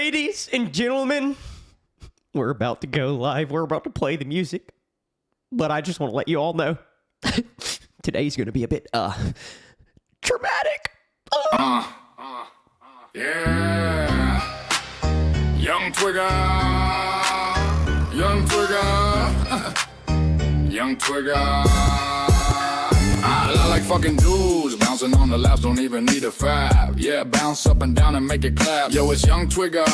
Ladies and gentlemen, we're about to go live. We're about to play the music. But I just want to let you all know today's going to be a bit dramatic. Yeah. Young Twigger. Young Twigger. Young Twigger. I like fucking dudes, bouncing on the laps, don't even need a fab. Yeah, bounce up and down and make it clap. Yo, it's Young Twigger,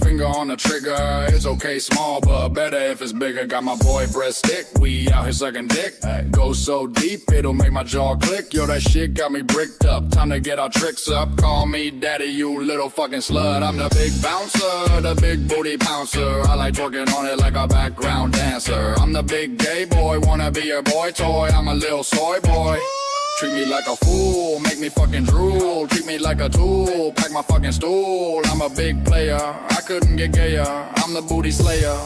finger on the trigger. It's okay small, but better if it's bigger. Got my boy breast stick, we out here sucking dick. Go so deep, it'll make my jaw click. Yo, that shit got me bricked up, time to get our tricks up. Call me daddy, you little fucking slut. I'm the big bouncer, the big booty pouncer. I like twerking on it like a background dancer. I'm the big gay boy, wanna be your boy toy. I'm a little soy boy. Treat me like a fool, make me fucking drool. Treat me like a tool, pack my fucking stool. I'm a big player, I couldn't get gayer. I'm the booty slayer.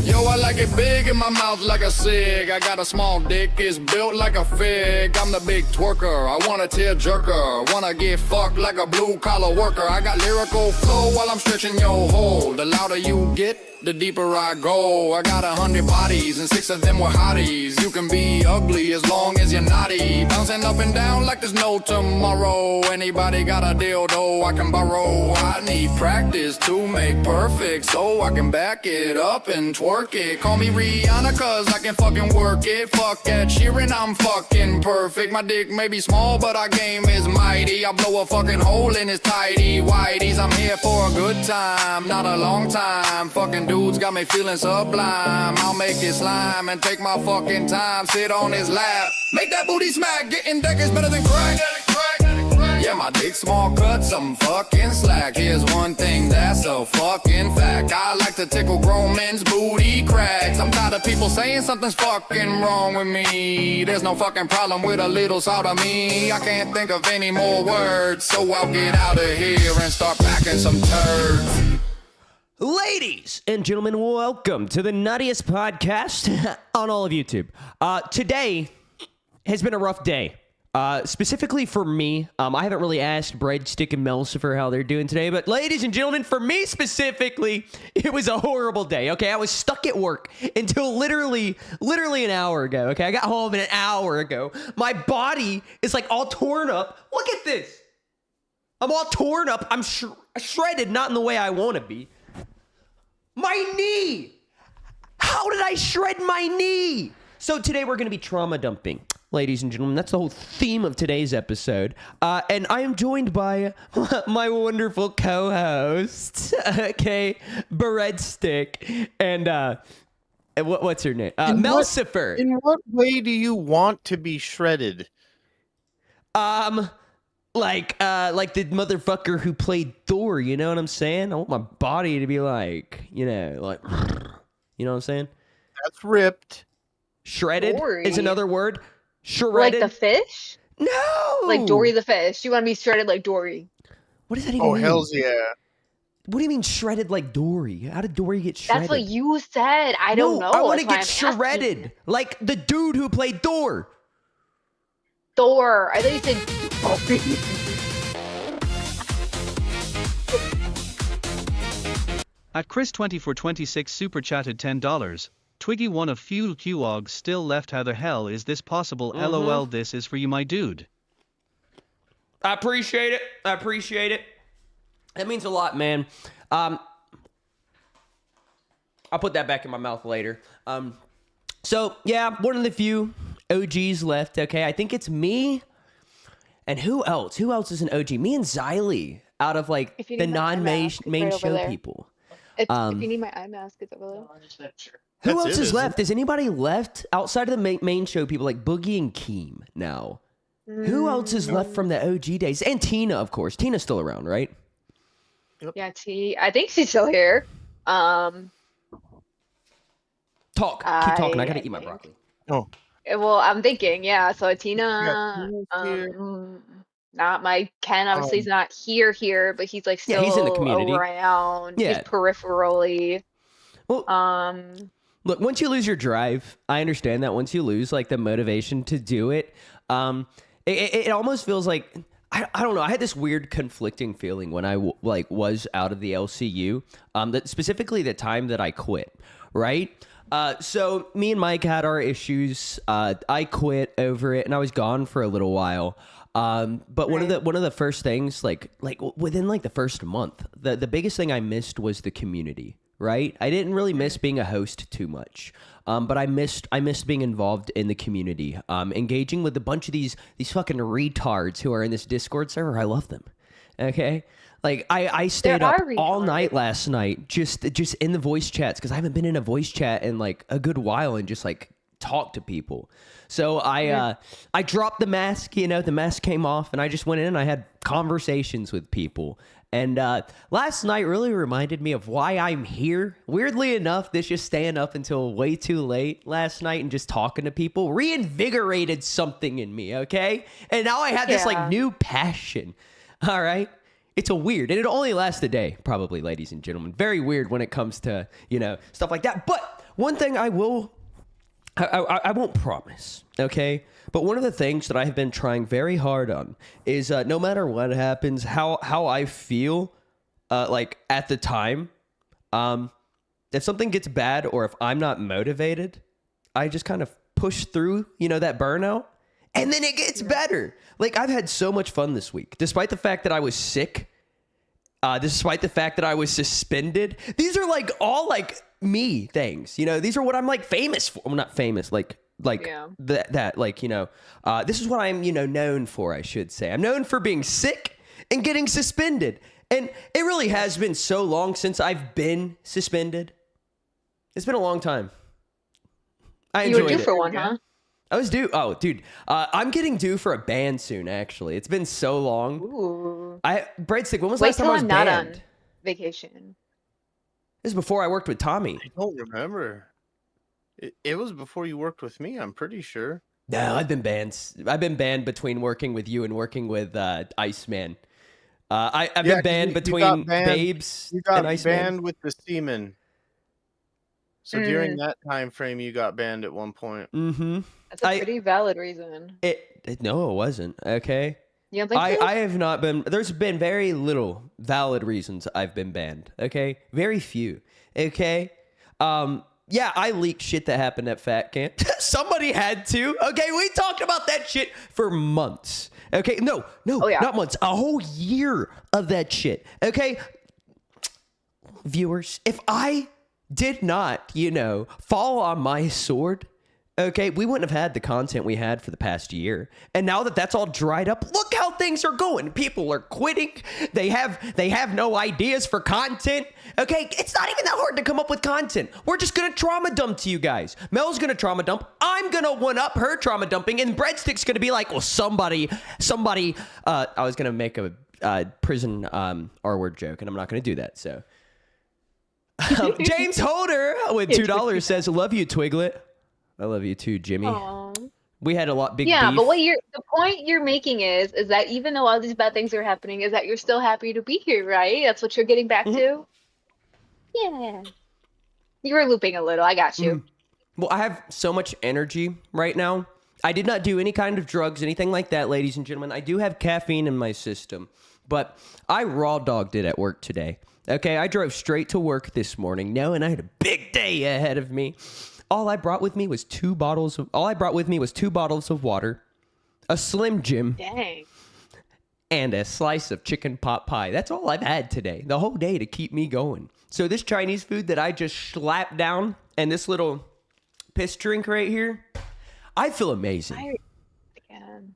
Yo, I like it big in my mouth like a cig. I got a small dick, it's built like a fig. I'm the big twerker, I want a tear jerker. Wanna get fucked like a blue collar worker. I got lyrical flow while I'm stretching your hole. The louder you get, the deeper I go. I got 100 bodies and 6 of them were hotties. You can be ugly as long as you're naughty. Bouncing up and down like there's no tomorrow. Anybody got a dildo I can borrow? I need practice to make perfect, so I can back it up and twerk it. Call me Rihanna cause I can fucking work it. Fuck Ed Sheeran, I'm fucking perfect. My dick may be small but our game is mighty. I blow a fucking hole in his tidy whities. I'm here for a good time, not a long time. Fucking dudes got me feeling sublime. I'll make it slime and take my fucking time. Sit on his lap, make that booty smack. Getting deck is better than crack. Yeah, my dick small, cut some fucking slack. Here's one thing that's a fucking fact. I like to tickle grown men's booty cracks. I'm tired of people saying something's fucking wrong with me. There's no fucking problem with a little salt of me. I can't think of any more words, so I'll get out of here and start packing some turds. Ladies and gentlemen, welcome to the nuttiest podcast on all of YouTube. Today has been a rough day. Specifically for me, I haven't really asked Breadstick and Melcifer how they're doing today, but ladies and gentlemen, for me specifically, it was a horrible day, okay? I was stuck at work until literally an hour ago, okay? I got home an hour ago. My body is like all torn up. Look at this. I'm all torn up. I'm shredded, not in the way I want to be. My knee! How did I shred my knee? So today we're going to be trauma dumping, ladies and gentlemen. That's the whole theme of today's episode. And I am joined by my wonderful co-host, okay, Breadstick, and what's her name? Melcifer. In what way do you want to be shredded? Like the motherfucker who played Thor, you know what I'm saying? I want my body to be like, you know what I'm saying? That's ripped. Shredded Dory. is another word. Shredded. Like the fish? No! Like Dory the fish. You want to be shredded like Dory. What does that even Oh, mean? hells yeah. What do you mean shredded like Dory? How did Dory get shredded? That's what you said. I don't know. I want to That's get why I'm asking. shredded. Like the dude who played Thor. Thor. I thought you said At Chris2426 super chatted $10. Twiggy, one of few QOGs still left. How the hell is this possible? LOL, this is for you, my dude. I appreciate it. That means a lot, man. I'll put that back in my mouth later. So, yeah, one of the few OGs left, okay? I think it's me. And who else? Who else is an OG? Me and Xylee out of, like, If you the need my non-main mask, it's right over show there. people. if you need my eye mask, it's over there. Who That's else it, is isn't left? Is anybody left outside of the main show people like Boogie and Keem now? Who else is left from the OG days? And Tina, of course. Tina's still around, right? Yeah, I think she's still here. Talk. Keep talking. I gotta eat my think- broccoli. Oh, Well, I'm thinking, yeah. So Tina, Yeah, Tina's here. not my Ken. Obviously, he's not here, but he's like Yeah, still he's in the community. around. Yeah. He's peripherally. Well, look, once you lose your drive, I understand that. Once you lose like the motivation to do it, it almost feels like I don't know. I had this weird conflicting feeling when I was out of the LCU. That specifically the time that I quit, right? So me and Mike had our issues. I quit over it, and I was gone for a little while. But one of the first things, like within like the first month, the biggest thing I missed was the community. Right? I didn't really miss being a host too much, but I missed being involved in the community, engaging with a bunch of these fucking retards who are in this Discord server. I love them. Okay, like I stayed There up are all retards. night last night just in the voice chats because I haven't been in a voice chat in like a good while and just like talk to people. So I dropped the mask. You know, the mask came off, and I just went in and I had conversations with people. And last night really reminded me of why I'm here. Weirdly enough, this just staying up until way too late last night and just talking to people reinvigorated something in me, okay? And now I have this like Yeah. new passion, all right? It's a weird, and it only lasts a day, probably, ladies and gentlemen. Very weird when it comes to, you know, stuff like that. But one thing I won't promise, okay? But one of the things that I have been trying very hard on is no matter what happens, how I feel like at the time, if something gets bad or if I'm not motivated, I just kind of push through, you know, that burnout, and then it gets better. Like, I've had so much fun this week, despite the fact that I was sick, despite the fact that I was suspended. These are like all like me things, you know. These are what I'm like famous for. Well, not famous, like Yeah. that like, you know, this is what I'm, you know, known for, I should say. I'm known for being sick and getting suspended. And it really has been so long since I've been suspended. It's been a long time. I You were enjoyed due it. for one, huh? I was due. Oh, dude. I'm getting due for a ban soon, actually. It's been so long. Ooh. Breadstick, when was the Wait last time till I was I'm not banned? on vacation. This is before I worked with Tommy. I don't remember. It was before you worked with me, I'm pretty sure. No, I've been banned. I've been banned between working with you and working with Iceman. I've Yeah, been 'cause banned you got between banned- Babes You got and Iceman. banned with the semen. So during that time frame, you got banned at one point. Mm-hmm. That's a pretty valid reason. No, it wasn't. Okay. You don't think so? I have not been. There's been very little valid reasons I've been banned. Okay, very few. Okay. Yeah, I leaked shit that happened at Fat Camp. Somebody had to. Okay, we talked about that shit for months. Okay, no, Oh, yeah. not months. A whole year of that shit. Okay, viewers, if I did not, you know, fall on my sword, okay, we wouldn't have had the content we had for the past year. And now that that's all dried up, look how things are going. People are quitting. They have no ideas for content. Okay, it's not even that hard to come up with content. We're just gonna trauma dump to you guys. Mel's gonna trauma dump. I'm gonna one up her trauma dumping, and Breadstick's gonna be like, well, somebody. I was gonna make a prison R word joke, and I'm not gonna do that. So, James Holder with $2 says, "Love you, Twiglet." I love you too, Jimmy. Aw. We had a lot big Yeah, beef. but the point you're making is that even though all these bad things are happening, is that you're still happy to be here, right? That's what you're getting back to? Yeah. You were looping a little. I got you. Well, I have so much energy right now. I did not do any kind of drugs, anything like that, ladies and gentlemen. I do have caffeine in my system, but I raw dogged it at work today. Okay, I drove straight to work this morning, knowing I had a big day ahead of me. All I brought with me was two bottles of water, a Slim Jim, Dang. and a slice of chicken pot pie. That's all I've had today, the whole day, to keep me going. So this Chinese food that I just slapped down and this little piss drink right here, I feel amazing. Again.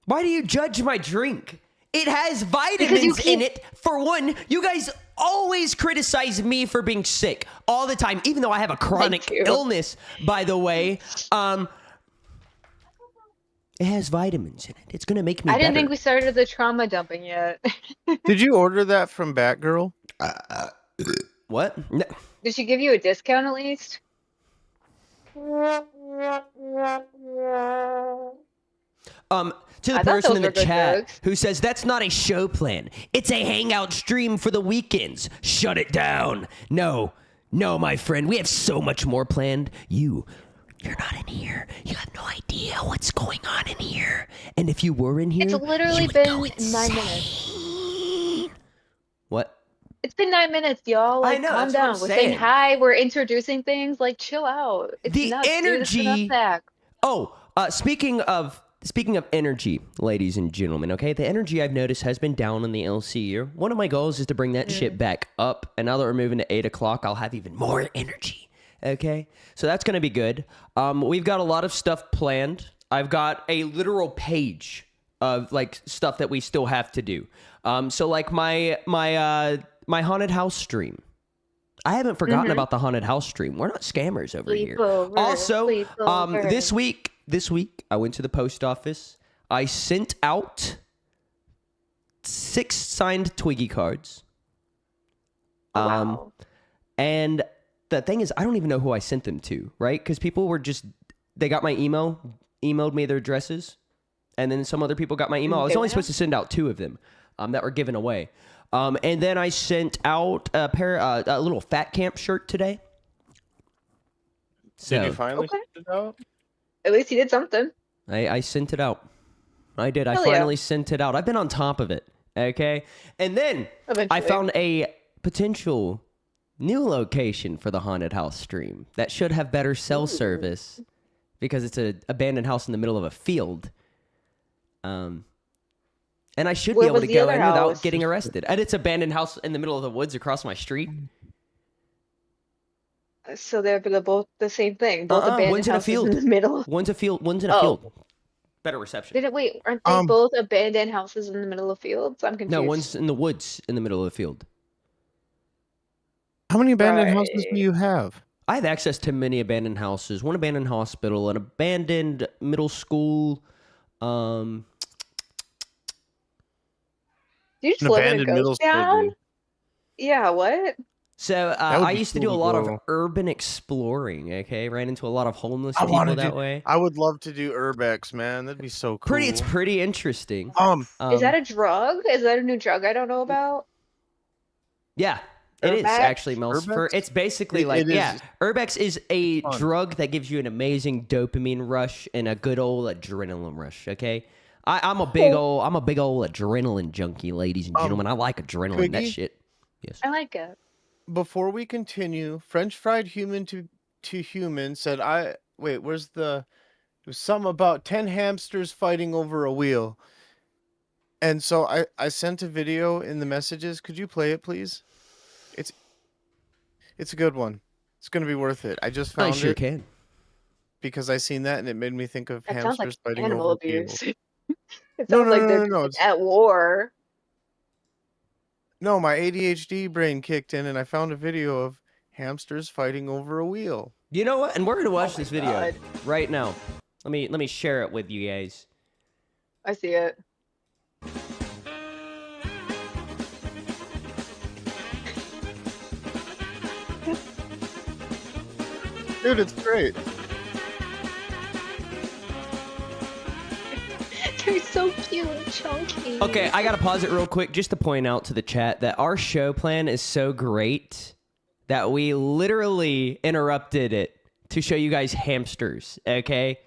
Why do you judge my drink? It has you vitamins in keep- it. For one, you guys always criticize me for being sick all the time, even though I have a chronic you. illness, by the way. It has vitamins in it. It's going to make me I didn't better. think we started the trauma dumping yet. Did you order that from Batgirl? What? No. Did she give you a discount at least? To the I thought person those in the were good chat jokes. who says that's not a show plan. It's a hangout stream for the weekends. Shut it down. No, my friend. We have so much more planned. You You're not in here. You have no idea what's going on in here. And if you were in here, It's literally you would go been 9 minutes. insane. What? It's been 9 minutes, y'all. I Like, know, calm that's what I'm down. We're saying. saying hi. We're introducing things. Like, chill out. It's The nuts, dude. It's energy- enough back. Oh, speaking of energy, ladies and gentlemen, okay? The energy I've noticed has been down in the LC year. One of my goals is to bring that shit back up. And now that we're moving to 8 o'clock, I'll have even more energy. Okay? So that's going to be good. We've got a lot of stuff planned. I've got a literal page of like stuff that we still have to do. So like my haunted house stream. I haven't forgotten about the haunted house stream. We're not scammers over here. Sleepover, Also, sleepover. this week I went to the post office. I sent out 6 signed Twiggy cards. Wow. And the thing is, I don't even know who I sent them to, right? Because people were they got my emailed me their addresses, and then some other people got my email. I was only supposed to send out 2 of them that were given away. And then I sent out a little Fat Camp shirt today. So Did you finally Okay. send it out? At least he did something. I sent it out. I did. I Hell yeah. finally sent it out. I've been on top of it. Okay. And then I Eventually. found a potential new location for the haunted house stream that should have better cell service because it's an abandoned house in the middle of a field. And I should be Where able was to the go other in without house? getting arrested. And it's an abandoned house in the middle of the woods across my street. So they're both the same thing. Both abandoned one's in a houses field. in the middle. One's a field. One's in a Oh. field. Better reception. Aren't they Um, both abandoned houses in the middle of fields? I'm confused. No, one's in the woods in the middle of the field. How many abandoned houses do Right. you have? I have access to many abandoned houses. One abandoned hospital, an abandoned middle school. Do you just An live in a abandoned middle ghost school. town? dude. Yeah, what? So would I be used to cool do a to lot of go. urban exploring. Okay, ran into a lot of homeless I people wanted that to- way. I would love to do urbex, man. That'd be so cool. It's pretty interesting. Is that a drug? Is that a new drug I don't know about? Yeah, it is Urbex? actually, Mels. Urbex? It's basically It- like, it is Urbex is a fun. drug that gives you an amazing dopamine rush and a good old adrenaline rush. Okay, I'm a big old adrenaline junkie, ladies and gentlemen. I like adrenaline. That Twiggy? shit. Yes. I like it. Before we continue, French fried human to human said, where's the, it was something about 10 hamsters fighting over a wheel. And so I sent a video in the messages. Could you play it, please? It's a good one. It's going to be worth it. I just I found sure it can. because I seen that and it made me think of That sounds hamsters like fighting animal over abuse. wheels. It No, sounds no, like no, they're no, just at war. No, my ADHD brain kicked in and I found a video of hamsters fighting over a wheel. You know what? And we're gonna watch this video God. right now. Let me share it with you guys. I see it. Dude, it's great. They're so cute and chunky. Okay, I gotta pause it real quick just to point out to the chat that our show plan is so great that we literally interrupted it to show you guys hamsters. Okay,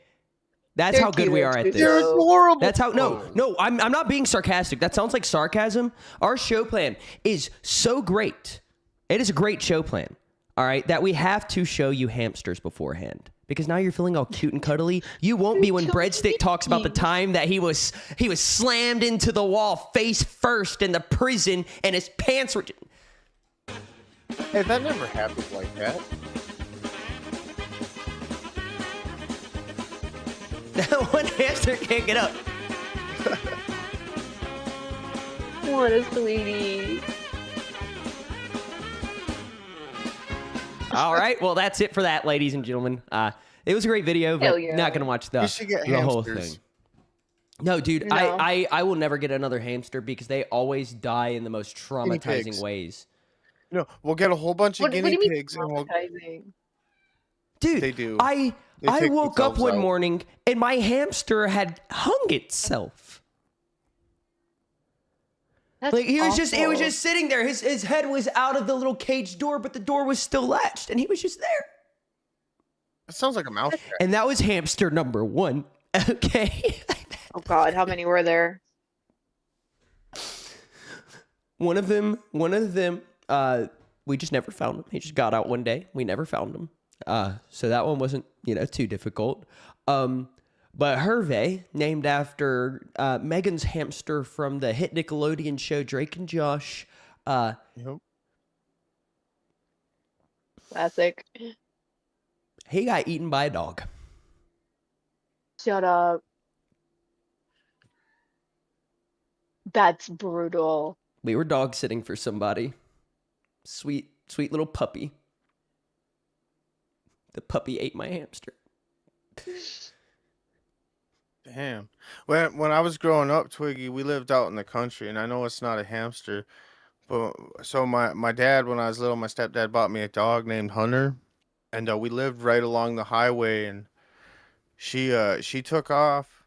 that's They're how good cute we and are at cute. this. They're adorable. That's how no, I'm not being sarcastic. That sounds like sarcasm. Our show plan is so great. It is a great show plan. All right, that we have to show you hamsters beforehand. Because now you're feeling all cute and cuddly. You won't be when Breadstick talks about the time that he was slammed into the wall face first in the prison and his pants were Hey, that never happened like that. one hamster can't get up. What a sweetie. All right, well that's it for that, ladies and gentlemen. It was a great video, Hell but yeah. not gonna watch You should get the whole hamsters. thing. No, dude, No. I will never get another hamster because they always die in the most traumatizing pigs. ways. No, we'll get a whole bunch of What do guinea you mean pigs and we'll traumatizing? Dude, They do. I They take woke up themselves one out. morning and my hamster had hung itself. That's Like he was just it was awful. just sitting there. His head was out of the little cage door, but the door was still latched and he was just there. That sounds like a mouse trap. And that was hamster number 1. Okay. Oh God, how many were there? One of them, we just never found him. He just got out one day. We never found him. So that one wasn't, too difficult. But Hervey, named after Megan's hamster from the hit Nickelodeon show Drake and Josh. Yep. Classic. He got eaten by a dog. Shut up. That's brutal. We were dog sitting for somebody. Sweet little puppy. The puppy ate my hamster. Damn. When I was growing up, Twiggy, we lived out in the country, and I know it's not a hamster, but so my dad, when I was little, my stepdad bought me a dog named Hunter, and we lived right along the highway, and she took off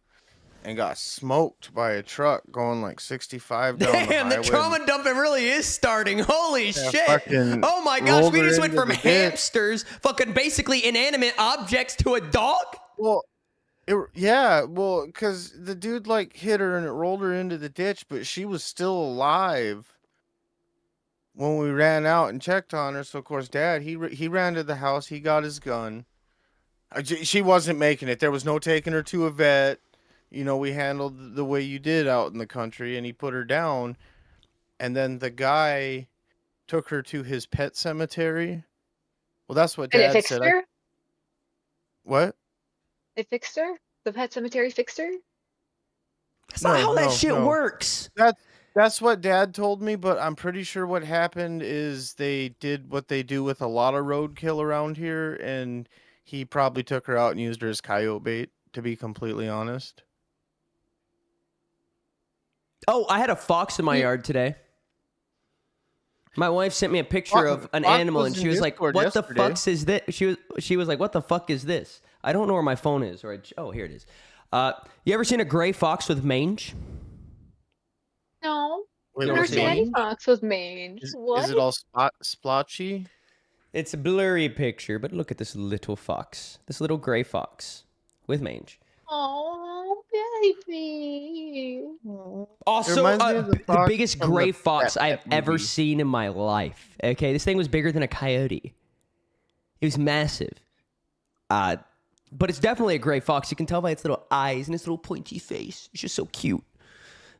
and got smoked by a truck going like 65 down the Damn, the highway. trauma dumping really is starting. Holy shit. fucking Oh my gosh, rolled we her just went into from the ditch. hamsters, fucking basically inanimate objects, to a dog? Well, because the dude like hit her and it rolled her into the ditch, but she was still alive when we ran out and checked on her. So of course, Dad he ran to the house. He got his gun. She wasn't making it. There was no taking her to a vet. We handled the way you did out in the country, and he put her down. And then the guy took her to his pet cemetery. Well, that's what And it Dad fixed said. her? What? It fixed her? The pet cemetery fixed her? That's not how that shit no. works. That's what Dad told me, but I'm pretty sure what happened is they did what they do with a lot of roadkill around here, and he probably took her out and used her as coyote bait, to be completely honest. Oh, I had a fox in my yard today. My wife sent me a picture of an Fox animal, was and in she was like, Discord "What the yesterday." fuck is this?" She was like, "What the fuck is this?" I don't know where my phone is. Oh, here it is. You ever seen a gray fox with mange? No. Wait, I've never never what's seen seen it? any fox with mange. What? Is it all splotchy? It's a blurry picture, but look at this little fox. This little gray fox with mange. Oh, baby. Also, reminds me of the the fox biggest from gray the fox I've Batman ever movie. seen in my life. Okay, this thing was bigger than a coyote. It was massive. But it's definitely a gray fox. You can tell by its little eyes and its little pointy face. It's just so cute.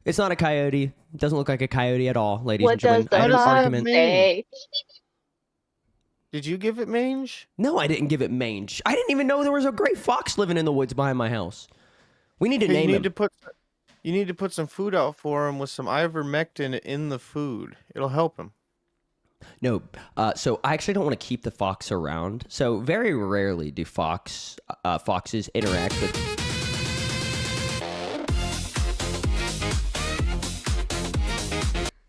It's not a coyote. It doesn't look like a coyote at all, ladies What and gentlemen. does the I had an does that fox argument. mean? say? Did you give it mange? No, I didn't give it mange. I didn't even know there was a gray fox living in the woods behind my house. We need to You name need him. you need to put some food out for him with some ivermectin in the food. It'll help him. No, so I actually don't want to keep the fox around. So very rarely do foxes interact with.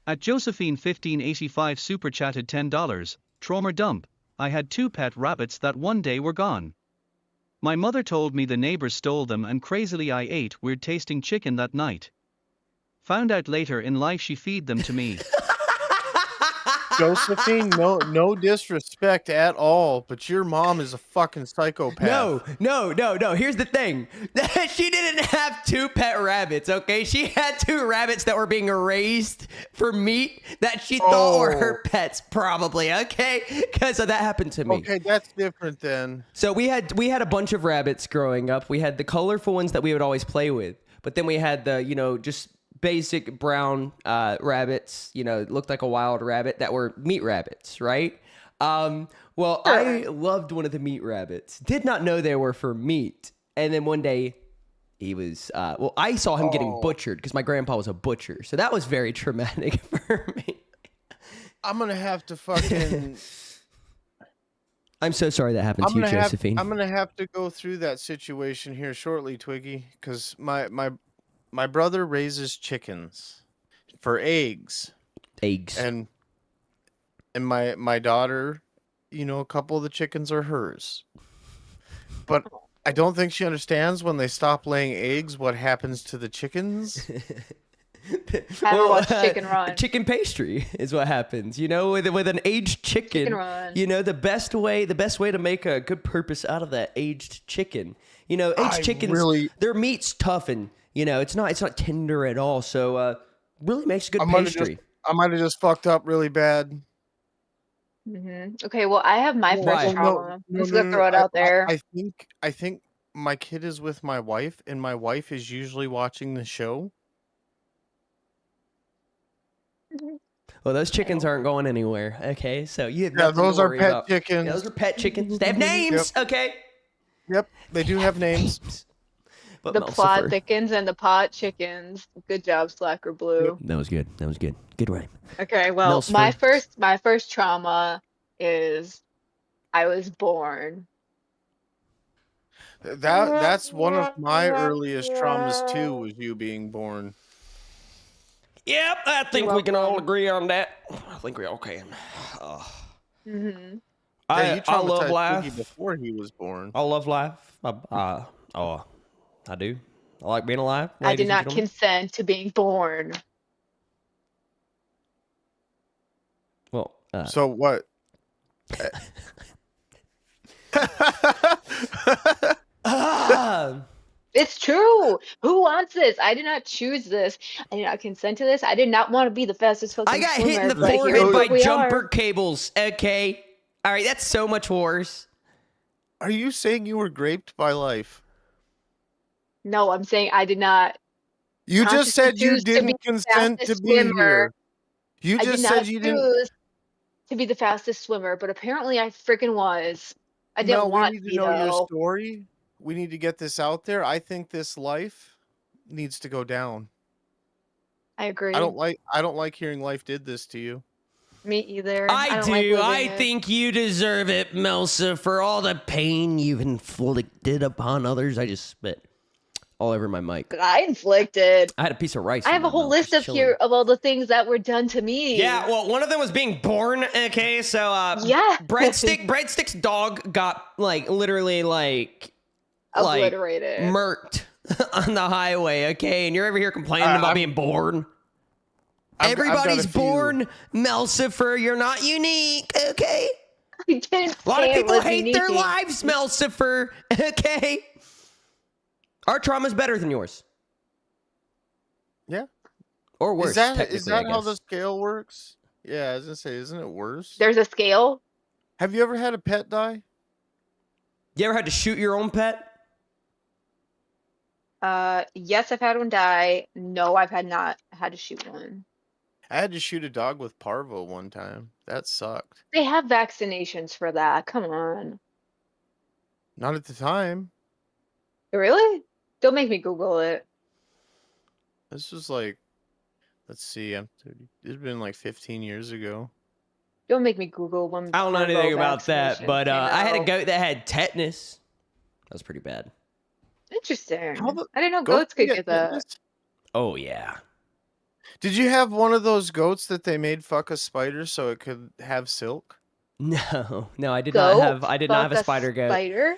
At Josephine1585 super chatted $10. Trauma dump. I had 2 pet rabbits that one day were gone. My mother told me the neighbors stole them, and crazily I ate weird tasting chicken that night. Found out later in life she feed them to me. Josephine, no disrespect at all, but your mom is a fucking psychopath. No. Here's the thing. She didn't have 2 pet rabbits, okay? She had 2 rabbits that were being raised for meat that she thought were her pets, probably, okay? Because that happened to me. Okay, that's different then. So we had a bunch of rabbits growing up. We had the colorful ones that we would always play with, but then we had the, just basic brown rabbits, looked like a wild rabbit, that were meat rabbits, right? Well, I loved one of the meat rabbits. Did not know they were for meat. And then one day he was, I saw him getting butchered because my grandpa was a butcher. So that was very traumatic for me. I'm going to have to fucking... I'm so sorry that happened to you, Josephine. I'm going to have to go through that situation here shortly, Twiggy, because my brother raises chickens for eggs. Eggs. And my daughter, a couple of the chickens are hers. But I don't think she understands when they stop laying eggs what happens to the chickens. Haven't watched Chicken Run. Chicken pastry is what happens. You know, with an aged chicken. Chicken Run. You know, the best way to make a good purpose out of that aged chicken. You know, aged chickens, their meat's tough and you know it's not tender at all. So really makes good pastry. I might have just fucked up really bad. Okay, well, I have my first trauma. I'm just gonna throw it out there. I think my kid is with my wife, and my wife is usually watching the show. Well, those chickens aren't going anywhere. Okay, so you have Yeah, nothing those to are worry pet about. chickens. Yeah, those are pet chickens. They have names. Okay. Yep, they do have names. But The plot Melsifer- thickens and the pot chickens. Good job, Slacker Blue. That was good. That was good. Good rhyme. Okay, well, Melsifer. my first trauma is I was born. That's one of my earliest traumas too, was you being born. Yep, I think we can all agree on that. I think we all can. Mm-hmm. Yeah, you I love traumatized life. Twiggy before he was born. I love life. I do. I like being alive. I did ladies and not gentlemen. consent to being born. Well, So what? It's true. Who wants this? I did not choose this. I did not consent to this. I did not want to be the fastest fucking I got swimmer. hit in the but here forehead by we jumper are. cables. Okay. All right, that's so much worse. Are you saying you were raped by life? No, I'm saying I did not. You just said you choose to be didn't the consent to fastest be swimmer. here. You I just did said not you didn't. choose to be the fastest swimmer, but apparently I freaking was. I didn't No, want we need to to know your though. story. We need to get this out there. I think this life needs to go down. I agree. I don't like hearing life did this to you. Me either. I don't do. like living I it. think you deserve it, Melsa, for all the pain you've inflicted upon others. I just spit all over my mic. I inflicted. I had a piece of rice. I in have my a whole mouth, list just of here of all the things that were done to me. Yeah, well, one of them was being born. Okay, so Yeah. Breadstick's dog got like literally like Obliterated. murked on the highway. Okay, and you're over here complaining I'm- about being born. I've got a Everybody's few. born, Melsifer. You're not unique. Okay. I didn't A lot of say it people was hate their unique. lives, Melsifer. Okay. Our trauma's better than yours. Yeah. Or worse. Is that technically, I how guess. the scale works? Yeah, I was gonna say, isn't it worse? There's a scale. Have you ever had a pet die? You ever had to shoot your own pet? Yes, I've had one die. No, I've not had to shoot one. I had to shoot a dog with parvo one time. That sucked. They have vaccinations for that. Come on. Not at the time. Really? Don't make me Google it. This was like, let's see, I'm 30. It's been like 15 years ago. Don't make me Google one. I don't know parvo anything about that, vaccination but came I had a out. goat that had tetanus. That was pretty bad. Interesting. How the- I didn't know Goats goats could get get that. tetanus? Oh, yeah. Did you have one of those goats that they made fuck a spider so it could have silk? No, I did Goat? not have. I did not have a Fuck spider goat. Spider?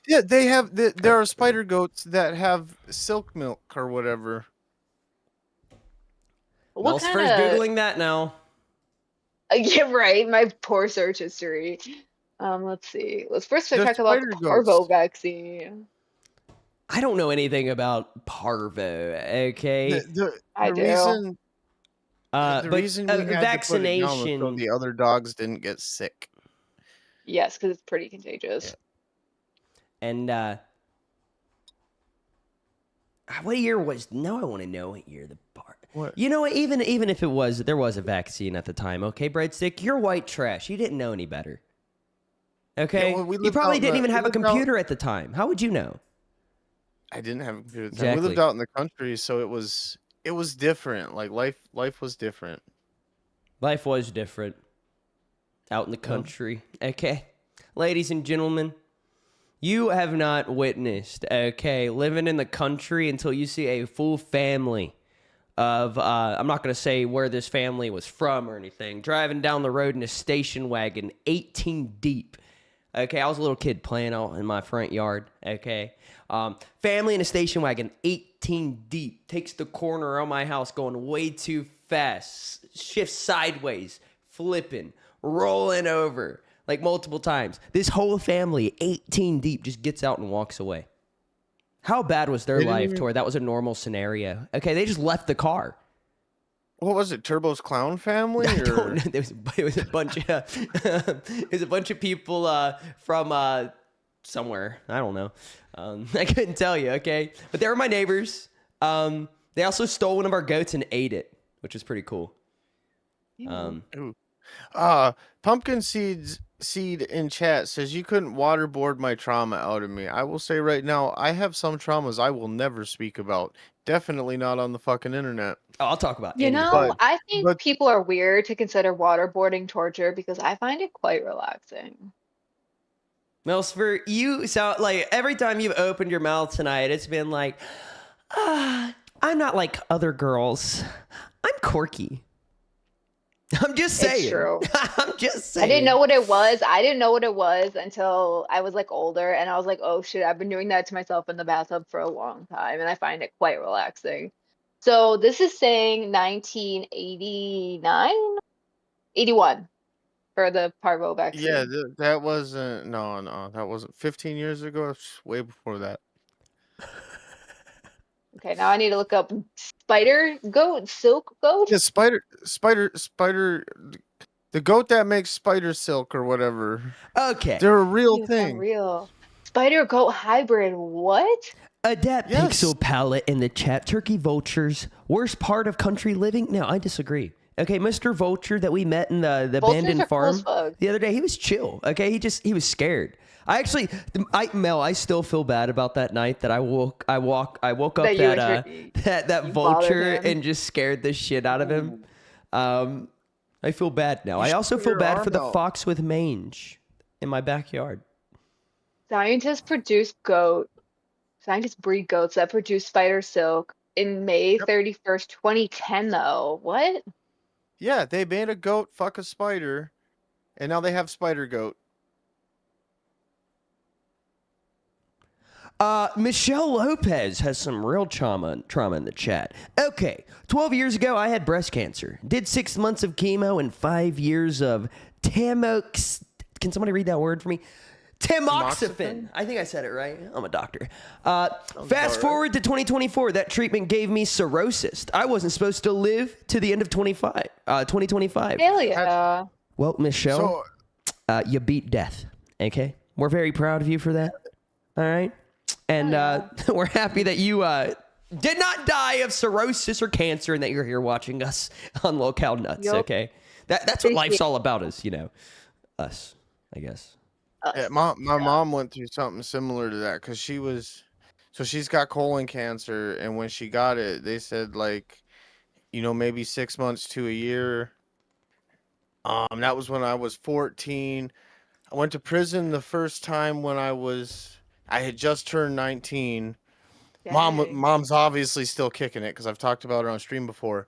Yeah, they have. There are spider goats that have silk milk or whatever. What Melsifer's kind of? googling that now. Yeah, right. My poor search history. Let's see. Let's first They're talk about spider the parvo goats. vaccine. I don't know anything about parvo. Okay, I do. Reason but we had to put it down was so vaccination. the other dogs didn't get sick. Yes, because it's pretty contagious. And what year was? No, I want to know what year the part. What? You know what? Even if it was, there was a vaccine at the time. Okay, Breadstick, you're white trash. You didn't know any better. Okay, well, we you lived probably out in didn't the- even we have a lived out- computer at the time. How would you know? I didn't have a computer at the time. Exactly. We lived out in the country, so it was different. Like life was different. Life was different out in the country. Okay, ladies and gentlemen, you have not witnessed, okay, living in the country until you see a full family of, I'm not going to say where this family was from or anything, driving down the road in a station wagon, 18 deep. Okay, I was a little kid playing out in my front yard. Okay, family in a station wagon, 18 deep, takes the corner of my house, going way too fast, shifts sideways, flipping, rolling over like multiple times. This whole family, 18 deep, just gets out and walks away. How bad was their life to where that was a normal scenario? Okay, they just left the car. What was it? Turbo's Clown Family? I Or... don't know. It was a bunch of it was a bunch of people from somewhere. I don't know. I couldn't tell you. Okay, but they were my neighbors. They also stole one of our goats and ate it, which was pretty cool. Pumpkin Seed in chat says you couldn't waterboard my trauma out of me. I will say right now, I have some traumas I will never speak about. Definitely not on the fucking internet. Oh, I'll talk about You anything. know, I think but- people are weird to consider waterboarding torture because I find it quite relaxing. Mels, for you, so like every time you've opened your mouth tonight, it's been like, I'm not like other girls. I'm quirky. I'm just saying. It's true. I'm just saying. I didn't know what it was. I didn't know what it was until I was like older, and I was like, oh shit, I've been doing that to myself in the bathtub for a long time, and I find it quite relaxing. So this is saying 1989, 81 for the parvo vaccine. Yeah, that wasn't. No, that wasn't 15 years ago. It's way before that. Okay, now I need to look up spider goat, silk goat. Yeah, spider. The goat that makes spider silk or whatever. Okay. They're a real It's not thing. real. Spider goat hybrid. What? Adapt Yes. Pixel Palette in the chat. Turkey vultures. Worst part of country living? No, I disagree. Okay, Mr. Vulture that we met in the Vultures abandoned are cool farm as fuck. the other day, he was chill. Okay, he was scared. Mel, I still feel bad about that night that I woke up That you that you bothered vulture him. and just scared the shit out of him. I feel bad now. I also should feel your bad arm for the out. fox with mange in my backyard. Scientists breed goats that produce spider silk in May 31st, 2010, though. What? Yeah, they made a goat fuck a spider, and now they have spider goat. Michelle Lopez has some real trauma in the chat. Okay, 12 years ago, I had breast cancer. Did 6 months of chemo and 5 years of tamox. Can somebody read that word for me? Tamoxifen. I think I said it right. I'm a doctor. Fast forward to 2024. That treatment gave me cirrhosis. I wasn't supposed to live to the end of 2025. Hell yeah. Well, Michelle, So you beat death. Okay, we're very proud of you for that. All right, and we're happy that you did not die of cirrhosis or cancer, and that you're here watching us on Locale Nuts. Yup. Okay, that's what life's all about. Is us, I guess. yeah, my mom went through something similar to that because she's got colon cancer, and when she got it, they said like, maybe 6 months to a year. That was when I was 14. I went to prison the first time when I had just turned 19. Dang. Mom's obviously still kicking it because I've talked about her on stream before.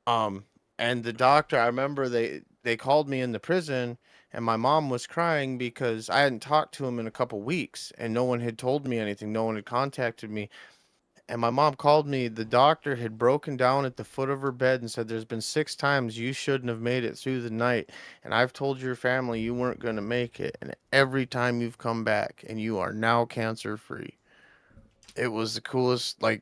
And the doctor, I remember they called me in the prison, and my mom was crying because I hadn't talked to him in a couple weeks, and no one had told me anything. No one had contacted me. And my mom called me. The doctor had broken down at the foot of her bed and said, "There's been 6 times you shouldn't have made it through the night. And I've told your family you weren't going to make it. And every time you've come back, and you are now cancer free." It was the coolest, but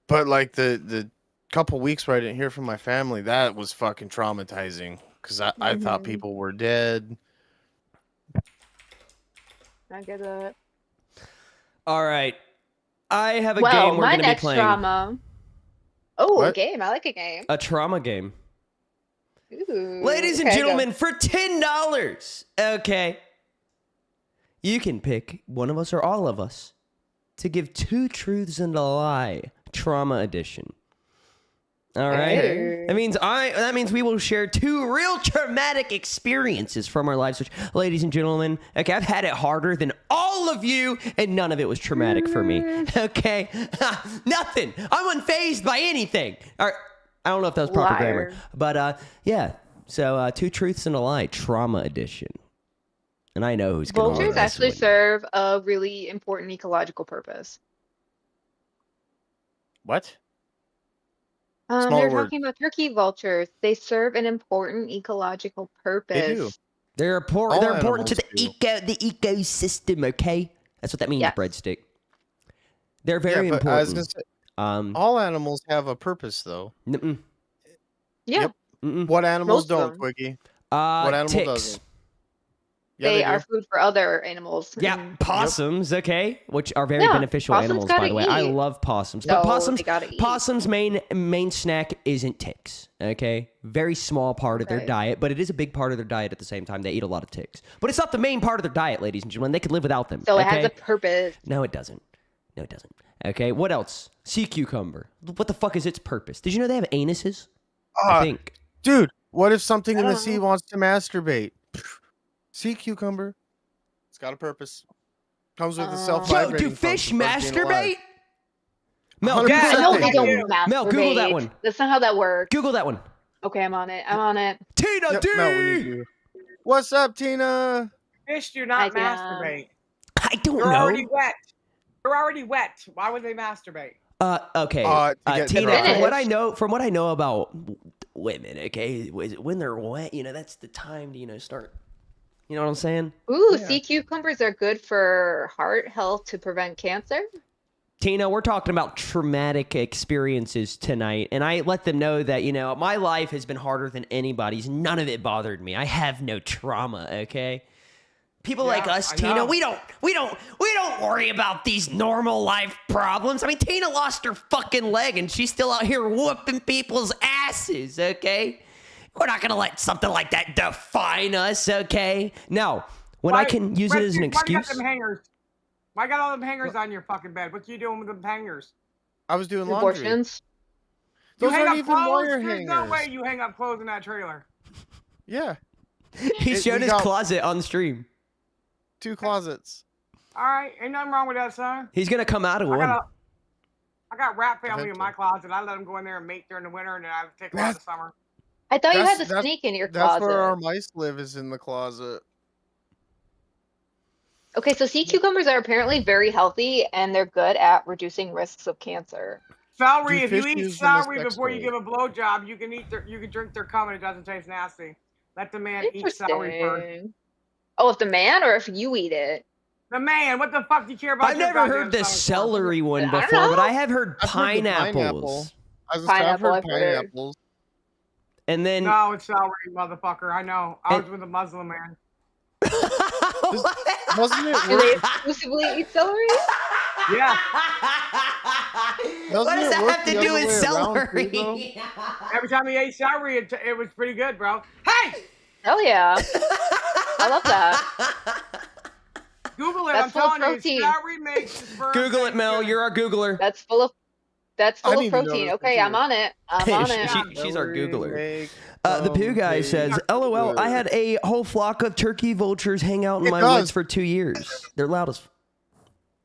the couple weeks where I didn't hear from my family, that was fucking traumatizing because I thought people were dead. I get that. All right, I have a Well, game we're my going to be next playing. drama. Oh, a What? game. I like a game. A trauma game. Ooh. Ladies and Okay, go. gentlemen, for $10, okay, you can pick one of us or all of us to give 2 truths and a lie, trauma edition. All right. Hey. That means we will share 2 real traumatic experiences from our lives. Which, ladies and gentlemen, okay, I've had it harder than all of you, and none of it was traumatic for me. Okay, nothing. I'm unfazed by anything. Or, I don't know if that was proper grammar, Liar. but yeah. So 2 truths and a lie, trauma edition. And I know who's going to Vultures actually serve a really important ecological purpose. What? Smaller They're word. talking about turkey vultures. They serve an important ecological purpose. They do. They're important. All They're important to animals the ecosystem. Okay, that's what that means, Yes. breadstick. They're very yeah, but I was important. gonna say, all animals have a purpose, though. Mm-mm, Yeah, Yep. mm-mm. What animals Most of don't, them. Twiggy? What animal Ticks. doesn't? Yeah, they they are do. food for other animals. Yeah, and- possums. Okay, which are very Yeah, beneficial possums animals, by gotta the way. I eat. love possums, No, but possums. they gotta eat. Possums' main snack isn't ticks. Okay, very small part of their Okay. diet, but it is a big part of their diet at the same time. They eat a lot of ticks, but it's not the main part of their diet, ladies and gentlemen. They could live without them. So it okay? has a purpose. No, it doesn't. No, it doesn't. Okay, what else? Sea cucumber. What the fuck is its purpose? Did you know they have anuses? I Ah, think. dude, what if something I in the don't sea know. wants to masturbate? Sea cucumber. It's got a purpose. Comes with a Yo, self-vibrating Yo, do fish function for being alive. masturbate? Mel, 100% Google I that know one. they they don't do. masturbate. Mel, Google that one. That's not how that works. Google that one. Okay, I'm on it. I'm on it. Tina Yep, D. Mel, we need you. What's up, Tina? Fish do not Hi, masturbate. I don't They're know. already wet. They're already wet. Why would they masturbate? Okay. To get Tina, dry. from what I know about women, okay, when they're wet, that's the time to, start. You know what I'm saying? Ooh, Yeah. sea cucumbers are good for heart health to prevent cancer. Tina, we're talking about traumatic experiences tonight, and I let them know that, my life has been harder than anybody's. None of it bothered me. I have no trauma, okay? People like Yeah, us, I Tina, know. we don't worry about these normal life problems. I mean, Tina lost her fucking leg and she's still out here whooping people's asses, okay? We're not gonna let something like that define us, okay? Now, when I can use it as an Why you got excuse, them hangers? Why got all them hangers on your fucking bed? What you doing with them hangers? I was doing laundry. Abortions. Those you hang aren't up even clothes? wire There's no way hangers. you hang up clothes in that trailer. Yeah, he It- showed we his got- closet on stream. 2 closets. All right, ain't nothing wrong with that, son. He's gonna come out of I one. got rat family in my Eventually. closet. I let them go in there and mate during the winter, and then I take them out in the summer. I thought you had That's- the that's- snake in your That's closet. where our mice live, is in the closet. Okay, so sea cucumbers are apparently very healthy and they're good at reducing risks of cancer. Celery, Do if you fish eat use them as celery sex before you toys? give a blowjob, you can drink their cum and it doesn't taste nasty. Let the man eat celery first. Interesting. Oh, if the man or if you eat it? The man, what the fuck do you care about? I've your never heard goddamn the stomach for? celery one I don't before, but know. I have heard I've heard the pineapple. pineapples. I was gonna say, I've Pineapple, heard I've heard. pineapples. And then No, it's celery, motherfucker. I know. I was And- with a Muslim man. Wasn't it Do they worth? exclusively eat celery? Yeah. What Doesn't does it that work have to the do other with way around, celery? too, Every time he ate celery, it was pretty good, bro. Hey, Hell yeah. I love that. Google it. That's I'm full of telling you, protein. celery makes the sperm Google it, taste Mel. good. You're our Googler. That's full of I need to know protein. this Okay, too. I'm on it. I'm on it. She's our Celery Googler. make The Pooh guy some says, "LOL. I had a whole flock of turkey vultures hang out in It my does. woods for 2 years. They're loud as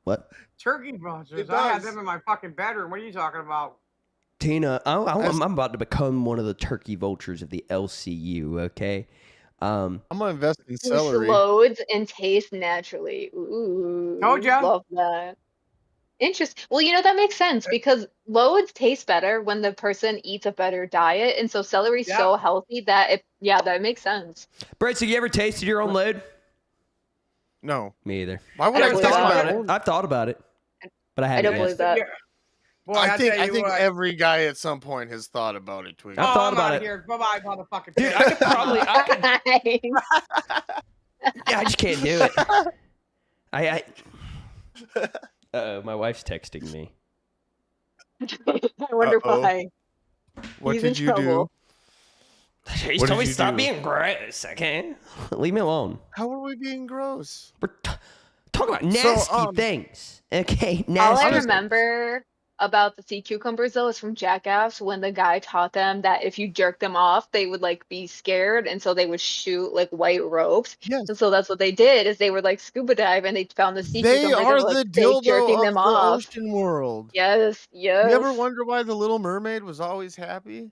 what? Turkey vultures. It I had does. them in my fucking bedroom. What are you talking about? Tina, I'm about to become one of the turkey vultures of the LCU. Okay. I'm gonna invest in Juice celery. loads and taste naturally. Ooh, Told ya. love that. Interesting. Well, that makes sense because loads taste better when the person eats a better diet, and so celery's Yeah. so healthy that that makes sense. Brett, so you ever tasted your own load? No. Me either. Why would I I don't taste believe my that. About own? it. I've thought about it, but I I haven't don't yet. believe that. Yeah. Boy, I think tell you what. every guy at some point has thought about it, Twiggy. I've thought I'm about outta it. Here. Bye-bye, motherfucker. Dude, I could probably. Yeah, I just can't do it. I my wife's texting me. I wonder Uh-oh. why. What He's in did you do? trouble. She's What told did me you stop do? being gross. Okay, leave me alone. How are we being gross? We're talking about nasty things. Okay, All nasty. I things. remember about the sea cucumbers though is from Jackass when the guy taught them that if you jerk them off, they would be scared, and so they would shoot white ropes. Yes. And so that's what they did is they would scuba dive and they found the sea They cucumbers are and were, the fake jerking dildo of them the off. ocean world. Yes, yes. You ever wonder why the Little Mermaid was always happy?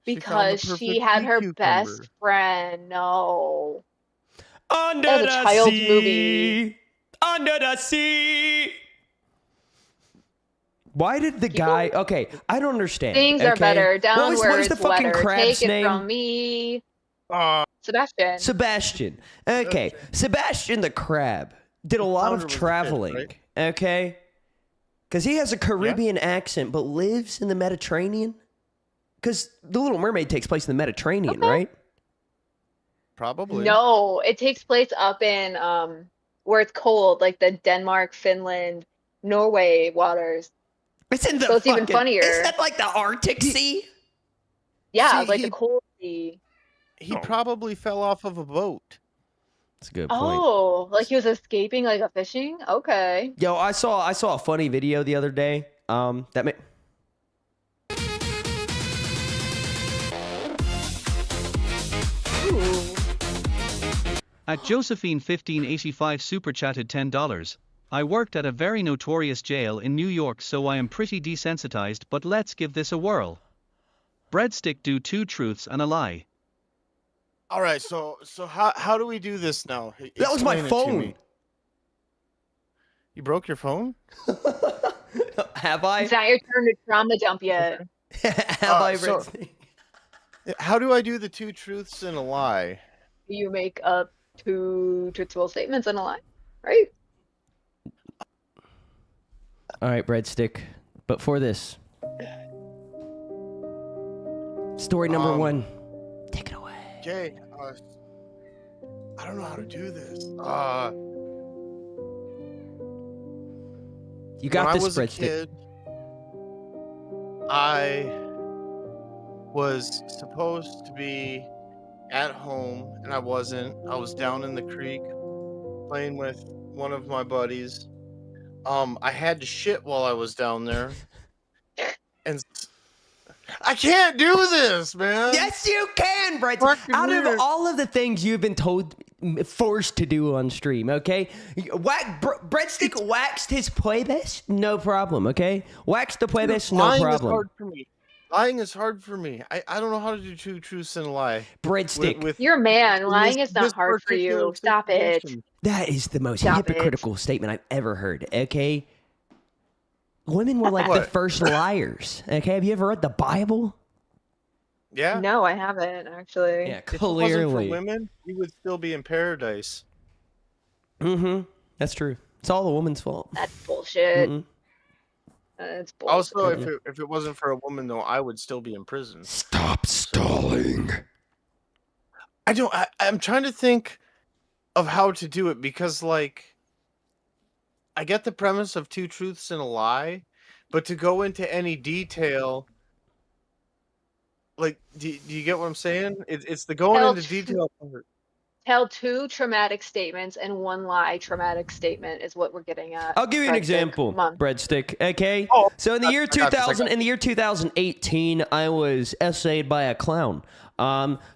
She found the Because she perfect had sea her cucumber. best friend. No. Under That was a the child's sea. movie. Under the sea. Why did the guy? Okay, I don't understand. Things are okay? better. What Downwards, was the fucking weather. crab's Take it name? from me, Uh, Sebastian. Sebastian. Okay, Sebastian the crab did a lot founder of was a kid, traveling. right? Okay, because he has a Caribbean accent, but lives in the Mediterranean. Because The Little Mermaid takes place in the Mediterranean, right? probably. No, it takes place up in where it's cold, like the Denmark, Finland, Norway waters. It's in the So it's even fucking- funnier. Is that like the Arctic Sea? Yeah, See, like he- the cold sea. He probably fell off of a boat. That's a good point. Oh, like he was escaping like a fishing? Okay. Yo, I saw a funny video the other day. That may. Ooh. At Josephine 1585 super chatted $10. I worked at a very notorious jail in New York, so I am pretty desensitized, but let's give this a whirl. Breadstick do 2 truths and a lie. All right, so how do we do this now? That was my Explain it to phone. me. You broke your phone? Have I? It's not your turn to trauma dump yet. Have I? so- Brittany? How do I do the 2 truths and a lie? You make up 2 truthful statements and a lie, right? All right, breadstick. But for this, story number 1. Take it away. Jay, I don't know how to do this. You got when this, I was a breadstick. kid, I was supposed to be at home, and I wasn't. I was down in the creek playing with one of my buddies. I had to shit while I was down there, and I can't do this, man. Yes, you can, breadstick. Fucking Out of weird. all of the things you've been forced to do on stream, okay? Breadstick waxed his puebes, no problem, okay? Waxed the puebes, no Lying is problem. hard for me. Lying is hard for me. I don't know how to do 2 truths and a lie. Breadstick. You're a man. in Lying this- is not this hard for particular you. Stop it. situation. That is the most Stop it. hypocritical statement I've ever heard, okay? Women were like the What? first liars, okay? Have you ever read the Bible? Yeah. No, I haven't actually. Yeah, If it wasn't for clearly. women, we would still be in paradise. Mm-hmm. That's true. It's all the woman's fault. That's bullshit. Mm-mm. That's bullshit. Also, if it wasn't for a woman, though, I would still be in prison. Stop stalling. I'm trying to think of how to do it because, like, I get the premise of 2 truths and a lie, but to go into any detail, like, do you get what I'm saying? It's the going Tell into two- detail part. Tell 2 traumatic statements and 1 lie traumatic statement is what we're getting at. I'll give you an Breadstick. example, Come on. breadstick. Okay. Oh, So in the year I got this, I 2000, got in the year 2018, I was essayed by a clown.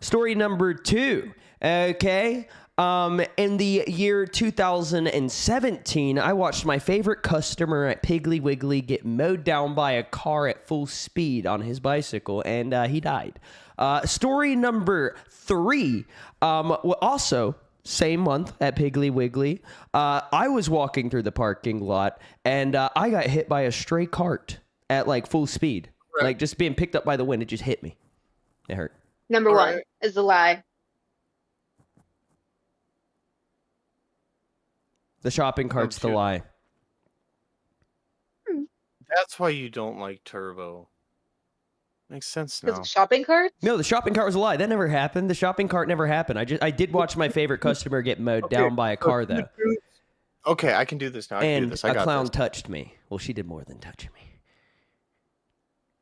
Story number 2. Okay. In the year 2017, I watched my favorite customer at Piggly Wiggly get mowed down by a car at full speed on his bicycle, and he died. Story number 3. Also, same month at Piggly Wiggly, I was walking through the parking lot, and I got hit by a stray cart at like full speed, like just being picked up by the wind. It just hit me. It hurt. Number All 1 right. is the lie. The shopping cart's the two. lie. That's why you don't like Turbo. Makes sense Because now. of shopping carts? No, the shopping cart was a lie. That never happened. The shopping cart never happened. I did watch my favorite customer get mowed Okay, down by a so car two though, truths- Okay, I can do this now. I can do and this. I a got clown this. touched me. Well, she did more than touching me.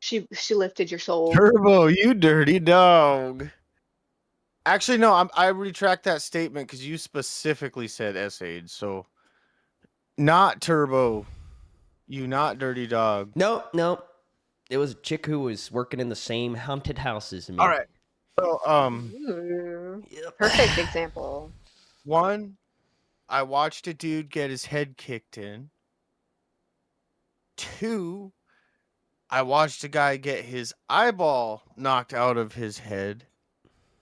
She lifted your soul. Turbo, you dirty dog. Actually, no, I retract that statement because you specifically said S-Age, so not Turbo. You not dirty dog. Nope. It was a chick who was working in the same haunted house as me. All right. So, Ooh, perfect example. 1, I watched a dude get his head kicked in. 2, I watched a guy get his eyeball knocked out of his head.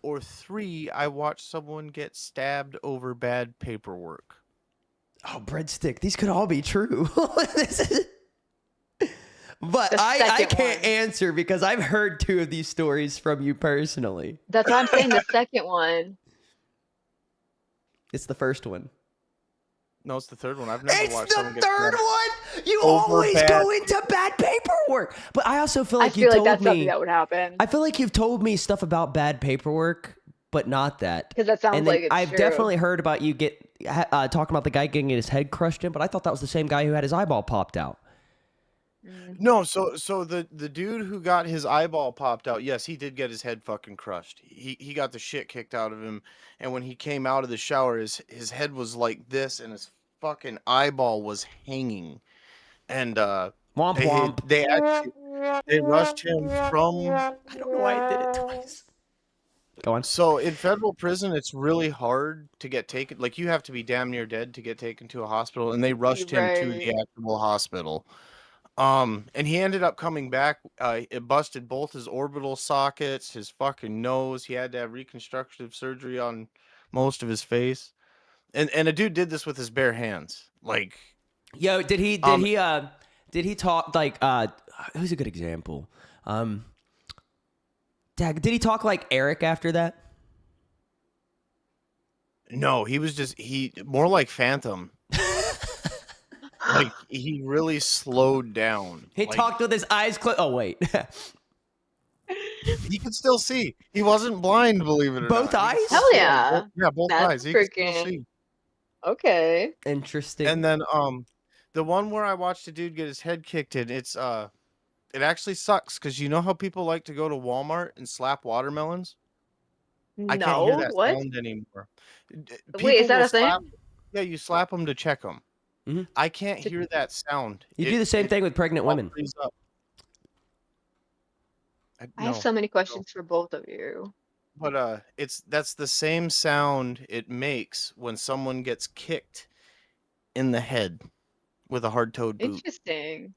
or 3, I watched someone get stabbed over bad paperwork. Oh, breadstick. These could all be true. This is... But The I second can't one. answer because I've heard 2 of these stories from you personally. That's what I'm saying. The second one. It's the first one. No, it's the third one. I've never It's watched the someone get third stabbed. one. You Over always bad go into bad paperwork. But I also feel I like you feel like told that's something me. that would happen. I feel like you've told me stuff about bad paperwork, but not that. Because that sounds And then like it's I've true. definitely heard about you talking about the guy getting his head crushed in, but I thought that was the same guy who had his eyeball popped out. No, so the dude who got his eyeball popped out, yes, he did get his head fucking crushed. He got the shit kicked out of him, and when he came out of the shower, his head was like this, and his fucking eyeball was hanging. And Womp they womp. they actually they rushed him from. I don't know why I did it twice. Go on. So in federal prison, it's really hard to get taken. Like you have to be damn near dead to get taken to a hospital, and they rushed him to the Right. actual hospital. And he ended up coming back. It busted both his orbital sockets, his fucking nose. He had to have reconstructive surgery on most of his face. And a dude did this with his bare hands. Like, Yo, did he talk like who's a good example? Did he talk like Eric after that? no, he was more like Phantom. Like he really slowed down. He Like, talked with his eyes closed. Oh wait. He could still see. He wasn't blind, believe it or Both not. He could eyes? still Hell see. yeah. Yeah, both That's eyes. He could still freaking- see. Okay. Interesting. And then the one where I watched a dude get his head kicked in, it actually sucks because you know how people like to go to Walmart and slap watermelons? I can't hear that What? sound anymore. Wait, is that will a thing? Yeah, you slap them to check them. Mhm. I can't hear that sound. you do the same thing with pregnant women. frees up. I have so many questions for both of you. But that's the same sound it makes when someone gets kicked in the head with a hard-toed boot. Interesting.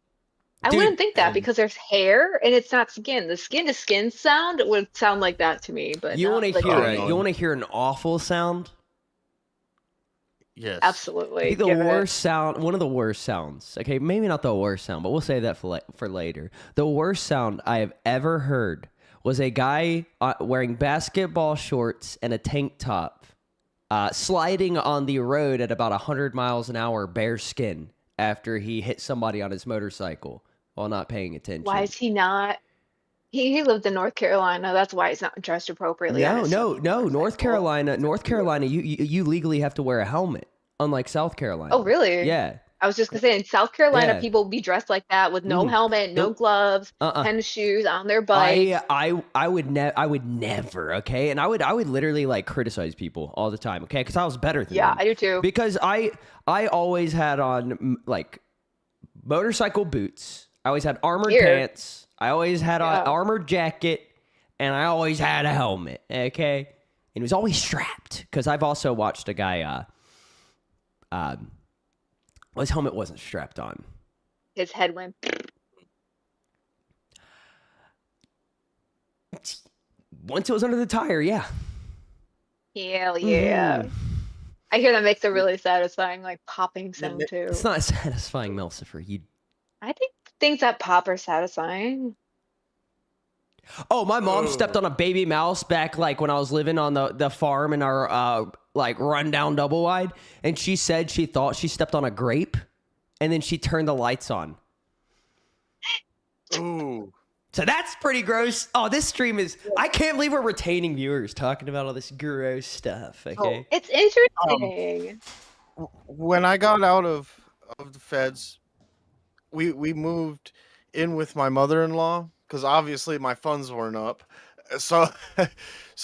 I Dude, wouldn't think that because there's hair and it's not skin. The skin to skin sound would sound like that to me, but You not want to like hear Oh, it? no. You want to hear an awful sound? Yes. absolutely. The give it. worst sound, one of the worst sounds. Okay, maybe not the worst sound, but we'll say that for later. The worst sound I have ever heard was a guy wearing basketball shorts and a tank top, sliding on the road at about 100 miles an hour, bare skin, after he hit somebody on his motorcycle while not paying attention. Why is he not? He lived in North Carolina. That's why he's not dressed appropriately. on his No. fucking North motorcycle. Carolina, you legally have to wear a helmet, unlike South Carolina. Oh, really? Yeah. I was just gonna say in South Carolina, Yeah. people be dressed like that with no Mhm. helmet, no Nope. gloves, tennis shoes on their bike. I would never, okay? And I would literally like criticize people all the time, okay? Because I was better than Yeah, them. I do too. Because I always had on like motorcycle boots. I always had armored Here. pants. I always had an Yeah. armored jacket, and I always had a helmet, okay? And it was always strapped. Because I've also watched a guy. His helmet wasn't strapped on. His head went. Once it was under the tire, yeah. Hell yeah. Mhm. I hear that makes a really satisfying, like popping sound too. It's not satisfying, Melcifer. You. I think things that pop are satisfying. Oh, my mom stepped on a baby mouse back like when I was living on the farm in our like rundown double wide, and she said she thought she stepped on a grape, and then she turned the lights on. Ooh. So that's pretty gross. Oh, this stream is. I can't believe we're retaining viewers talking about all this gross stuff. Okay. It's interesting. When I got out of the feds, we moved in with my mother-in-law because obviously my funds weren't up. So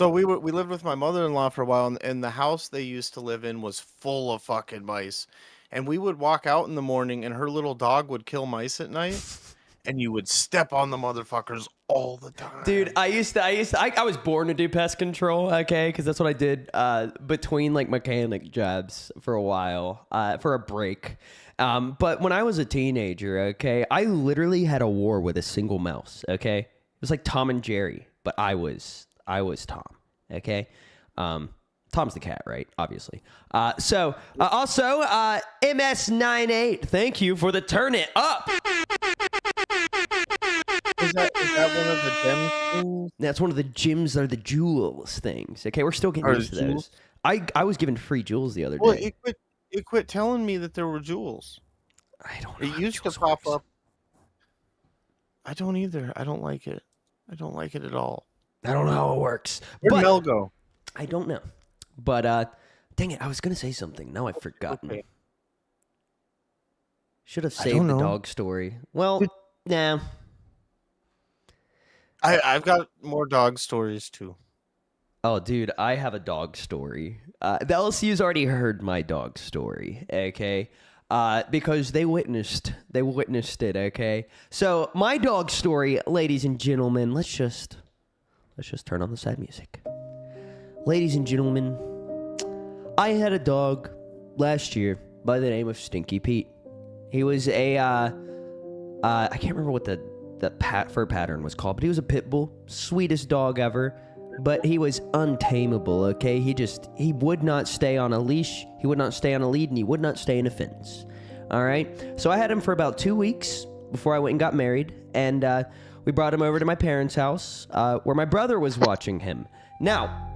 we lived with my mother-in-law for a while, and the house they used to live in was full of fucking mice. And we would walk out in the morning, and her little dog would kill mice at night, and you would step on the motherfuckers all the time. Dude, I was born to do pest control, okay, because that's what I did between like mechanic jobs for a while, for a break. But when I was a teenager, okay, I literally had a war with a single mouse, okay? It was like Tom and Jerry, but I was Tom, Okay. Tom's the cat, right? Obviously. Also, MS98, thank you for the turn it up. Is that one of the gem things? That's one of the gems or the jewels things. Okay, we're still getting Or used to jewels? those. I was given free jewels the other Well, day. it quit telling me that there were jewels. I don't know. It how used to jewels pop works. up. I don't either. I don't like it. I don't like it at all. I don't know how it works. Where'd But Mel go? I don't know. But dang it, I was gonna say something. Now I've forgotten. Okay. Should have I saved don't the know. dog story. Well, nah. I've got more dog stories too. Oh, dude, I have a dog story. The LCU's already heard my dog story, okay? Because they witnessed it, okay? So my dog story, ladies and gentlemen, let's just turn on the sad music. Ladies and gentlemen, I had a dog last year by the name of Stinky Pete. He was a I can't remember what the fur pattern was called, but he was a pit bull, sweetest dog ever. But he was untamable, okay? He would not stay on a leash, he would not stay on a lead, and he would not stay in a fence. All right? So I had him for about 2 weeks before I went and got married, and we brought him over to my parents' house, where my brother was watching him. Now,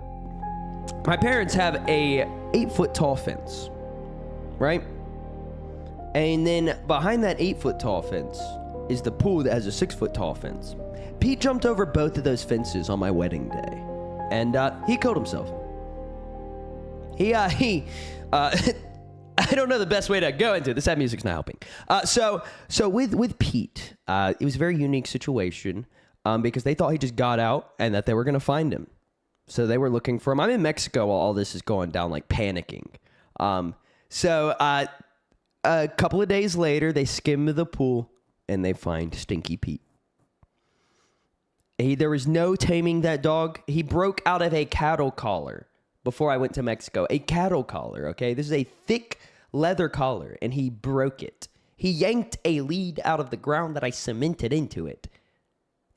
my parents have a 8-foot tall fence, right? And then behind that 8-foot tall fence is the pool that has a 6-foot tall fence. Pete jumped over both of those fences on my wedding day, and he killed himself. I don't know the best way to go into it. The sad music's not helping. So with Pete, it was a very unique situation because they thought he just got out and that they were gonna find him. So they were looking for him. I'm in Mexico while all this is going down, like panicking. So a couple of days later, they skim the pool and they find Stinky Pete. There was no taming that dog. He broke out of a cattle collar before I went to Mexico. A cattle collar, okay? This is a thick leather collar, and he broke it. He yanked a lead out of the ground that I cemented into it.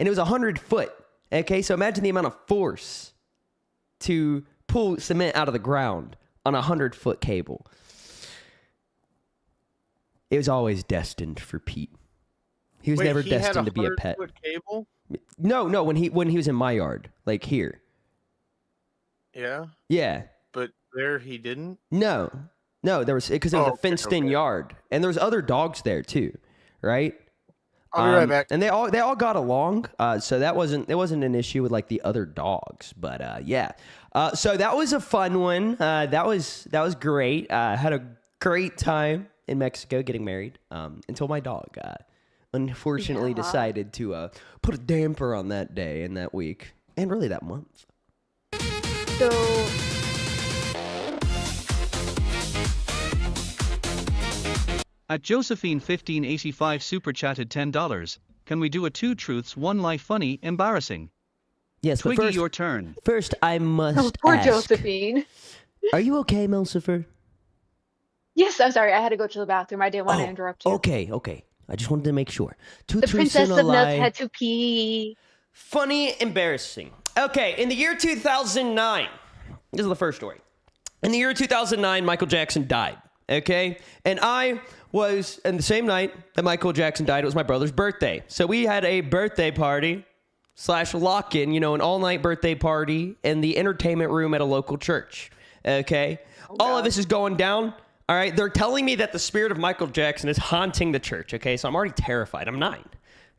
And it was 100 foot, okay? So imagine the amount of force to pull cement out of the ground on a 100-foot cable. It was always destined for Pete. He was never destined to be a pet. 100-foot cable? No, when he was in my yard, like here. Yeah, Yeah. but there he didn't. No, there was because it was Oh, a fenced-in okay. yard, and there was other dogs there too, right? I'll be right back. And they all got along, so it wasn't an issue with like the other dogs, but yeah. So that was a fun one. That was great. Had a great time in Mexico getting married. Until my dog unfortunately decided to put a damper on that day and that week, and really that month. So At Josephine1585 super chatted $10. Can we do a 2 truths 1 lie funny embarrassing? Yes, but Twiggy, your turn. first I must oh, poor ask, Josephine. are you okay, Melcifer? Yes, I'm sorry. I had to go to the bathroom. I didn't want to interrupt you. Okay. I just wanted to make sure. Two The truths Princess and a of Nuts lie. had to pee. Funny, embarrassing. Okay, in the year 2009, this is the first story. In the year 2009, Michael Jackson died. Okay, and I was, and the same night that Michael Jackson died, it was my brother's birthday. So we had a birthday party / lock-in, an all-night birthday party in the entertainment room at a local church. Okay, all of this is going down. All right, they're telling me that the spirit of Michael Jackson is haunting the church. Okay, so I'm already terrified. I'm 9.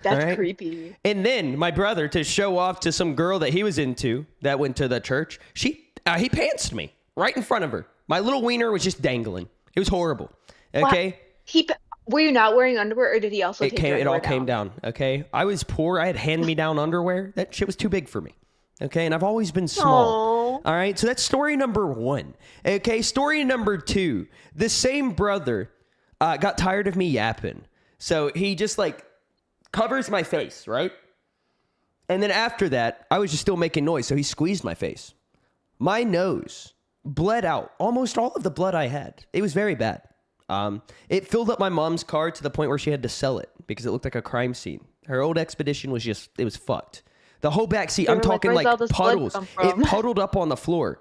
That's All right? creepy. And then my brother, to show off to some girl that he was into that went to the church, he pantsed me right in front of her. My little wiener was just dangling. It was horrible. Okay. Were you not wearing underwear, or did he also take your It all underwear came down. Okay. I was poor. I had hand-me-down underwear. That shit was too big for me. Okay. And I've always been small. Aw. All right. So that's story number 1. Okay. Story number 2. The same brother got tired of me yapping. So he just covers my face, right? And then after that, I was just still making noise. So he squeezed my face. My nose bled out almost all of the blood I had. It was very bad. It filled up my mom's car to the point where she had to sell it because it looked like a crime scene. Her old Expedition was it was fucked. The whole back seat. They I'm were like, talking "Where's like all this blood puddles. come It from?" puddled up on the floor.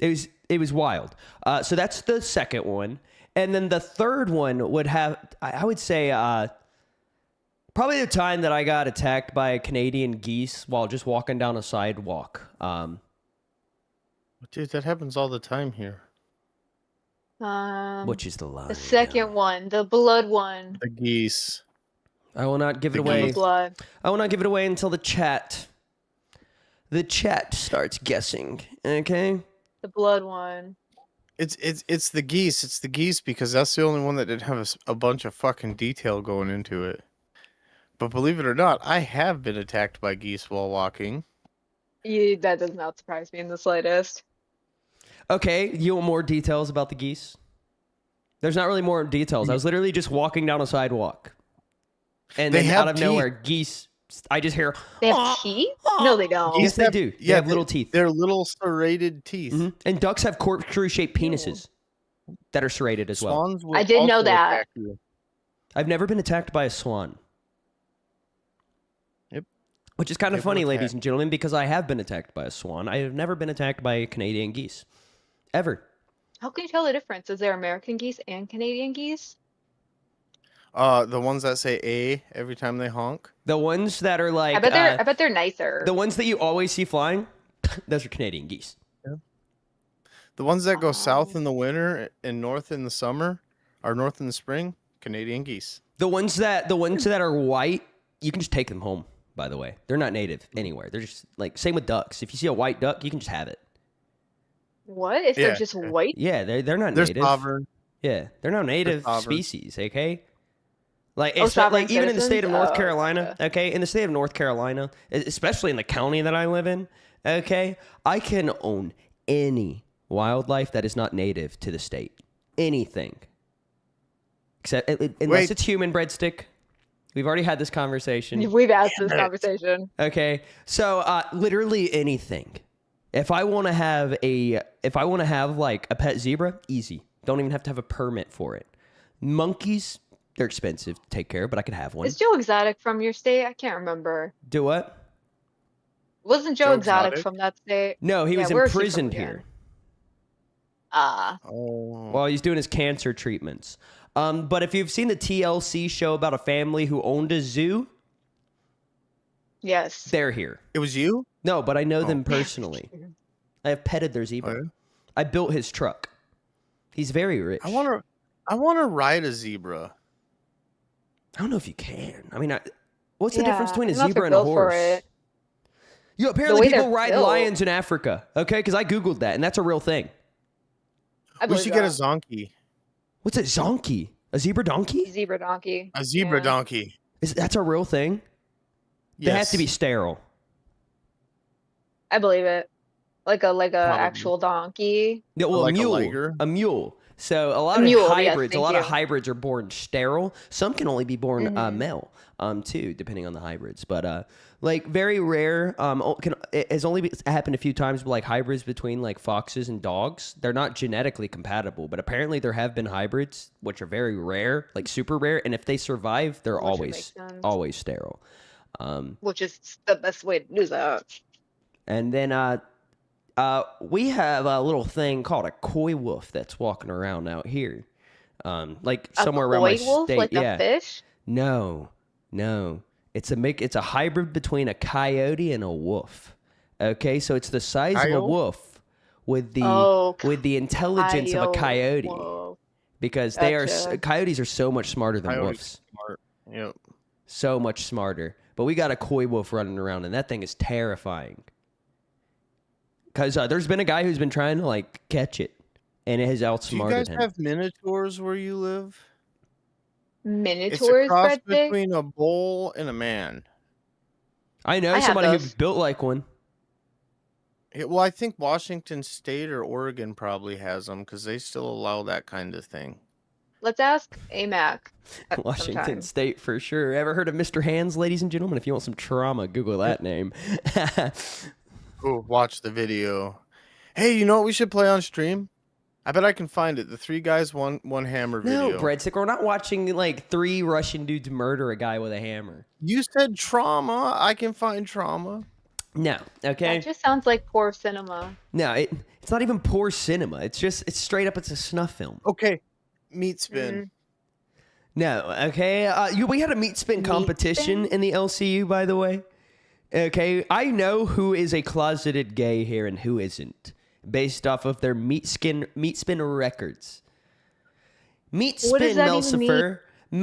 It was wild. So that's the second one, and then the third one would have, I would say, probably the time that I got attacked by Canadian geese while just walking down a sidewalk. Dude, that happens all the time here. Which is the line? The second one, the blood one. The geese. I will not give it The away. geese. Blood. I will not give it away until the chat starts guessing. Okay. The blood one. It's the geese. It's the geese because that's the only one that didn't have a bunch of fucking detail going into it. But believe it or not, I have been attacked by geese while walking. That does not surprise me in the slightest. Okay, you want more details about the geese? There's not really more details. I was literally just walking down a sidewalk. And They then have out of teeth. nowhere, geese, I just hear, They have teeth? No, they don't. Yes, they do. They have little teeth. They're little serrated teeth. Mhm. And ducks have corkscrew-shaped penises that are serrated as well. Swans will I did know also that. attack you. I've never been attacked by a swan. Yep. Which is kind of They will funny, attack. ladies and gentlemen, because I have been attacked by a swan. I have never been attacked by Canadian geese. Ever. How can you tell the difference? Is there American geese and Canadian geese? The ones that say A every time they honk. The ones that are like... I bet they're nicer. the ones that you always see flying, those are Canadian geese. The ones that go south Oh. in the winter and north in the summer, or north in the spring, Canadian geese. The ones that are white, you can just take them home, by the way. They're not native anywhere. They're just like, same with ducks. If you see a white duck, you can just have it. What? If Yeah. they're just white? Yeah, they're not There's native. sovereign. Yeah, they're not native sovereign. species, okay? Like, Oh, it's not, like sovereign even in the state of citizens? North Oh, Carolina, okay? In the state of North Carolina, especially in the county that I live in, okay? I can own any wildlife that is not native to the state. Anything. Except, unless Wait. it's human breadstick. We've already had this conversation. We've asked this Damn it. conversation. Okay, so literally anything. If I want to have like a pet zebra, easy. Don't even have to have a permit for it. Monkeys, they're expensive to take care of, but I could have one. Is Joe Exotic from your state? I can't remember. Do what? Wasn't Joe Joe Exotic Exotic? from that state? No, he Yeah, was where is he from imprisoned again? here Ah. Oh. while he's doing his cancer treatments. But if you've seen the TLC show about a family who owned a zoo, Yes. they're here. It was you? No, but I know Oh. them personally. I have petted their zebra. Oh, yeah? I built his truck. He's very rich. I want to ride a zebra. I don't know if you can. I mean, what's the difference Yeah, between a unless they're zebra and a built for horse? it. You apparently way they're people ride built. lions in Africa, okay? Because I googled that, and that's a real thing. I We believe should get a that. zonkey. What's a zonkey? A zebra donkey? Zebra donkey. A zebra Yeah. donkey. That's a real thing? They have to be sterile. I believe it. Like a Probably. actual donkey. Yeah, well, Like a a mule. liger? A mule. So a lot A of mule, yes, hybrids, a thank lot of you. hybrids are born sterile. Some can only be born Mhm. male, too, depending on the hybrids. But like very rare. It has only happened a few times. But like hybrids between like foxes and dogs, they're not genetically compatible. But apparently there have been hybrids which are very rare, like super rare. And if they survive, they're Which would always make sense. always sterile. Which is the best way to do that. And then we have a little thing called a koi wolf that's walking around out here. Like somewhere a around my koi wolf, state. like Yeah. a fish? No. It's a hybrid between a coyote and a wolf. Okay, so it's the size of a Coyote? wolf with the Oh, intelligence of a coyote. Whoa. Because Gotcha. coyotes are so much smarter than Coyotes wolves. smart. Yep. So much smarter. But we got a koi wolf running around, and that thing is terrifying. Because there's been a guy who's been trying to like catch it, and it has Do you outsmarted guys him. have minotaurs where you live? It's a Minotaurs, cross Brett Big? between a bull and a man. I know I have somebody who those. built like one. Yeah, well, I think Washington State or Oregon probably has them because they still allow that kind of thing. Let's ask AMAC. at Washington sometime. State for sure. Ever heard of Mr. Hands, ladies and gentlemen? If you want some trauma, Google that name. Oh, watch the video. Hey, you know what we should play on stream? I bet I can find it. The three guys, one hammer No, video. breadstick. We're not watching like 3 Russian dudes murder a guy with a hammer. You said trauma. I can find trauma. No, okay. That just sounds like poor cinema. No, it's not even poor cinema. It's straight up. It's a snuff film. Okay, meat spin. No, okay. We had a meat spin Meat competition spin? in the LCU, by the way. Okay, I know who is a closeted gay here and who isn't, based off of their meat spin records. Meat What does spin, that even mean? Melcifer.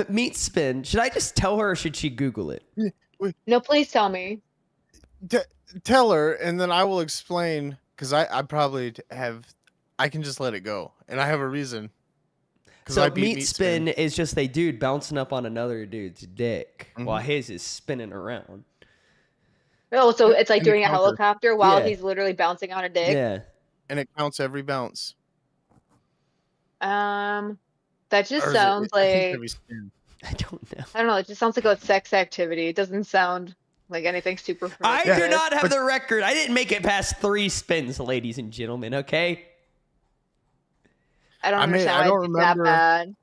Meat spin. Should I just tell her or should she Google it? No, please tell me. Tell her, and then I will explain. Because I probably have. I can just let it go, and I have a reason. 'Cause So I beat meat spin is just a dude bouncing up on another dude's dick while his is spinning around. Oh, so it's like And the doing a counter. helicopter while Yeah. he's literally bouncing on a dick. Yeah. and it counts every bounce. That just Or is it- sounds I think like every spin. I don't know. I don't know. It just sounds like a sex activity. It doesn't sound like anything super. I Yeah, do not have but- the record. I didn't make it past 3 spins, ladies and gentlemen, okay? I don't I mean, understand I why don't it's remember- that bad.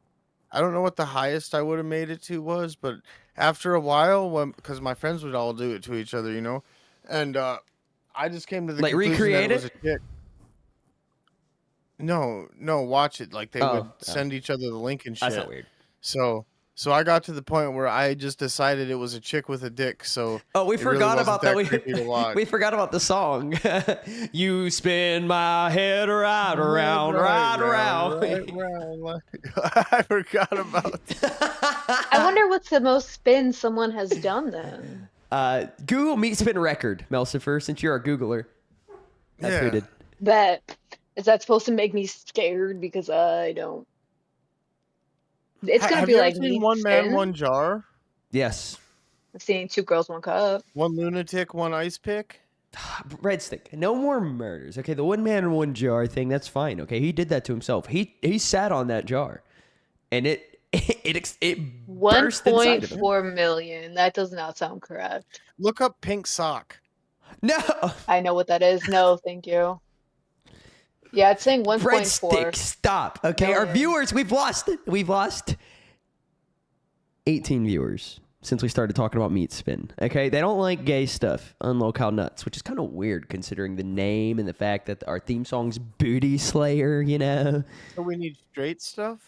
I don't know what the highest I would have made it to was, but after a while, because my friends would all do it to each other, you know, and I just came to the Like, conclusion recreate that it was it? a chick. No, watch it. Like they Oh, would send each other the link and shit. That's not weird. So I got to the point where I just decided it was a chick with a dick. So Oh, we it really forgot wasn't about that. creepy to watch. We forgot about the song. You spin my head right around, right around. right. I forgot about. I wonder what's the most spin someone has done then. Google meat spin record, Melcifer, since you're a Googler. That's who Yeah. did. That is that supposed to make me scared because I don't. It's gonna Have be you ever like seen meat One Man, spin. One Jar? Yes. I've seen 2 girls, 1 cup. One lunatic, one ice pick. Breadstick. No more murders. Okay, the one man, one jar thing, that's fine. Okay, he did that to himself. He sat on that jar. And it burst inside of him. 1.4 million. That does not sound correct. Look up pink sock. No. I know what that is. No, thank you. Yeah, it's saying 1.4. Breadstick, stop. Okay, our million. viewers, we've lost 18 viewers since we started talking about meat spin. Okay, they don't like gay stuff on Locale Nuts, which is kind of weird considering the name and the fact that our theme song's Booty Slayer, you know? So we need straight stuff.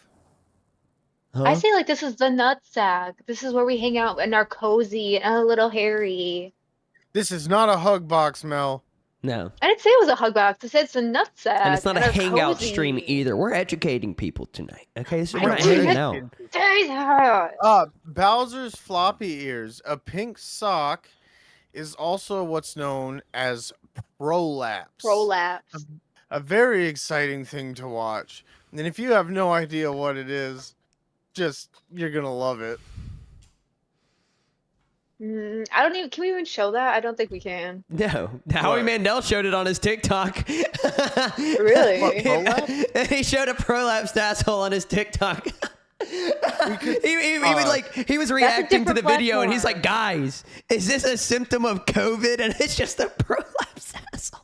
Huh? I say like this is the nut sack. This is where we hang out and are cozy and a little hairy. This is not a hug box, Mel. No. I didn't say it was a hug box. I said it's a nut sack. And it's not a our hangout cozy. stream either. We're educating people tonight. Okay, we're I not know. hanging out. Say that. Bowser's floppy ears. A pink sock is also what's known as prolapse. Prolapse. A very exciting thing to watch. And if you have no idea what it is, you're gonna love it. I don't even. Can we even show that? I don't think we can. No, Howie What? Mandel showed it on his TikTok. Really? What, prolapse? He showed a prolapsed asshole on his TikTok. He was reacting to the different video and he's platform. like, guys, is this a symptom of COVID? And it's just a prolapsed asshole.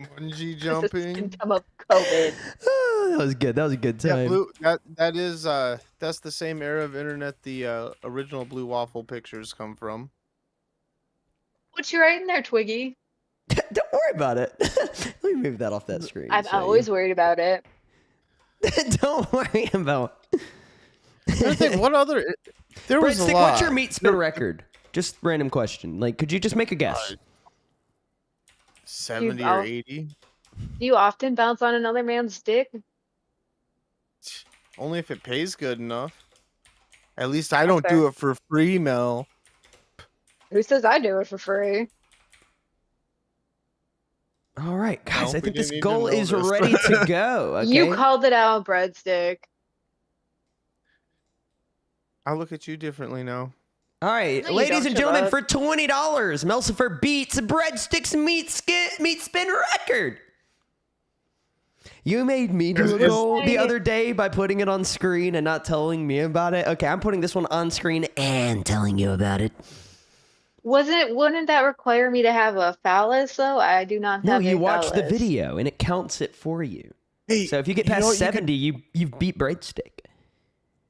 Bungee This is jumping. symptom of COVID. Oh, that was good. That was a good Yeah, time. blue. That's the same era of internet the original Blue Waffle pictures come from. What you writing there, Twiggy? Don't worry about it. Let me move that off that screen. I'm so always worried about it. Don't worry about. I think what other? There was a Breadstick, lot. what's your meat spin record? Just random question. Like, could you just make a guess? 70 I'll- or 80. Do you often bounce on another man's dick? Only if it pays good enough. At least I don't do it for free, Mel. Who says I do it for free? All right, guys. No, I we think this didn't even goal know is this. ready to go. Okay. You called it out, breadstick. I look at you differently now. All right, No, you ladies don't, and gentlemen, Shabbat. for $20, Melcifer beats Breadsticks meat spin record. You made me do a Is- goal the is- other day by putting it on screen and not telling me about it. Okay, I'm putting this one on screen and telling you about it. Wouldn't that require me to have a phallus though? I do not No, have a you watched the phallus. video and it counts it for you. Hey, So if you get you know past what you could- 70, you've beat Breadstick.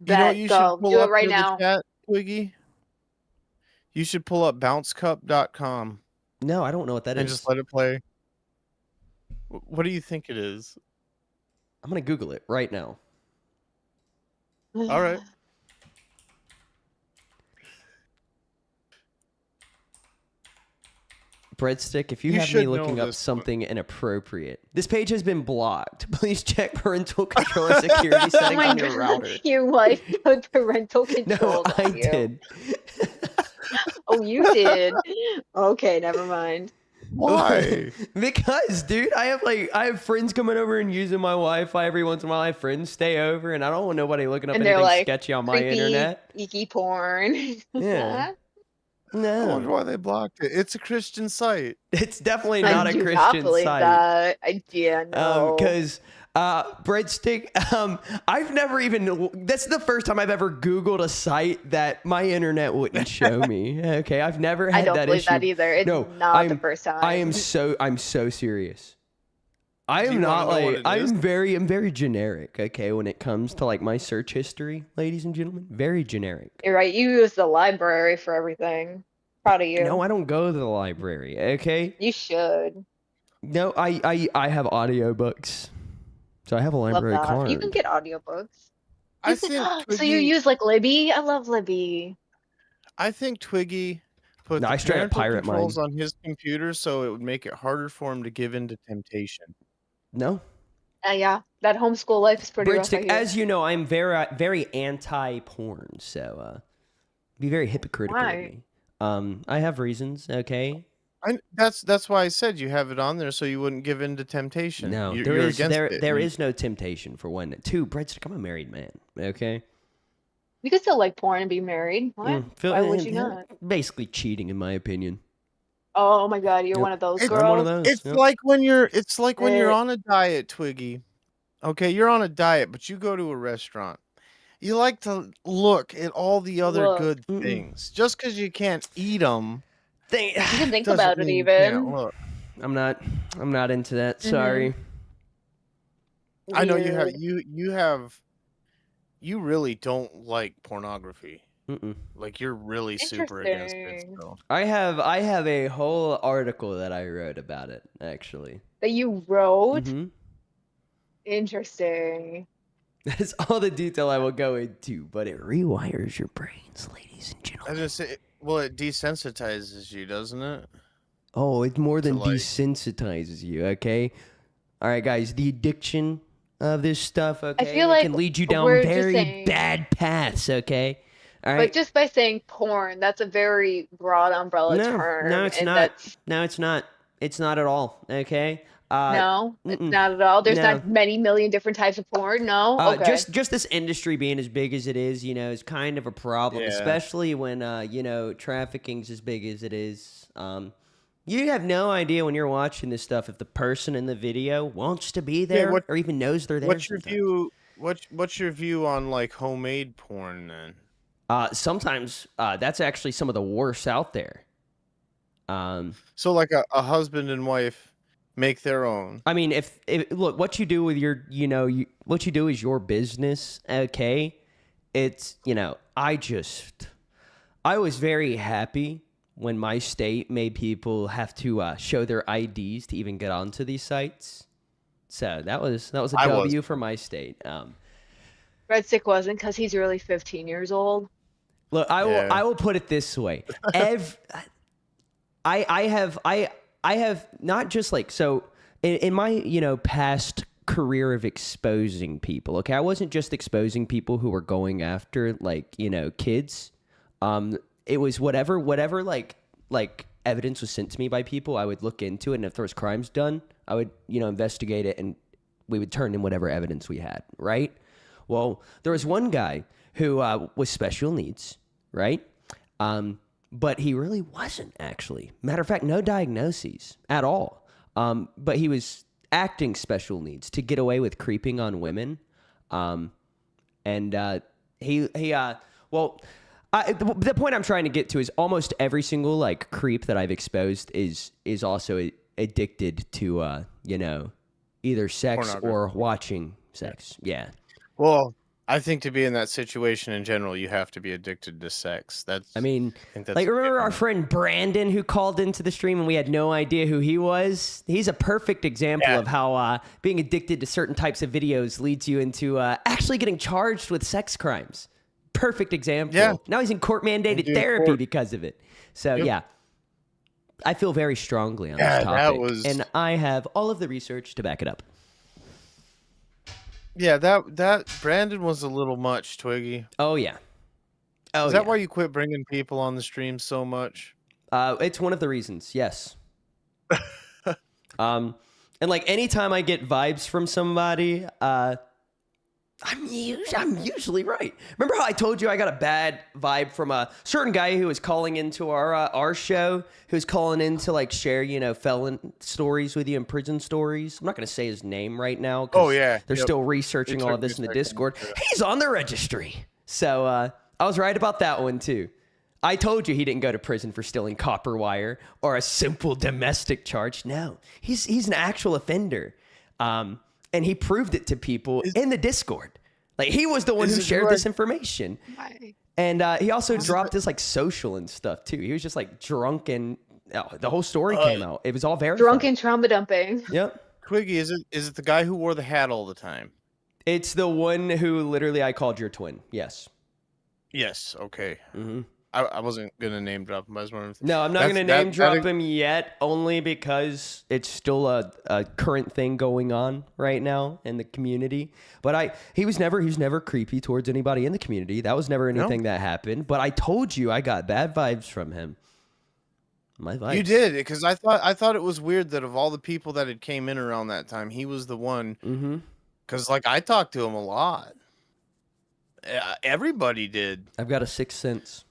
You know what you go. should pull Do it up right to now. the chat, Twiggy? You should pull up bouncecup.com No, I don't know what that is. and just let it play. What do you think it is? I'm gonna Google it right now. All right. Breadstick, if you, You have me should know looking up this one. something inappropriate, this page has been blocked. Please check parental control or security Oh settings my on your god, router. your wife put parental No, controls I on you. did. Oh, you did. Okay, never mind. Why? Because, dude, I have friends coming over and using my Wi-Fi every once in a while. I have friends stay over, and I don't want nobody looking up And they're anything like, sketchy on my Creepy, internet. icky porn. Yeah. I wonder No, why they blocked it. It's a Christian site. it's definitely not I a do Christian not believe site. that. Yeah, no. Because Breadstick, I've never even. That's the first time I've ever Googled a site that my internet wouldn't show me. Okay, I've never had I don't that believe issue. that either. It's No, not the first time. I'm so serious. I Do am you not wanna know what like it is? I'm very generic. Okay, when it comes to like my search history, ladies and gentlemen, very generic. You're right. You use the library for everything. Proud of you. No, I don't go to the library. Okay, You should. no, I have audiobooks, so I have a Love library that. card. You can get audiobooks. I You can- think so you Twiggy- use like Libby? I love Libby. I think Twiggy put No, the I straight up parental pirate controls mine. on his computer so it would make it harder for him to give in to temptation. No. Yeah, that homeschool life is pretty rough. I Breadstick, hear. as you know, I'm very anti-porn, so be very hypocritical Why? of me. I have reasons, okay? That's why I said you have it on there so you wouldn't give in to temptation. No, You're there is against it. there You- is no temptation for one. Two, Breadstick, I'm a married man, okay? You could still like porn and be married. What? Why would you not? Basically cheating, in my opinion. Oh my god, you're Yep. one of those It's- girls. I'm one of those. It's yep. like when you're Eh. on a diet, Twiggy. Okay, you're on a diet, but you go to a restaurant. You like to look at all the other Look. good Mm-mm. things. Just because you can't eat them, You can think doesn't about it mean you can't even. look. I'm not into that. Mm-hmm. Sorry. I know you have Weird. you really don't like pornography. Mm-mm. Like you're really super against it. Interesting. So. I have a whole article that I wrote about it, actually. That you wrote? Mhm. Interesting. That is all the detail I will go into, but it rewires your brains, ladies and I gentlemen. just say, well, it desensitizes you, doesn't it? Oh, it's more than like- desensitizes you, okay? All right, guys, the addiction of this stuff, okay? feel it like can lead you down we're just very saying- bad paths, okay? All But right. just by saying porn, that's a very broad umbrella term. No, it's and not. That's, No, it's not. It's not at all, okay? no, it's mm-mm. not at all. There's No. not many million different types of porn. No, okay. Just this industry being as big as it is, you know, is kind of a problem, Yeah. especially when you know, trafficking's as big as it is. You have no idea when you're watching this stuff if the person in the video wants to be there what- or even knows they're there. What's your sometimes. view? What's your view on like homemade porn then? Sometimes that's actually some of the worst out there. So like a husband and wife make their own. I mean, if look, what you do with your, you know, what you do is your business, okay? It's, you know, I was very happy when my state made people have to show their IDs to even get onto these sites. So that was a I W was. for my state. Breadstick wasn't because he's really 15 years old. Look, Yeah. I will put it this way. I have not just like, so in my, you know, past career of exposing people, okay, I wasn't just exposing people who were going after like, you know, kids. It was whatever like evidence was sent to me by people, I would look into it, and if there was crimes done, I would, you know, investigate it, and we would turn in whatever evidence we had, right? Well, there was one guy who was special needs, right? But he really wasn't, actually. Matter of fact, no diagnoses at all. But he was acting special needs to get away with creeping on women. The point I'm trying to get to is almost every single like creep that I've exposed is also addicted to you know, either sex Pornography. or watching sex. Yeah. Well, I think to be in that situation in general, you have to be addicted to sex. I mean, think that's like, a remember big our one. friend Brandon who called into the stream and we had no idea who he was? He's a perfect example Yeah. of how being addicted to certain types of videos leads you into actually getting charged with sex crimes. Perfect example. Yeah. Now he's in court mandated Indeed, therapy court. because of it. So, Yep. yeah. I feel very strongly on Yeah, this that topic. was- And I have all of the research to back it up. Yeah, that Brandon was a little much, Twiggy. Oh, yeah. Oh, Is that yeah. why you quit bringing people on the stream so much? It's one of the reasons, yes. And like anytime I get vibes from somebody, I'm usually right. Remember how I told you I got a bad vibe from a certain guy who was calling into our show, who was calling in to like share, felon stories with you and prison stories. I'm not going to say his name right now. 'Cause Oh, yeah. they're Yep. still researching It all took of this me in a the second. Discord. Yeah. He's on the registry. So I was right about that one too. I told you he didn't go to prison for stealing copper wire or a simple domestic charge. No, he's an actual offender. And he proved it to people in the Discord. Like, he was the one Is who it shared like- this information. And he also dropped his like social and stuff too. He was just like drunk and the whole story came out. It was all verified. Drunken trauma dumping. Yep. Twiggy, is it the guy who wore the hat all the time? It's the one who literally I called your twin. Yes. Yes. Okay. Mm-hmm. I wasn't gonna name drop him. I was wondering. No, I'm not That's- going to that- name drop that- him yet, only because it's still a current thing going on right now in the community. But he was never creepy towards anybody in the community. That was never anything that happened. But I told you I got bad vibes from him. My vibes. You did, because I thought it was weird that of all the people that had came in around that time, he was the one. Mm-hmm. Because like I talked to him a lot. Everybody did. I've got a sixth sense.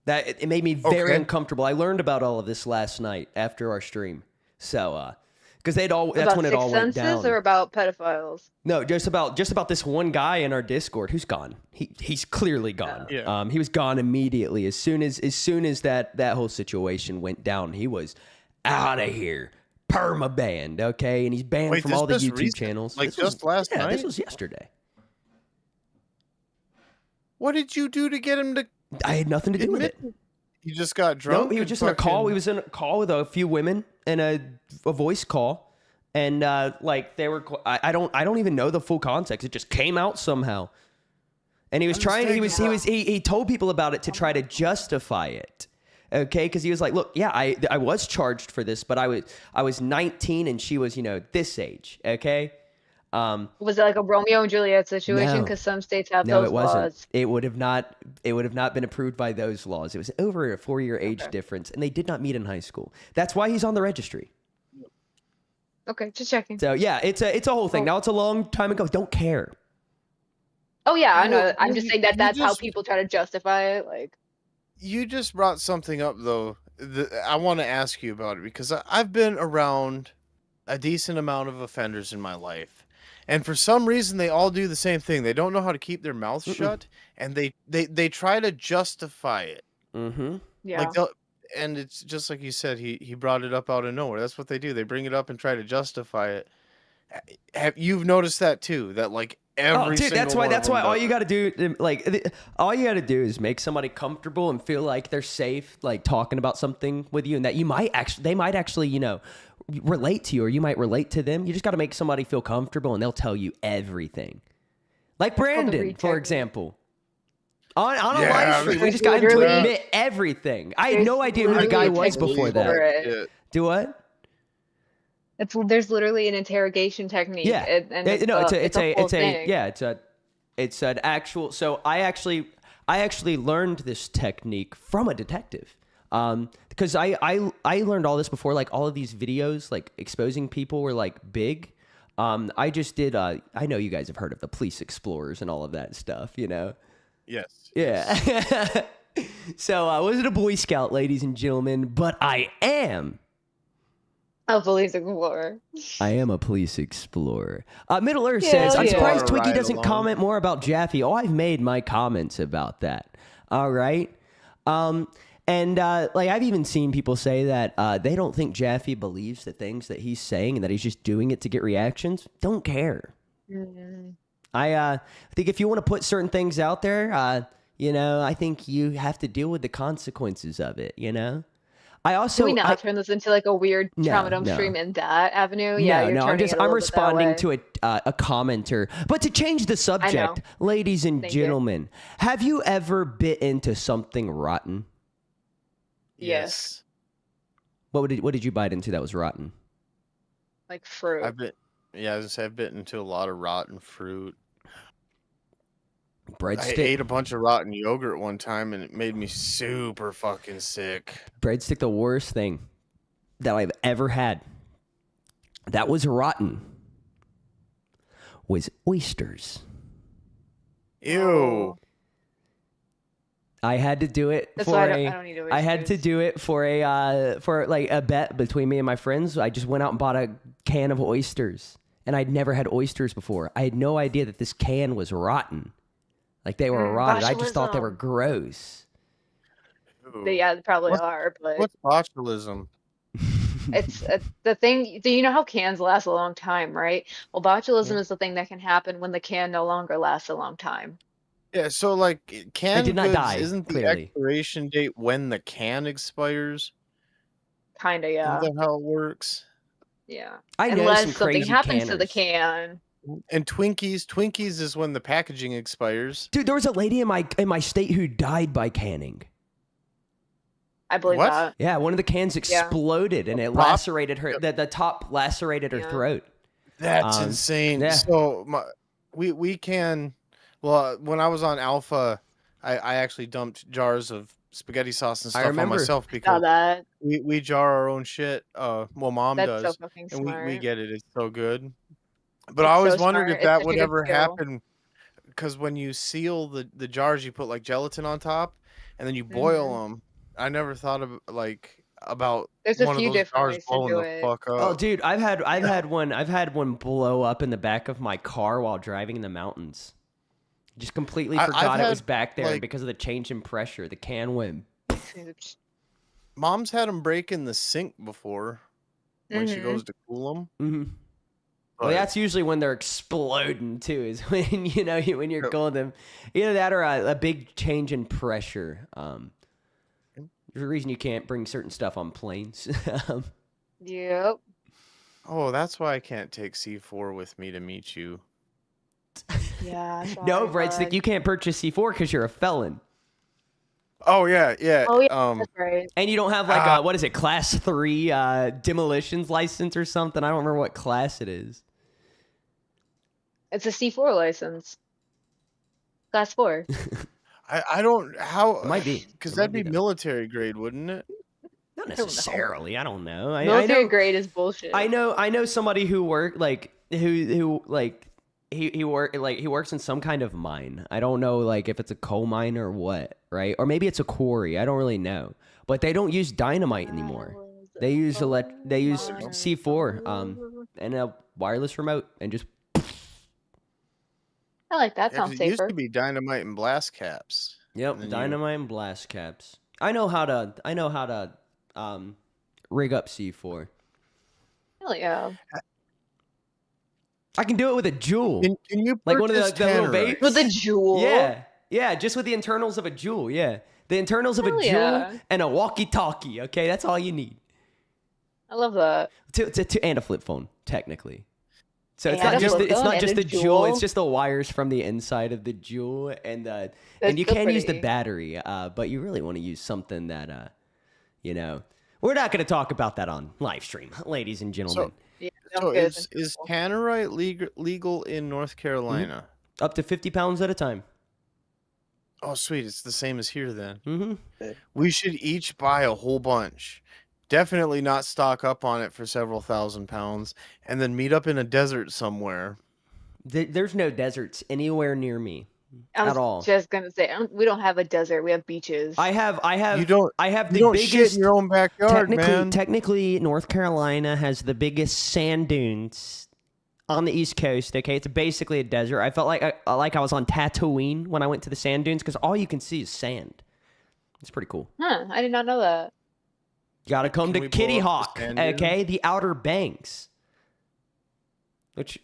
That it made me very Okay. uncomfortable. I learned about all of this last night after our stream. So, because that's About when it Sixth all went Senses down. or about pedophiles? No, just about this one guy in our Discord who's gone. He's clearly gone. Yeah. He was gone immediately as soon as that whole situation went down. He was out of here, perma banned. Okay, and he's banned Wait, from this all the was YouTube recent? channels. Like, This was- just last yeah, this night? was yesterday. What did you do to get him to I had nothing to do with admit? it. You just got drunk. No, he was and just in a call. fucking- He was in a call with a few women and a voice call, and like they were. I don't even know the full context. It just came out somehow, and he was trying. He told people about it to try to justify it. Okay, because he was like, look, yeah, I was charged for this, but I was 19 and she was this age. Okay. Was it like a Romeo and Juliet situation? No. Because some states have No, those it wasn't. laws. It would have not been approved by those laws. It was over a 4-year age difference, and they did not meet in high school. That's why he's on the registry. Okay, just checking. So yeah, it's a whole thing. Now it's a long time ago. Don't care. Oh yeah, I know. Well, I'm just saying you that's how just- people try to justify it. Like, You just brought something up though. I want to ask you about it because I've been around a decent amount of offenders in my life, and for some reason they all do the same thing. They don't know how to keep their mouths shut, and they try to justify it. Mm-hmm. yeah. Like they'll, and it's just like you said. He brought it up out of nowhere. That's what they do. They bring it up and try to justify it. You've noticed that too? That like every Oh, dude, single that's why. one of That's them why all does you it. got to do, all you got to do is make somebody comfortable and feel like they're safe, like talking about something with you, and that they might actually, relate to you, or you might relate to them. You just got to make somebody feel comfortable, and they'll tell you everything. Like called the Brandon, read for technique. example. On a Yeah, live stream, we there's just got him to literally- admit everything. I had there's no idea who the literally guy a was technique before for that. it. Yeah. Do what? There's literally an interrogation technique. Yeah, and it's no, it's a full a thing. yeah, it's an actual. So I actually learned this technique from a detective, because I learned all this before, like all of these videos like exposing people were like big. I just did. I know you guys have heard of the Police Explorers and all of that stuff, Yes. Yeah. So I wasn't a Boy Scout, ladies and gentlemen, but I am. A police explorer. I am a police explorer. Middle Earth Yeah, says, I'm yeah. surprised Wanna Twiggy ride doesn't along. comment more about Jaffe. Oh, I've made my comments about that. All right. And like I've even seen people say that they don't think Jaffe believes the things that he's saying and that he's just doing it to get reactions. Don't care. I think if you want to put certain things out there, you know, I think you have to deal with the consequences of it. You know. I also Can we not turn this into like a weird trauma dump no. stream in that avenue? Yeah, No, you're no, turning it a I'm little bit that responding way. to a commenter. But to change the subject, ladies and Thank you. gentlemen, have you ever bit into something rotten? Yes. What did you bite into that was rotten? Like fruit. I've bitten into a lot of rotten fruit. I Breadstick. ate a bunch of rotten yogurt one time, and it made me super fucking sick. Breadstick, the worst thing that I've ever had that was rotten was oysters. Ew. Oh. I had to do it That's for why I don't eat I had to oysters. do it for like a bet between me and my friends. I just went out and bought a can of oysters, and I'd never had oysters before. I had no idea that this can was rotten. Like they were rotted. I just thought they were botulism. gross. Ew. Yeah, they probably What- are, but What's botulism? it's the thing. Do you know how cans last a long time, right? Well, botulism is the thing that can happen when the can no longer lasts a long time. Yeah, so like canned did not goods, die, isn't the clearly. expiration date when the can expires? Kinda, yeah. Isn't that how it works? Yeah. I know Unless some something crazy happens to the canners. can. And Twinkies is when the packaging expires. Dude, there was a lady in my state who died by canning. I believe What? that. Yeah, one of the cans exploded and it Pop? lacerated her. The top lacerated her Yeah. throat. That's Um, insane. yeah. So we can. Well, when I was on Alpha, I actually dumped jars of spaghetti sauce and I stuff on remember. myself Saw because that. we jar our own shit. Well, Mom That's does, so fucking and smart. we get it. It's so good. But I It's always so wondered smart. if that It's would such a good ever skill. happen, because when you seal the jars, you put like gelatin on top, and then you boil them. I never thought of about There's a one of few those different jars ways to blowing do the it. fuck up. Oh, dude, I've had one blow up in the back of my car while driving in the mountains. Just completely I've forgot it was had, back there, and like- because of the change in pressure, the can went. Mom's had them break in the sink before when she Mhm. goes to cool them. Mm-hmm. Well, that's usually when they're exploding too. Is when when you're Yep. cooling them, either that or a big change in pressure. There's a reason you can't bring certain stuff on planes. Yep. Oh, that's why I can't take C4 with me to meet you. Yeah. No, sorry, Breadstick, bud. you can't purchase C4 because you're a felon. Oh yeah, yeah. Oh yeah, that's right. And you don't have like a, what is it, class 3 demolitions license or something? I don't remember what class it is. It's a C4 license. Class 4. I don't how It might be. because It that'd might be be, though. military grade, wouldn't it? Not don't know. necessarily. I don't know. I Military know. grade is bullshit. I know somebody who worked who he works in some kind of mine. I don't know like if it's a coal mine or what, right? Or maybe it's a quarry. I don't really know. But they don't use dynamite anymore. They use C4 and a wireless remote and just I like that. Yeah, 'cause Sounds it used safer. to be dynamite and blast caps. yep, And then dynamite and blast caps. I know how to rig up C4. Hell yeah. I can do it with a jewel. Can you Like one of purchase the little tannerite? vapes? With a jewel. Yeah, just with the internals of a jewel. Yeah, the internals of Hell a jewel yeah. and a walkie-talkie. Okay, that's all you need. I love that. And a flip phone, technically. So it's And not a just flip it's phone not and just a the jewel. jewel. It's just the wires from the inside of the jewel, and you still can use the pretty. battery. But you really want to use something that we're not going to talk about that on live stream, ladies and gentlemen. Yeah, So sounds good. is tannerite legal in North Carolina? Up to 50 pounds at a time. Oh, sweet. It's the same as here then. Mm-hmm. We should each buy a whole bunch. Definitely not stock up on it for several thousand pounds and then meet up in a desert somewhere. There's no deserts anywhere near me I was at all. just gonna say we don't have a desert. We have beaches. I have You don't I have you the don't shit biggest in your own backyard, man. Technically, North Carolina has the biggest sand dunes on the East Coast. Okay, it's basically a desert. I felt like I was on Tatooine when I went to the sand dunes because all you can see is sand. It's pretty cool. Huh, I did not know that. Gotta come Can to we blow Kitty up the Hawk, sand dunes? okay? The Outer Banks. Which,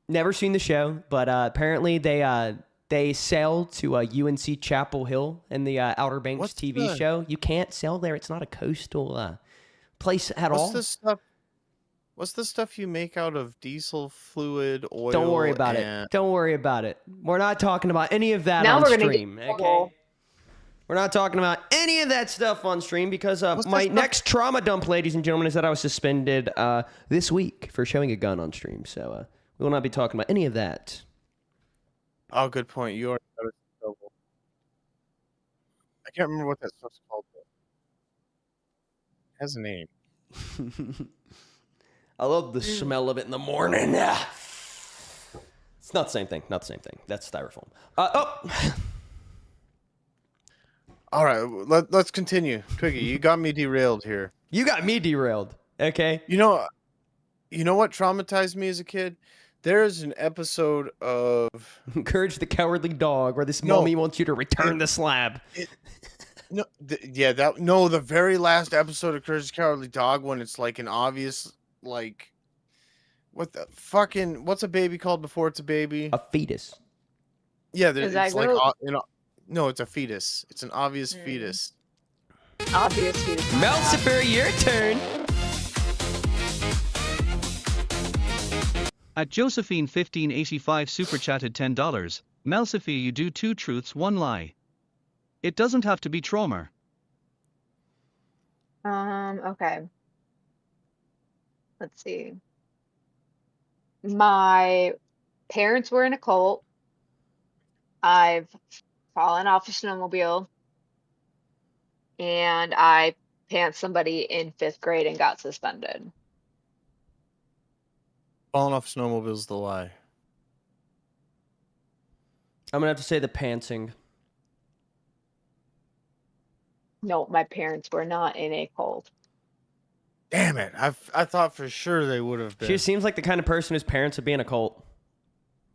never seen the show, but apparently they sail to UNC Chapel Hill in the Outer Banks What's TV the- show. You can't sail there. It's not a coastal place at all. What's the stuff you make out of diesel fluid, oil? Don't worry about and... it. Don't worry about it. We're not talking about any of that Now on we're gonna get stream, in trouble. okay? We're not talking about any of that stuff on stream because What's my that stuff? next trauma dump, ladies and gentlemen, is that I was suspended this week for showing a gun on stream. So we will not be talking about any of that. Oh, good point. You already got us in trouble. I can't remember what that stuff's called. Though. It has a name. I love the smell of it in the morning. It's not the same thing. Not the same thing. That's styrofoam. All right, let's continue. Twiggy, you got me derailed here. You got me derailed. Okay. You know what traumatized me as a kid? There is an episode of Courage the Cowardly Dog where this No. mummy wants you to return the slab. the very last episode of Courage the Cowardly Dog when it's like an obvious like what's a baby called before it's a baby? A fetus. Yeah, Is that it's like girl? no, it's a fetus. It's an obvious fetus. Obviously. Melcifer, your turn. At Josephine1585 super chatted $10. Melsifi, you do 2 truths, 1 lie. It doesn't have to be trauma. Okay. Let's see. My parents were in a cult. I've fallen off a snowmobile. And I pantsed somebody in 5th grade and got suspended. Falling off snowmobile's the lie. I'm gonna have to say the pantsing. No, my parents were not in a cult. Damn it! I thought for sure they would have been. She seems like the kind of person whose parents would be in a cult.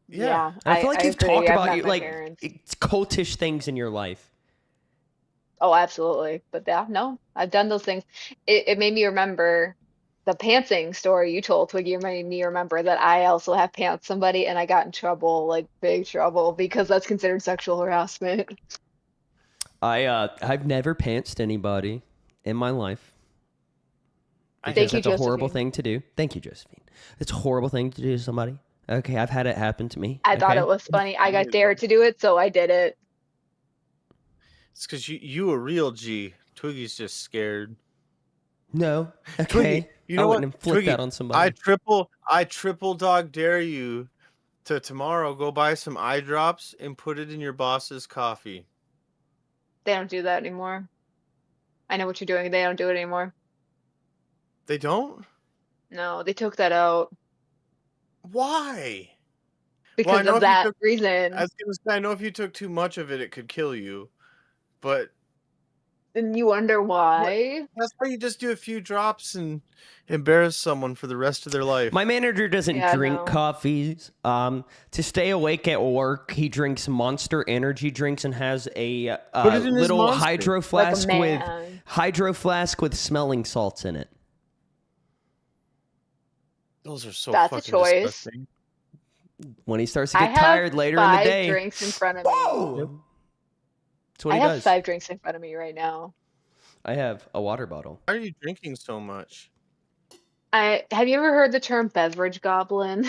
Yeah. And I feel like you've agree. talked I've about met you my like parents. it's cultish things in your life. Oh, absolutely. But yeah, no, I've done those things. It made me remember the pantsing story you told, Twiggy. It made me remember that I also have pantsed somebody and I got in trouble, like big trouble, because that's considered sexual harassment. I've never pantsed anybody in my life. Thank Because you, that's a horrible Josephine. thing to do. Thank you, Josephine. It's a horrible thing to do to somebody. Okay, I've had it happen to me. I thought okay? it was funny. I got dared to do it, so I did it. It's because you a real G. Twiggy's just scared. No. Okay. Twiggy, you know I what? wouldn't inflict Twiggy, that on somebody. I triple dog dare you to tomorrow go buy some eye drops and put it in your boss's coffee. They don't do that anymore. I know what you're doing. They don't do it anymore. They don't? No, they took that out Why? because know if of you that took- reason. I was gonna say I know if you took too much of it, it could kill you. But And you wonder why? that's why you just do a few drops and embarrass someone for the rest of their life. My manager doesn't Yeah, drink no. coffees. To stay awake at work, he drinks Monster energy drinks and has a it in his little Monster. hydro Like a flask with man. smelling salts in it. Those are so That's a fucking choice. disgusting. When he starts to I get have tired later in the 5 day, drinks in front of me. whoa! That's what I he have does. 5 drinks in front of me right now. I have a water bottle. Why are you drinking so much? Have you ever heard the term beverage goblin?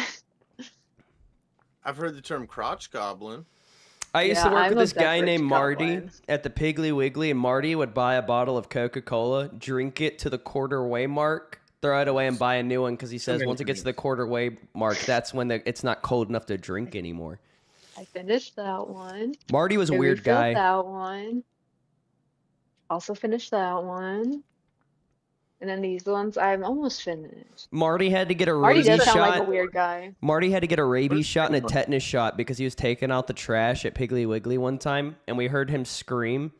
I've heard the term crotch goblin. I used Yeah, to work I'm with a this guy beverage named Marty goblin. at the Piggly Wiggly, and Marty would buy a bottle of Coca-Cola, drink it to the quarter way mark, throw it away, and buy a new one because he says many once it gets to the quarter way mark, that's when it's not cold enough to drink anymore. I finished that one. Marty was a I weird refilled guy. That one. Also finished that one. And then these ones I'm almost finished. Marty had to get a Marty rabies does sound shot. like a weird guy. Marty had to get a rabies Where's shot and a Marty? tetanus shot because he was taking out the trash at Piggly Wiggly one time, and we heard him scream,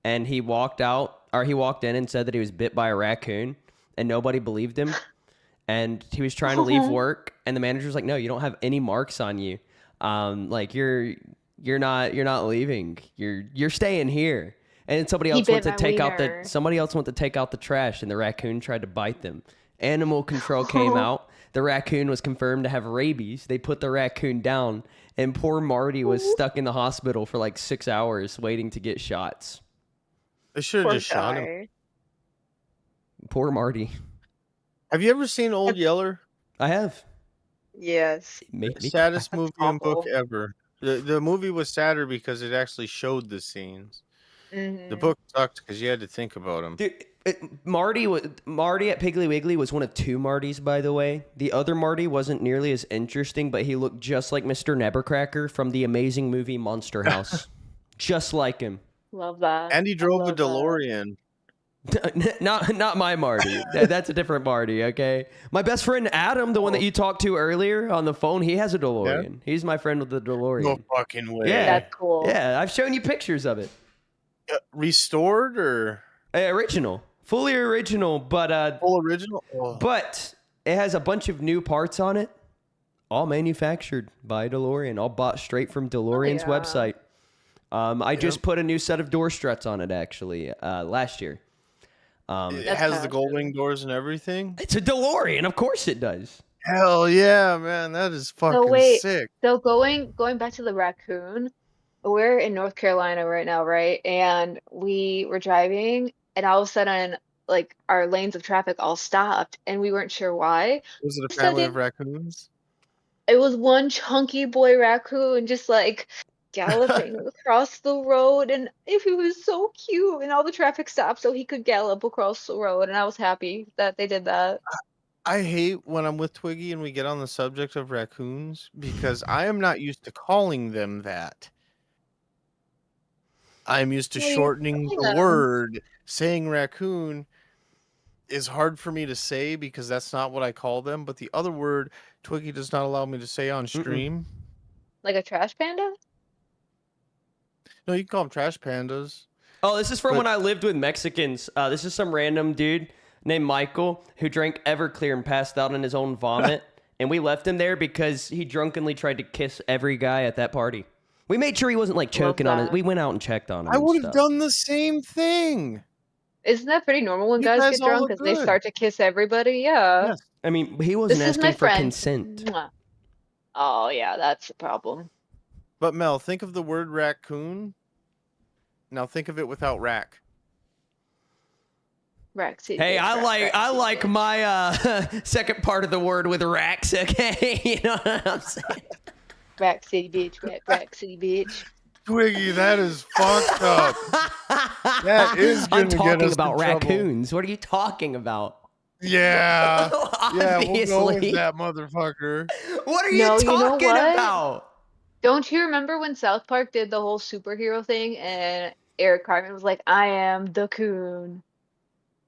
and he walked in and said that he was bit by a raccoon, and nobody believed him, and he was trying to leave work, and the manager was like, "No, you don't have any marks on you. Like you're not leaving. You're staying here." And then somebody He else went bit to my take out the wiener. somebody else went to take out the trash, and the raccoon tried to bite them. Animal control came out. The raccoon was confirmed to have rabies. They put the raccoon down, and poor Marty was stuck in the hospital for like 6 hours waiting to get shots. They should have Poor just shot him. guy. Poor Marty. Have you ever seen Old Yeller? I have. Yes. It made me Saddest That's movie and book awful. ever. The movie was sadder because it actually showed the scenes. The Mhm. book sucked because you had to think about them. Dude, Marty at Piggly Wiggly was one of 2 Martys, by the way. The other Marty wasn't nearly as interesting, but he looked just like Mr. Nevercracker from the amazing movie Monster House. Just like him. Love that. And he I drove a love that. DeLorean. Not my Marty. That's a different Marty, okay? My best friend Adam, the one that you talked to earlier on the phone, he has a DeLorean. He's my friend with the DeLorean. No fucking way. Yeah. That's cool. Yeah, I've shown you pictures of it. Restored or Original. Fully original, but full original? Oh. But it has a bunch of new parts on it, all manufactured by DeLorean, all bought straight from DeLorean's yeah. website. I just put a new set of door struts on it actually it last year. has kinda the gold wing doors and everything. It's a DeLorean, of course it does. Hell yeah, man, that is fucking wait. sick. So going back to the raccoon, we're in North Carolina right now, right? And we were driving, and all of a sudden, like our lanes of traffic all stopped, and we weren't sure why. Was it a So family they- of raccoons? It was one chunky boy raccoon just like galloping across the road, and he was so cute, and all the traffic stopped so he could gallop across the road, and I was happy that they did that. I hate when I'm with Twiggy and we get on the subject of raccoons because I am not used to calling them that. I'm used to Well, you're shortening calling the them. word. Saying raccoon is hard for me to say because that's not what I call them. But the other word, Twiggy does not allow me to say on stream. Like a trash panda? No, you can call them trash pandas. Oh, this is from But- when I lived with Mexicans. This is some random dude named Michael who drank Everclear and passed out in his own vomit. And we left him there because he drunkenly tried to kiss every guy at that party. We made sure he wasn't like choking on it. that. We went out and checked on him. I and would have stuff. done the same thing. Isn't that pretty normal when You guys guys get all drunk look because they good. start to kiss everybody? Yeah. Yes. I mean, he This wasn't is my asking for friend. consent. Mwah. Oh yeah, that's the problem. But Mel, think of the word raccoon. Now think of it without rack. Rexy. Hey, bitch, I Rexy like bitch. my second part of the word with racks. Okay, you know what I'm saying? Rack City bitch, Rack City bitch. Twiggy, that is fucked up. That is I'm gonna get talking us in about trouble. raccoons. What are you talking about? Yeah. Yeah, we'll Obviously. go with that motherfucker. What are you No, you know talking what? about? Don't you remember when South Park did the whole superhero thing and Eric Cartman was like, "I am the coon,"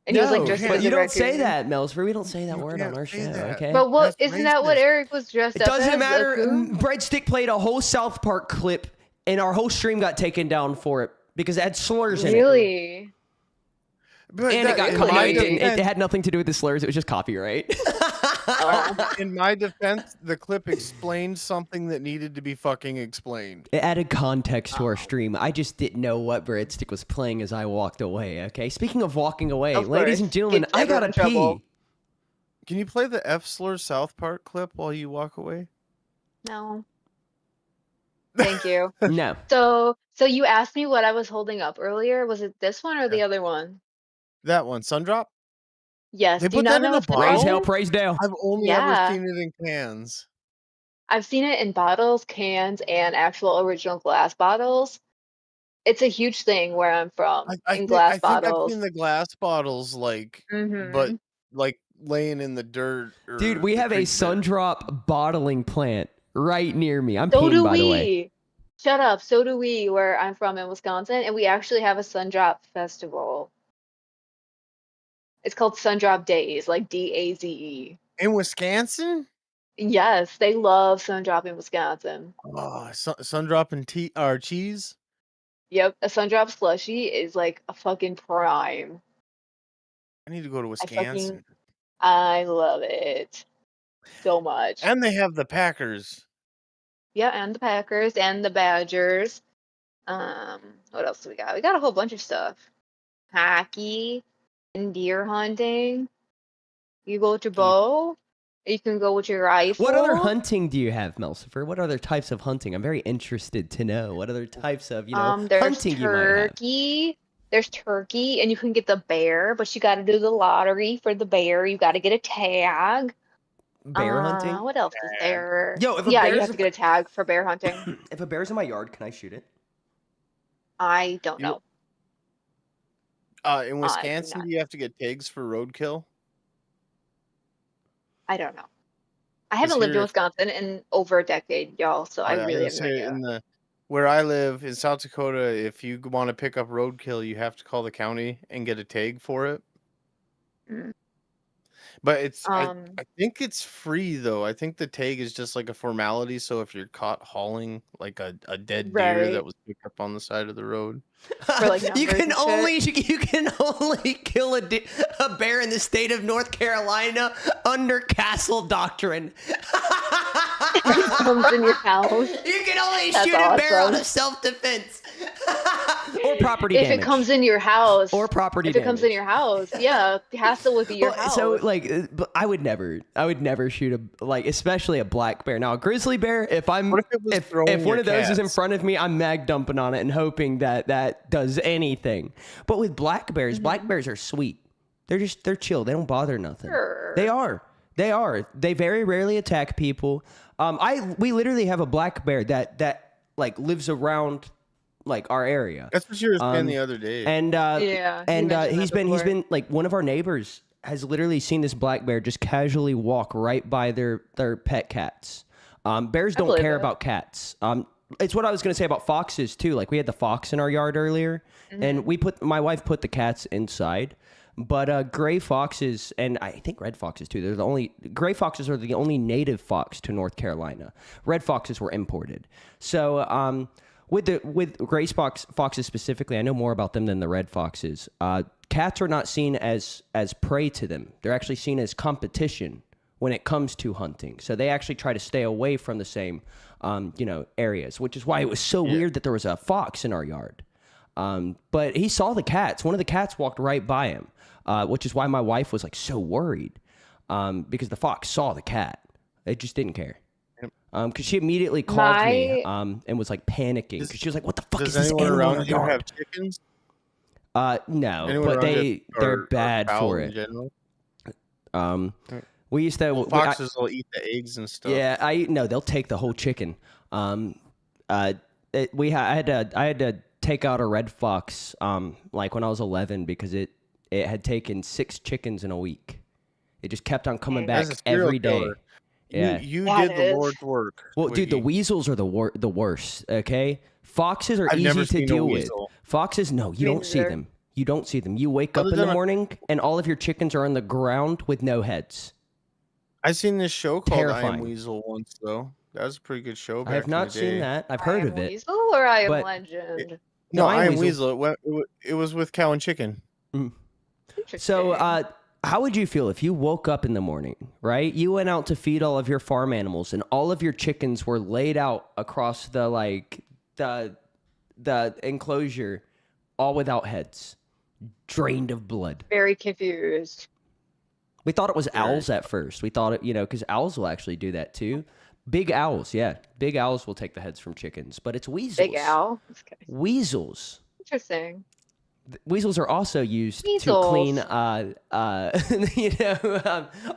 and he was like No, dressed yeah, up as You a don't say raccoon. that, Melsford. We don't say that You word can't on our say show, that. okay? But what That's isn't that what racist. Eric was dressed It up doesn't as? matter. A coon? Breadstick played a whole South Park clip, and our whole stream got taken down for it because it had slurs in it. Really? But And it got in caught. my It defense- had nothing to do with the slurs. It was just copyright. in my defense, the clip explained something that needed to be fucking explained. It added context to our stream. I just didn't know what Breadstick was playing as I walked away. Okay. Speaking of walking away, Of ladies course. and gentlemen, Gets I everyone gotta in trouble. pee. Can you play the F slur South Park clip while you walk away? No. Thank you. No. So you asked me what I was holding up earlier. Was it this one or the other one? That one, Sundrop? Yes. They Do you put not that know in a what's Praise bottle? Dale, praise Dale. I've only Yeah. ever seen it in cans. I've seen it in bottles, cans, and actual original glass bottles. It's a huge thing where I'm from in glass I think bottles. I've seen the glass bottles, like, but Mhm. like laying in the dirt. Or Dude, we the have a creek bed. Sundrop bottling plant right near me. I'm So peeing, do by the way. we. Shut up. So do we, where I'm from in Wisconsin, and we actually have a Sundrop festival. It's called Sundrop Days, like DAZE. In Wisconsin. Yes, they love Sundrop in Wisconsin. Oh, Sundrop and tea or cheese. Yep, a Sundrop slushie is like a fucking prime. I need to go to I Wisconsin. I love it so much. And they have the Packers. Yeah, and the Packers and the Badgers. What else do we got? We got a whole bunch of stuff. Hockey and deer hunting. You go with your bow. You can go with your rifle. What other hunting do you have, Melcifer? What other types of hunting? I'm very interested to know. What other types of, There's hunting you might have? turkey. There's turkey, and you can get the bear, but you got to do the lottery for the bear. You got to get a tag. Bear hunting? What else is there? Yo, if a yeah, you bear's have to get a tag for bear hunting. If a bear's in my yard, can I shoot it? I don't know. In Wisconsin, not. do you have to get tags for roadkill? I don't know. I haven't lived in here- Wisconsin in over a decade, y'all, so I really have no idea. Where I live in South Dakota, if you want to pick up roadkill, you have to call the county and get a tag for it. Mm. But it's I Um, think it's free though. I think the tag is just like a formality. So if you're caught hauling like a dead deer Right. that was picked up on the side of the road, For, like, you numbers can and only kill a bear in the state of North Carolina under castle doctrine. comes in your house. You can only That's shoot a bear out awesome. of self-defense or property If damage. it comes in your house, or property if it comes in your house, yeah, it has to be your Well, house. So like, but I would never shoot especially a black bear. Now a grizzly bear, if I'm, What if it was throwing if one your of those is in cats? front of me, I'm mag dumping on it and hoping that does anything. But with black bears, black bears are sweet. They're chill. They don't bother nothing. Sure. They are. They very rarely attack people. We literally have a black bear that like lives around like our area. that's what you were saying Um, the other day. And Yeah, you mentioned that he's before. been like one of our neighbors has literally seen this black bear just casually walk right by their pet cats. Bears don't believe care it. about cats. It's what I was gonna say about foxes too. Like we had the fox in our yard earlier, Mm-hmm. and my wife put the cats inside. But gray foxes and I think red foxes too. Gray foxes are the only native fox to North Carolina. Red foxes were imported. So with gray foxes specifically, I know more about them than the red foxes. Cats are not seen as prey to them. They're actually seen as competition when it comes to hunting. So they actually try to stay away from the same areas, which is why it was so weird that there was a fox in our yard. But he saw the cats. One of the cats walked right by him, which is why my wife was like so worried because the fox saw the cat. It just didn't care. Because she immediately called me and was like panicking because she was like, "What the fuck is Does this anyone animal in our around you have yard?" chickens? No, Anyone but around you they're bad fowl for in it. general? We used to Well, foxes will eat the eggs and stuff. Yeah, no, they'll take the whole chicken. I had to take out a red fox like when I was 11 because it had taken 6 chickens in a week. It just kept on coming back As a serial every day. killer, Yeah. You That did the is- Lord's work. Well, dude, the Twiggy. weasels are the worst. Okay, foxes are I've easy never to seen a deal with. weasel. Foxes, no, you Me don't see neither. them. You don't see them. You wake up Other in the than a- morning and all of your chickens are on the ground with no heads. I seen this show called I Terrifying. Am Weasel once though. That was a pretty good show. Back I have in not the seen day. that. I've I heard Am of it. Weasel or I Am but- Legend? No, I I Am Am Weasel. Weasel. It was with Cow and Chicken. So, Interesting. how would you feel if you woke up in the morning, right? You went out to feed all of your farm animals, and all of your chickens were laid out across the enclosure, all without heads, drained of blood. Very confused. We thought it was owls at first. We thought it, because owls will actually do that too. Big owls, yeah, big owls will take the heads from chickens, but it's weasels. Big owl. Okay. Weasels. Interesting. Weasels are also used to Weasels. clean,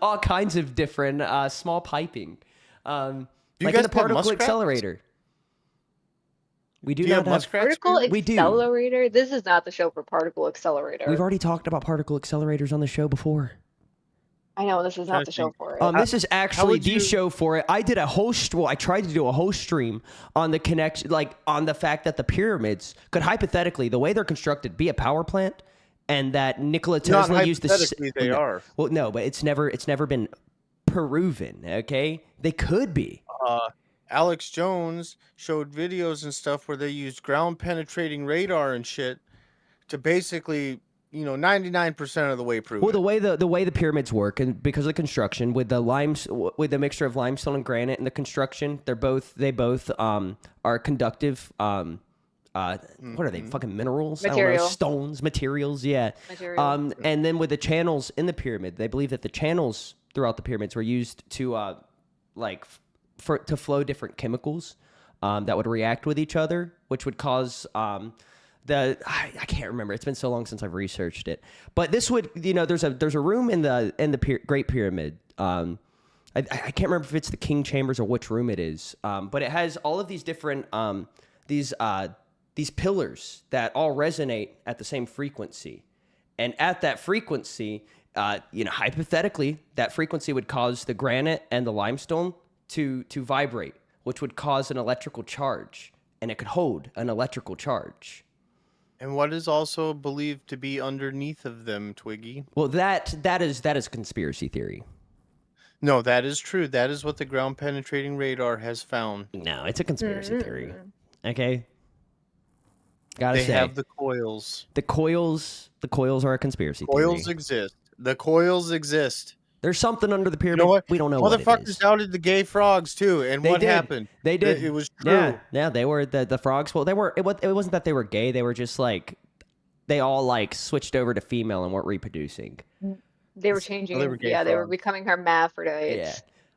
all kinds of different small piping, you like in guys the have particle muskrats? accelerator. We do Do you not have muskrats? Particle We do. Accelerator? This is not the show for Particle Accelerator. We've already talked about particle accelerators on the show before. I know this is Trying not to the show think. for it. This is actually would the you- show for it. I did a whole I tried to do a whole stream on the connection, like on the fact that the pyramids could hypothetically, the way they're constructed, be a power plant, and that Nikola Not Tesla used the. hypothetically, they are. Well, no, but it's never been proven. Okay, they could be. Alex Jones showed videos and stuff where they used ground penetrating radar and shit to basically, 99% of the way prove Well, it. the way the pyramids work, and because of the construction, with the mixture of limestone and granite and the construction, they both are conductive what are they? Fucking minerals? I don't know, Material. stones, materials. Yeah. Material. And then with the channels in the pyramid, they believe that the channels throughout the pyramids were used to to flow different chemicals that would react with each other, which would cause I can't remember. It's been so long since I've researched it. But this would, there's a room in the Great Pyramid. I can't remember if it's the King Chambers or which room it is. But it has all of these different these pillars that all resonate at the same frequency. And at that frequency, hypothetically, that frequency would cause the granite and the limestone to vibrate, which would cause an electrical charge, and it could hold an electrical charge. And what is also believed to be underneath of them, Twiggy? Well, that is conspiracy theory. No, that is true. That is what the ground penetrating radar has found. No, it's a conspiracy theory. Okay. Gotta They say, have the coils. the coils are a conspiracy Coils theory. exist. The coils exist. There's something under the You pyramid. know what? We don't know what it Motherfuckers is. doubted the gay frogs too, and They what did. happened? They did. It was true. Yeah, they were the frogs. Well, it wasn't that they were gay. They were just like they all like switched over to female and weren't reproducing. They were changing. they were gay They were frogs. becoming hermaphrodites. Yeah.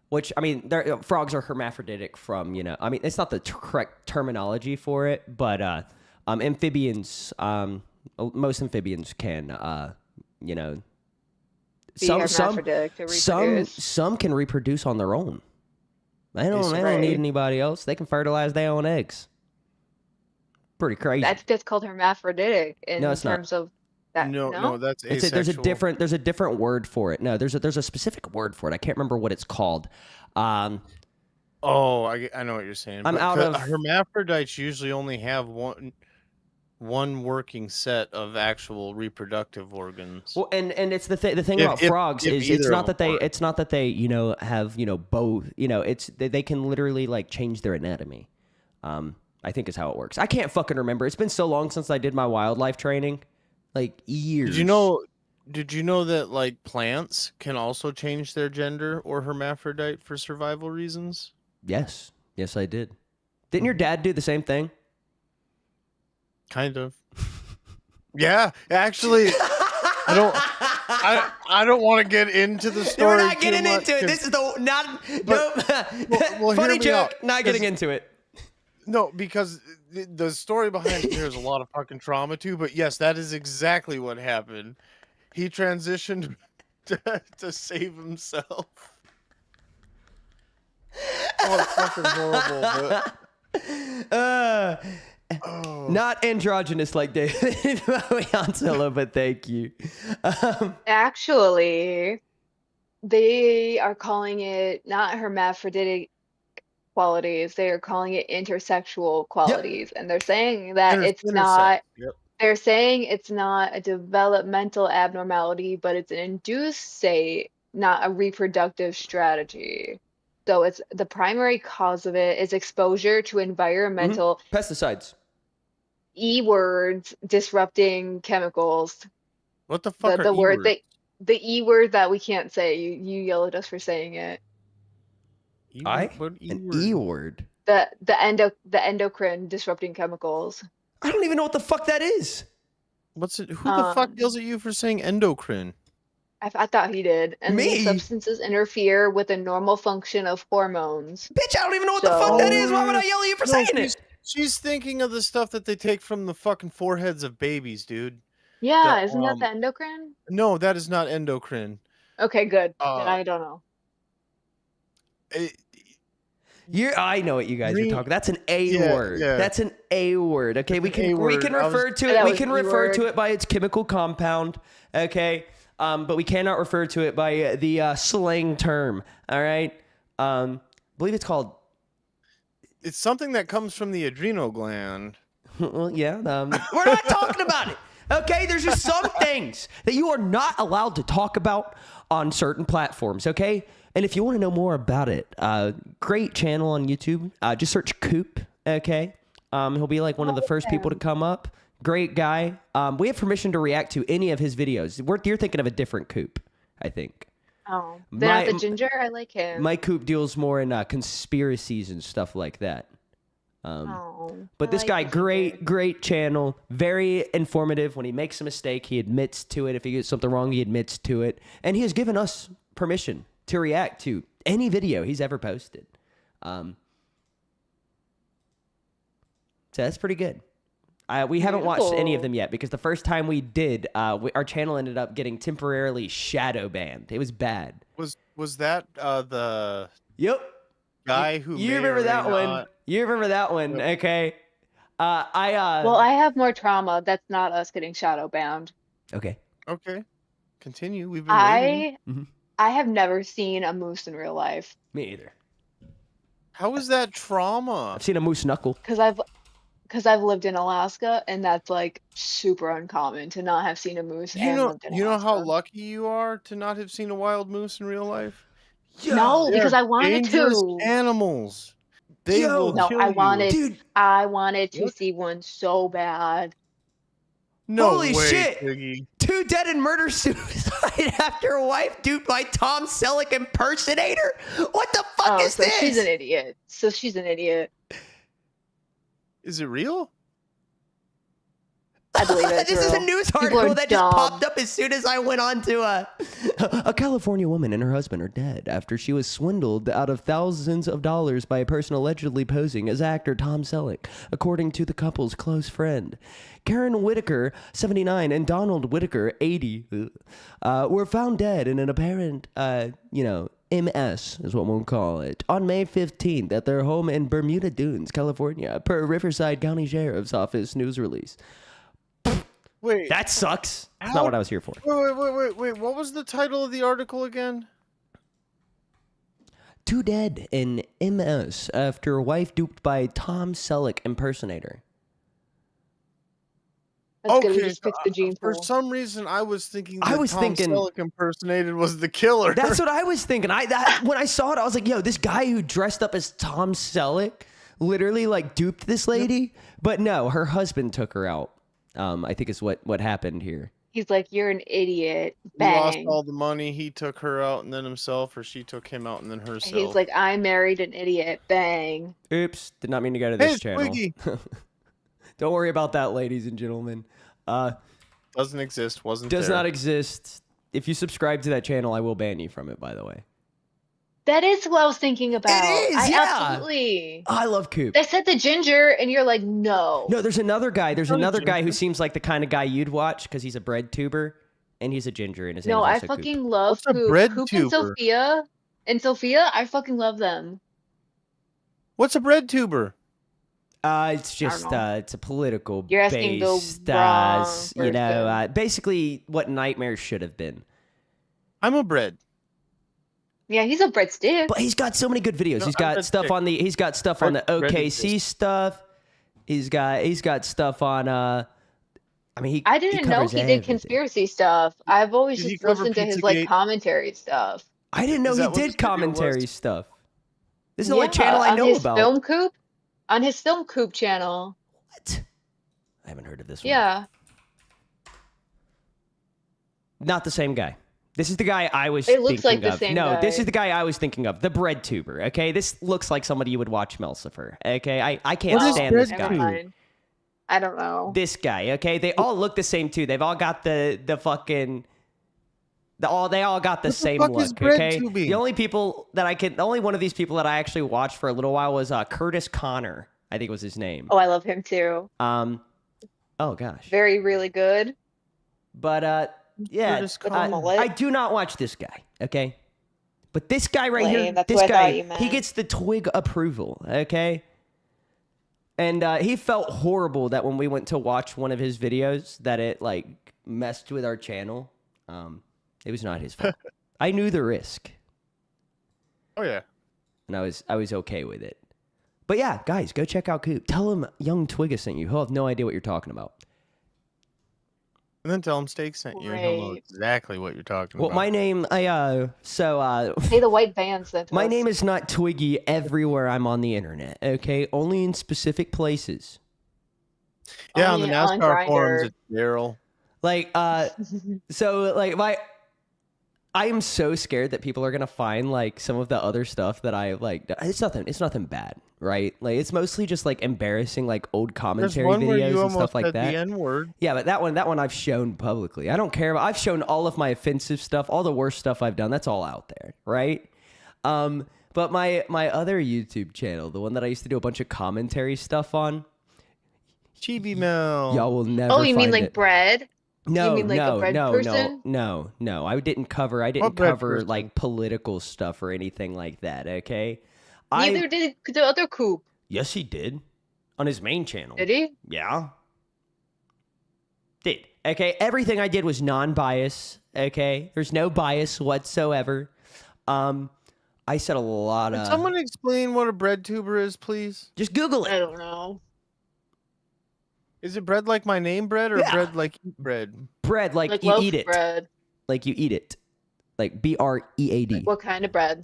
Which, I mean, frogs are hermaphroditic from, I mean, it's not the correct terminology for it, but amphibians, most amphibians can, Be hermaphroditic to reproduce. some can reproduce on their own. They don't Right. need anybody else. They can fertilize their own eggs. Pretty crazy. That's called hermaphroditic in No, it's not. terms of that. No, that's There's asexual. a different word for it. No, there's a specific word for it. I can't remember what it's called. Oh, I know what you're saying. I'm but out of- hermaphrodites usually only have one working set of actual reproductive organs. Well, and it's the thing If- about if- frogs if is it's either not of that them they work. it's not that they have both it's they can literally like change their anatomy. I think is how it works. I can't fucking remember. It's been so long since I did my wildlife training, like years. Did you know that like plants can also change their gender or hermaphrodite for survival reasons? Yes, I did. Didn't your dad do the same thing? Kind of. Yeah, actually, I don't want to get into the story. We're not getting too much into it. 'cause- This is the not well, hear funny me joke. out, Not getting 'cause- into it. No, because the story behind it, there's a lot of fucking trauma too. But yes, that is exactly what happened. He transitioned to save himself. Oh, it's fucking horrible. But, Not androgynous like David Biancello, but thank you. Actually, they are calling it not hermaphroditic qualities. They are calling it intersexual qualities, and they're saying that it's not. Yep. They're saying it's not a developmental abnormality, but it's an induced state, not a reproductive strategy. So it's the primary cause of it is exposure to environmental Pesticides. E words disrupting chemicals. What the fuck The are word E-words? the E word that we can't say. You yell at us for saying it. What An E-word? E word. The endocrine disrupting chemicals. I don't even know what the fuck that is. What's it? Who the fuck Um, yells at you for saying endocrine? I thought he did. And Me? these substances interfere with the normal function of hormones. Bitch, I don't even know what the fuck that is. Why would I yell at you for No, saying she's, it? she's thinking of the stuff that they take from the fucking foreheads of babies, dude. Yeah, The, isn't that the endocrine? No, that is not endocrine. Okay, good. Then Uh, I don't know. It- I know what you guys are Green- talking. That's an A Yeah, word. yeah. That's an A word. Okay, we an can A-word. I was- refer to That it. We was can E refer to word. it by its chemical compound. Okay, but we cannot refer to it by the slang term. All right. I believe it's called. It's something that comes from the adrenal gland. Well, yeah. We're not talking about it. Okay, there's just some things that you are not allowed to talk about on certain platforms. Okay, and if you want to know more about it, great channel on YouTube. Just search Coop. Okay, he'll be like one of the first people to come up. Great guy. We have permission to react to any of his videos. You're thinking of a different Coop, I think. Oh, they're not my- the ginger. I like him. My Coop deals more in conspiracies and stuff like that. Oh, But I this like guy, this great, kid. great channel, very informative. When he makes a mistake, he admits to it. If he gets something wrong, he admits to it. And he has given us permission to react to any video he's ever posted. So that's pretty good. We haven't watched any of them yet because the first time we did, our channel ended up getting temporarily shadow banned. It was bad. Was that the Yep. guy who You may remember or may that one? not- You remember that one? Yep. Okay. Well, I have more trauma. That's not us getting shadow banned. Okay. Okay, continue. We've been waiting. Mhm. I have never seen a moose in real life Me either. How is that trauma? I've seen a moose knuckle. because I've lived in Alaska, and that's like super uncommon to not have seen a moose You and know, lived in you know how Alaska. lucky you are to not have seen a wild moose in real life. No, They because are I wanted dangerous to. animals. They Yo. will No, kill I you. wanted. Dude, I wanted to What? see one so bad. No Holy way, shit. Tiggy. 2 dead in murder suicide after a wife duped by Tom Selleck impersonator? What the fuck Oh, is so this? she's an idiot. So she's an idiot. Is it real? I believe it. This is a Drew. news People article are that just dumb. popped up as soon as I went on to a California woman and her husband are dead after she was swindled out of thousands of dollars by a person allegedly posing as actor Tom Selleck, according to the couple's close friend. Karen Whitaker, 79, and Donald Whitaker, 80, were found dead in an apparent, MS is what we'll call it, on May 15th at their home in Bermuda Dunes, California, per Riverside County Sheriff's Office news release. Wait. That sucks. That's How- not what I was here for. Wait. What was the title of the article again? 2 dead in MS after wife duped by Tom Selleck impersonator. That's good. We Okay, just fixed the gene for pool. some reason I was thinking I that was Tom thinking- Selleck impersonated was the killer. That's what I was thinking. When I saw it, I was like, yo, this guy who dressed up as Tom Selleck literally like duped this lady. But no, her husband took her out. I think is what happened here. He's like, you're an idiot. He lost Bang. all the money. He took her out and then himself, or she took him out and then herself. He's like, I married an idiot. Bang. Oops, did not mean to go to Hey, this channel. Twiggy. Don't worry about that, ladies and gentlemen. Doesn't exist. Wasn't Does there. not exist. If you subscribe to that channel, I will ban you from it, by the way. That is what I was thinking about. is, I yeah. Absolutely. Oh, I love Coop. They said the ginger, and you're like, no. No, there's another guy. There's Not a another guy who ginger. seems like the kind of guy you'd watch because he's a bread tuber and he's a ginger and his No, name's I also Coop. fucking love What's a Coop. bread Coop tuber? and Sophia. And Sophia, I fucking love them. What's a bread tuber? It's just know. it's a political You're asking the based, wrong basically what Nightmare should have been. I'm a bread. Yeah, he's a breadstick. But he's got so many good videos. No, He's I'm got Bread stuff Stick. on the Bread OKC exists. stuff. He's got stuff on I mean he I didn't know covers he did everything. conspiracy stuff. I've always Did he just cover listened to his Pizzagate? like commentary stuff. I didn't know Is he that what did his video commentary was? stuff. This is the only channel I on know his about. Film Coop, on his Film Coop channel. What? I haven't heard of this one. Yeah. Not the same guy. This is the guy I was It looks like thinking the of. same No, this guy. is the guy I was thinking of. The bread tuber, okay? This looks like somebody you would watch Melsifer, okay? I can't What is stand this bread guy. Never tuber? mind. I don't know. This guy, okay? They all look the same too. They've all got the fucking they all got the What the same fuck is look, bread okay? tubing? The only one of these people that I actually watched for a little while was Curtis Connor, I think was his name. Oh, I love him too. Oh gosh. Very, really good. But yeah, Curtis With a Connor. mullet. I do not watch this guy, okay? But this guy right here, Lame, that's this what I guy, thought you meant. he gets the Twig approval, okay? And he felt horrible that when we went to watch one of his videos that it like messed with our channel. It was not his fault. I knew the risk, Oh yeah. and I was okay with it. But yeah, guys, go check out Coop. Tell him Young Twigga sent you. He'll have no idea what you're talking about. And then tell him Steak sent you, and he'll know Great. exactly what you're talking Well, about. my name, Hey, the white van sent my us. name is not Twiggy everywhere I'm on the internet, okay? Only in specific places. Yeah, on the Only on NASCAR forums, Grindr. it's Daryl. Like, so, like, I am so scared that people are gonna find like some of the other stuff that I like. It's nothing bad, right? Like it's mostly just like embarrassing, like old There's commentary one where videos you and stuff almost like said that. the N-word. Yeah, but that one I've shown publicly. I don't care. I've shown all of my offensive stuff, all the worst stuff I've done. That's all out there, right? But my other YouTube channel, the one that I used to do a bunch of commentary stuff on, Chibi Mel. y'all will never. Oh, you mean find like it. bread? No, mean like a no, bread no, person? no. I didn't cover What bread cover person? like political stuff or anything like that. Okay. Neither did the other Coop. Yes, he did on his main channel. Did he? Yeah. Did. Okay. Everything I did was non-bias. Okay. There's no bias whatsoever. I said a lot Can of. someone explain what a bread tuber is, please? Just Google I it. don't know. Is it bread like my name bread or Yeah. bread like eat bread? Bread like, Like you loaf eat it. bread. Like you eat it. Like BREAD. What kind of bread?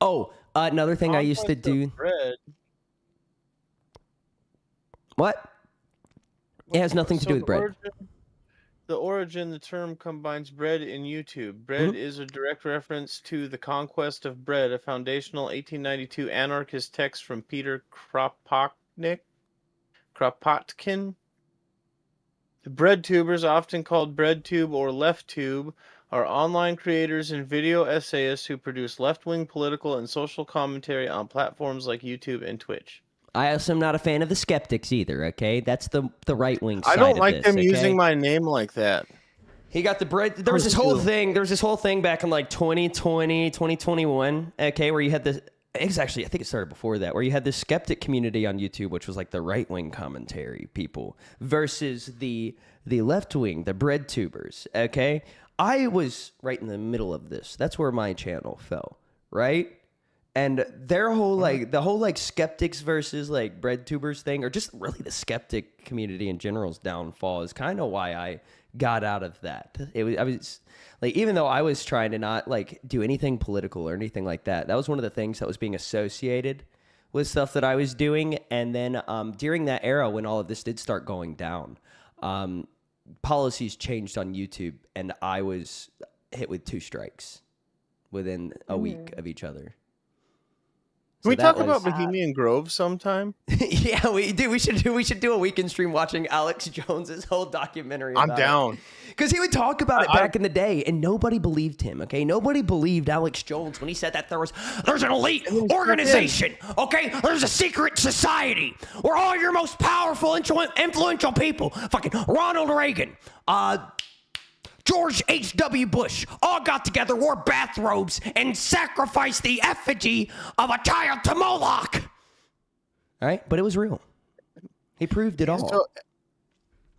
Oh, another thing I used to Conquest of do. Bread. What? It has nothing to do with bread. The term combines bread and YouTube. Bread Mhm. is a direct reference to The Conquest of Bread, a foundational 1892 anarchist text from Peter Kropotkin. The bread tubers, often called breadtube or left-tube, are online creators and video essayists who produce left-wing political and social commentary on platforms like YouTube and Twitch. I also am not a fan of the skeptics either, okay? That's the right wing side I don't of like this, them okay? using my name like that. He got the bread. There was this whole too. thing. There was this whole thing back in like 2020, 2021, okay, where you had this. It's actually, I think it started before that, where you had this skeptic community on YouTube, which was like the right wing commentary people, versus the left wing, the bread tubers, okay? I was right in the middle of this. That's where my channel fell, right? And their whole like the whole like skeptics versus like bread tubers thing, or just really the skeptic community in general's downfall, is kind of why I got out of that. I was like, even though I was trying to not like do anything political or anything like that, that was one of the things that was being associated with stuff that I was doing. And then during that era when all of this did start going down, policies changed on YouTube, and I was hit with 2 strikes within a week of each other. Can we So talk that about was- Bohemian Grove sometime? Yeah, we do. We should do a weekend stream watching Alex Jones's whole documentary. I'm down. Because he would talk about it back in the day, and nobody believed him. Okay, nobody believed Alex Jones when he said that there's an elite organization. Okay, there's a secret society where all your most powerful, influential people, fucking Ronald Reagan, George H.W. Bush, all got together, wore bathrobes, and sacrificed the effigy of a child to Moloch. All right, but it was real. He proved it all. So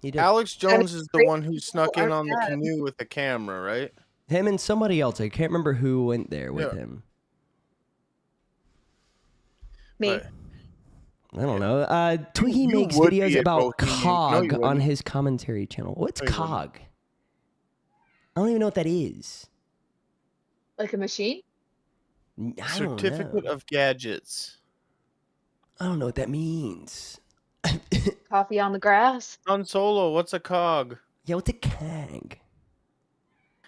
He did. Alex Jones is the great one who snuck people in are on the bad. canoe with the camera, right? Him and somebody else. I can't remember who went there with Yeah. him. Me. But I don't know. Twiggy You makes would be videos a about Bohemian. No, COG you on wouldn't. his commentary channel. What's No, you wouldn't. COG? I don't even know what that is. Like a machine? I don't Certificate know. of Gadgets. I don't know what that means. Coffee on the grass? Han Solo, what's a cog? Yeah, what's a COG?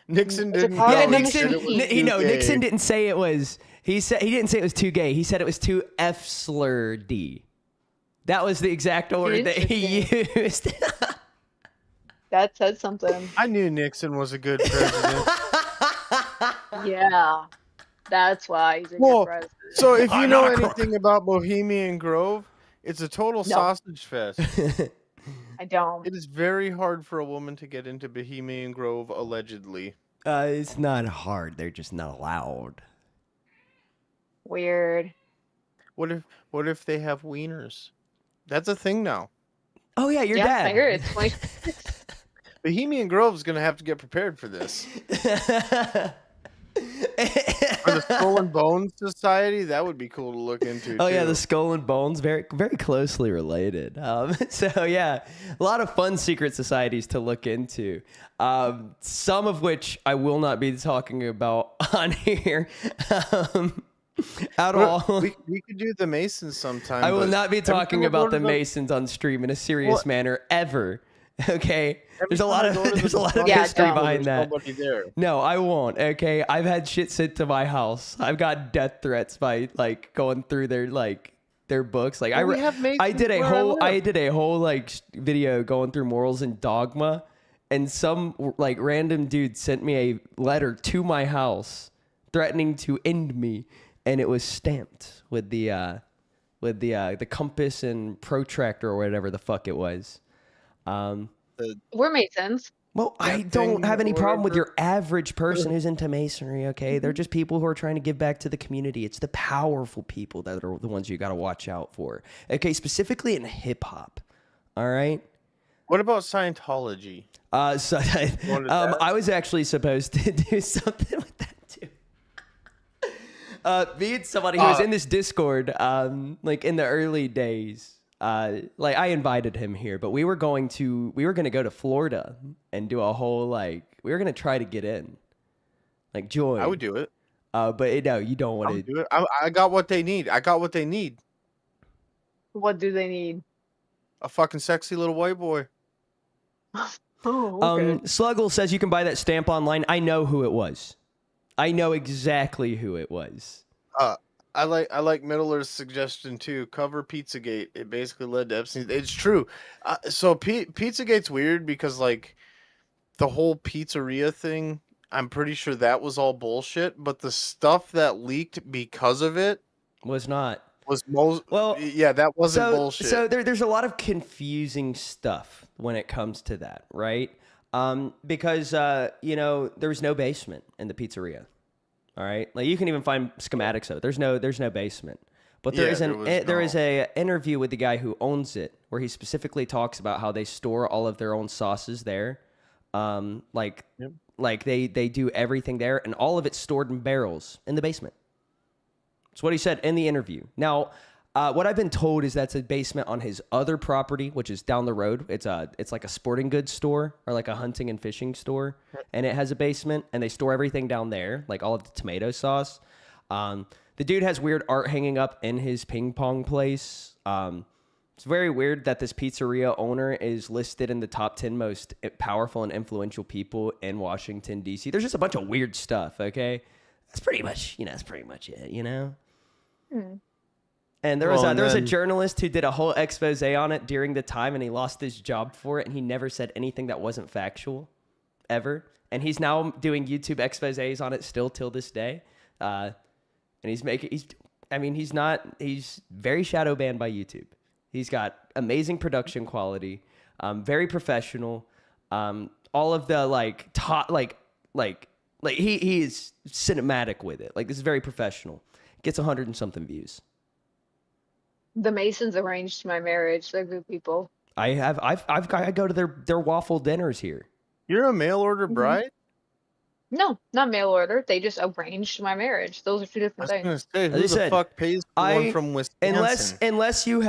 Nixon It's a didn't cog know. Yeah, on the He Nixon. said it was machine. too gay. Nixon didn't say it was. He didn't say it was too gay. He said it was too F slur D. That was the exact word that he used. That said something. I knew Nixon was a good president. Yeah. That's why he's a Well, good president. So if you I'm know not a crook. anything about Bohemian Grove, it's a total sausage fest. I don't. It is very hard for a woman to get into Bohemian Grove, allegedly. It's not hard. They're just not allowed. Weird. What if they have wieners? That's a thing now. Oh yeah, your Yeah, dad. I heard it's 26. Bohemian Grove's gonna have to get prepared for this. For the Skull and Bones Society, that would be cool to look into. Oh yeah, too. the Skull and Bones, very very closely related. So yeah, a lot of fun secret societies to look into. Some of which I will not be talking about on here at all. We could do the Masons sometime. I will but not be every time talking I go about to the Masons on stream in a serious Well- manner ever. Okay, there's a Every lot time I of go to the there's a lot of Bahamas, Yeah, history dumb. behind there's that. nobody there. No, I won't. Okay, I've had shit sent to my house. I've got death threats by like going through their books. Like Well, we have I did a Masons where I whole live. like video going through morals and dogma, and some like random dude sent me a letter to my house threatening to end me, and it was stamped with the compass and protractor or whatever the fuck it was. We're Masons. Well, I That don't thing have any or problem with whatever. your average person who's into masonry, okay? They're just people who are trying to give back to the community. It's the powerful people that are the ones you got to watch out for. Okay, specifically in hip hop. All right? What about Scientology? So Going to that? I was actually supposed to do something with that too. Me and somebody who was in this Discord, like in the early days, like I invited him here, but we were going to go to Florida and do a whole we were gonna try to get in, like join. I would do it. But no, you don't I want would to. do it. I got what they need. I got what they need. What do they need? A fucking sexy little white boy. Oh, okay. Sluggle says you can buy that stamp online. I know who it was. I know exactly who it was. I like Middler's suggestion too. Cover Pizzagate. It basically led to Epstein. It's true. So Pizzagate's weird because like the whole pizzeria thing. I'm pretty sure that was all bullshit. But the stuff that leaked because of it Was not. was most. Well, yeah, that wasn't so, bullshit. So there's a lot of confusing stuff when it comes to that, right? Because there's no basement in the pizzeria. All right, like you can even find schematics of it. There's no basement, but there Yeah, is there is a interview with the guy who owns it where he specifically talks about how they store all of their own sauces there, like they do everything there, and all of it's stored in barrels in the basement. That's what he said in the interview. Now, what I've been told is that's a basement on his other property, which is down the road. It's like a sporting goods store or like a hunting and fishing store, and it has a basement, and they store everything down there, like all of the tomato sauce. The dude has weird art hanging up in his ping pong place. It's very weird that this pizzeria owner is listed in the top 10 most powerful and influential people in Washington, D.C. There's just a bunch of weird stuff, okay? That's pretty much it, you know? And there was a journalist who did a whole expose on it during the time, and he lost his job for it, and he never said anything that wasn't factual, ever. And he's now doing YouTube exposés on it still till this day. And he's very shadow banned by YouTube. He's got amazing production quality, very professional. All of the he is cinematic with it. Like, this is very professional. Gets 100 and something views. The Masons arranged my marriage. They're good people. I go to their waffle dinners here. You're a mail order bride? No, not mail order. They just arranged my marriage. Those are two I different was things. gonna say, As who I the said, fuck pays for one from Wisconsin? Unless you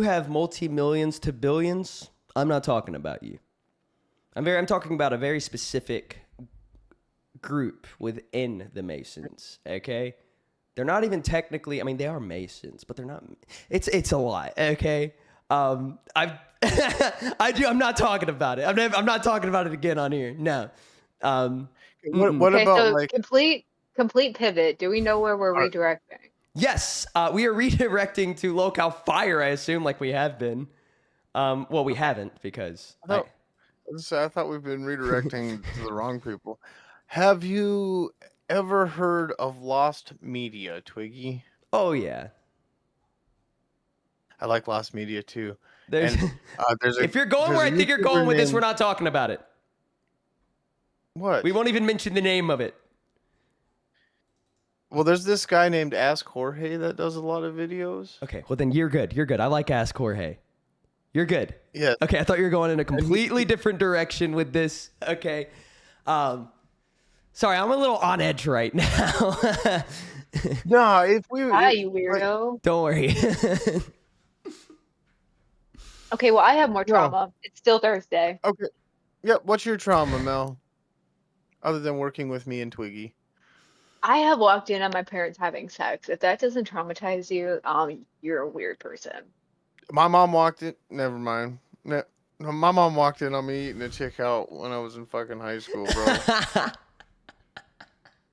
have multi-millions to billions, I'm not talking about you. I'm talking about a very specific group within the Masons, okay? They're not even technically, I mean, they are Masons, but they're not, it's a lot, okay? I'm not talking about it. I'm not talking about it again on here, no. What Okay, about so like complete pivot. Do we know where we're redirecting? Yes, we are redirecting to Locale Fire, I assume, like we have been. Well, we haven't, because... I thought we've been redirecting to the wrong people. Have you ever heard of Lost Media, Twiggy? Oh, yeah. I like Lost Media too. There's, And, if you're going there's where a I think you're YouTuber going with this, named- we're not talking about it. What? We won't even mention the name of it. Well, there's this guy named Ask Jorge that does a lot of videos. Okay, well then you're good. You're good. I like Ask Jorge. You're good. Yeah. Okay, I thought you were going in a completely different direction with this. Okay. Sorry, I'm a little on edge right now. No, if we. Hi, if- you weirdo. Don't worry. Okay, well, I have more trauma. It's still Thursday. Okay. Yeah. What's your trauma, Mel? Other than working with me and Twiggy. I have walked in on my parents having sex. If that doesn't traumatize you, you're a weird person. My mom walked in. Never mind. My mom walked in on me eating a chick out when I was in fucking high school, bro.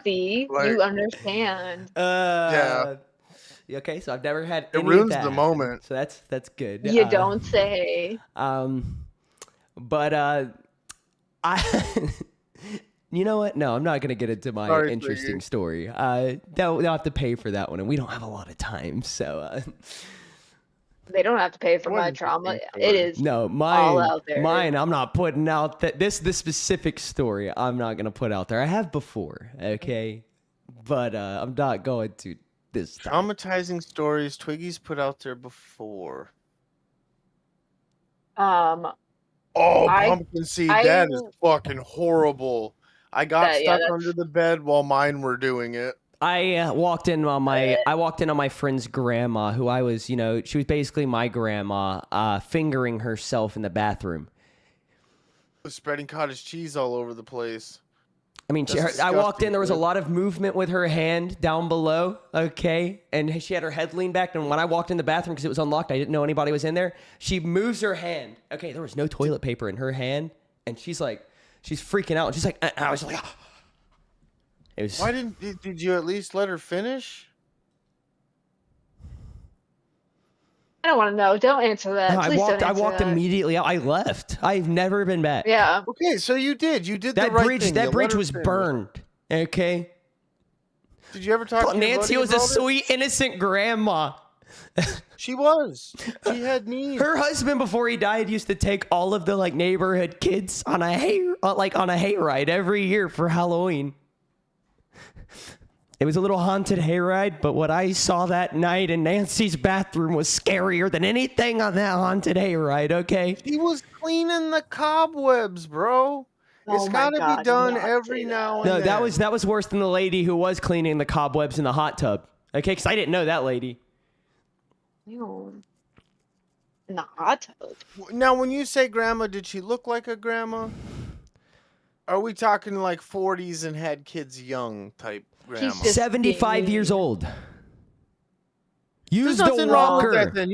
See, Like- you understand. Okay, so I've never had It any ruins of that the happen, moment. so that's good. You don't say. But I, you know what? No, I'm not gonna get into my Sorry, interesting Twiggy. story. They'll have to pay for that one, and we don't have a lot of time, so. They don't have to pay for What my an trauma. interesting It story. is No, all mine, out there. mine. I'm not putting out that this specific story. I'm not gonna put out there. I have before, okay, but I'm not going to this time. Traumatizing stories Twiggy's put out there before. Um, Oh, I- pumpkin seed, I- that is fucking horrible. I got That- yeah, stuck that's- under the bed while mine were doing it. I walked in on my friend's grandma, who I was, she was basically my grandma, fingering herself in the bathroom. Was spreading cottage cheese all over the place. I mean, That's I walked disgusting, in, there was a dude. lot of movement with her hand down below, okay? And she had her head leaned back, and when I walked in the bathroom, because it was unlocked, I didn't know anybody was in there, she moves her hand. Okay, there was no toilet paper in her hand, and she's freaking out, and she's like, and I was like, ah. It was, Why did you at least let her finish? I don't want to know. Don't answer that. no, Please don't I answer walked that. immediately out. I left. I've never been back. Yeah. Okay, so you did That the right bridge, thing. that You let bridge her was finish. burned, okay? Did you ever talk to your Nancy buddy was a about it? sweet, innocent grandma. She was. She had needs. Her husband, before he died, used to take all of the neighborhood kids on a hayride every year for Halloween. It was a little haunted hayride, but what I saw that night in Nancy's bathroom was scarier than anything on that haunted hayride. Okay. He was cleaning the cobwebs, bro. It's Oh my got to God, be done not every say that. now and No, then. that was worse than the lady who was cleaning the cobwebs in the hot tub. Okay, because I didn't know that lady. Ew. In the hot tub. Now, when you say grandma, did she look like a grandma? Are we talking like 40s and had kids young type grandma? just- 75 years old. Use There's the nothing wrong with walker. that. Then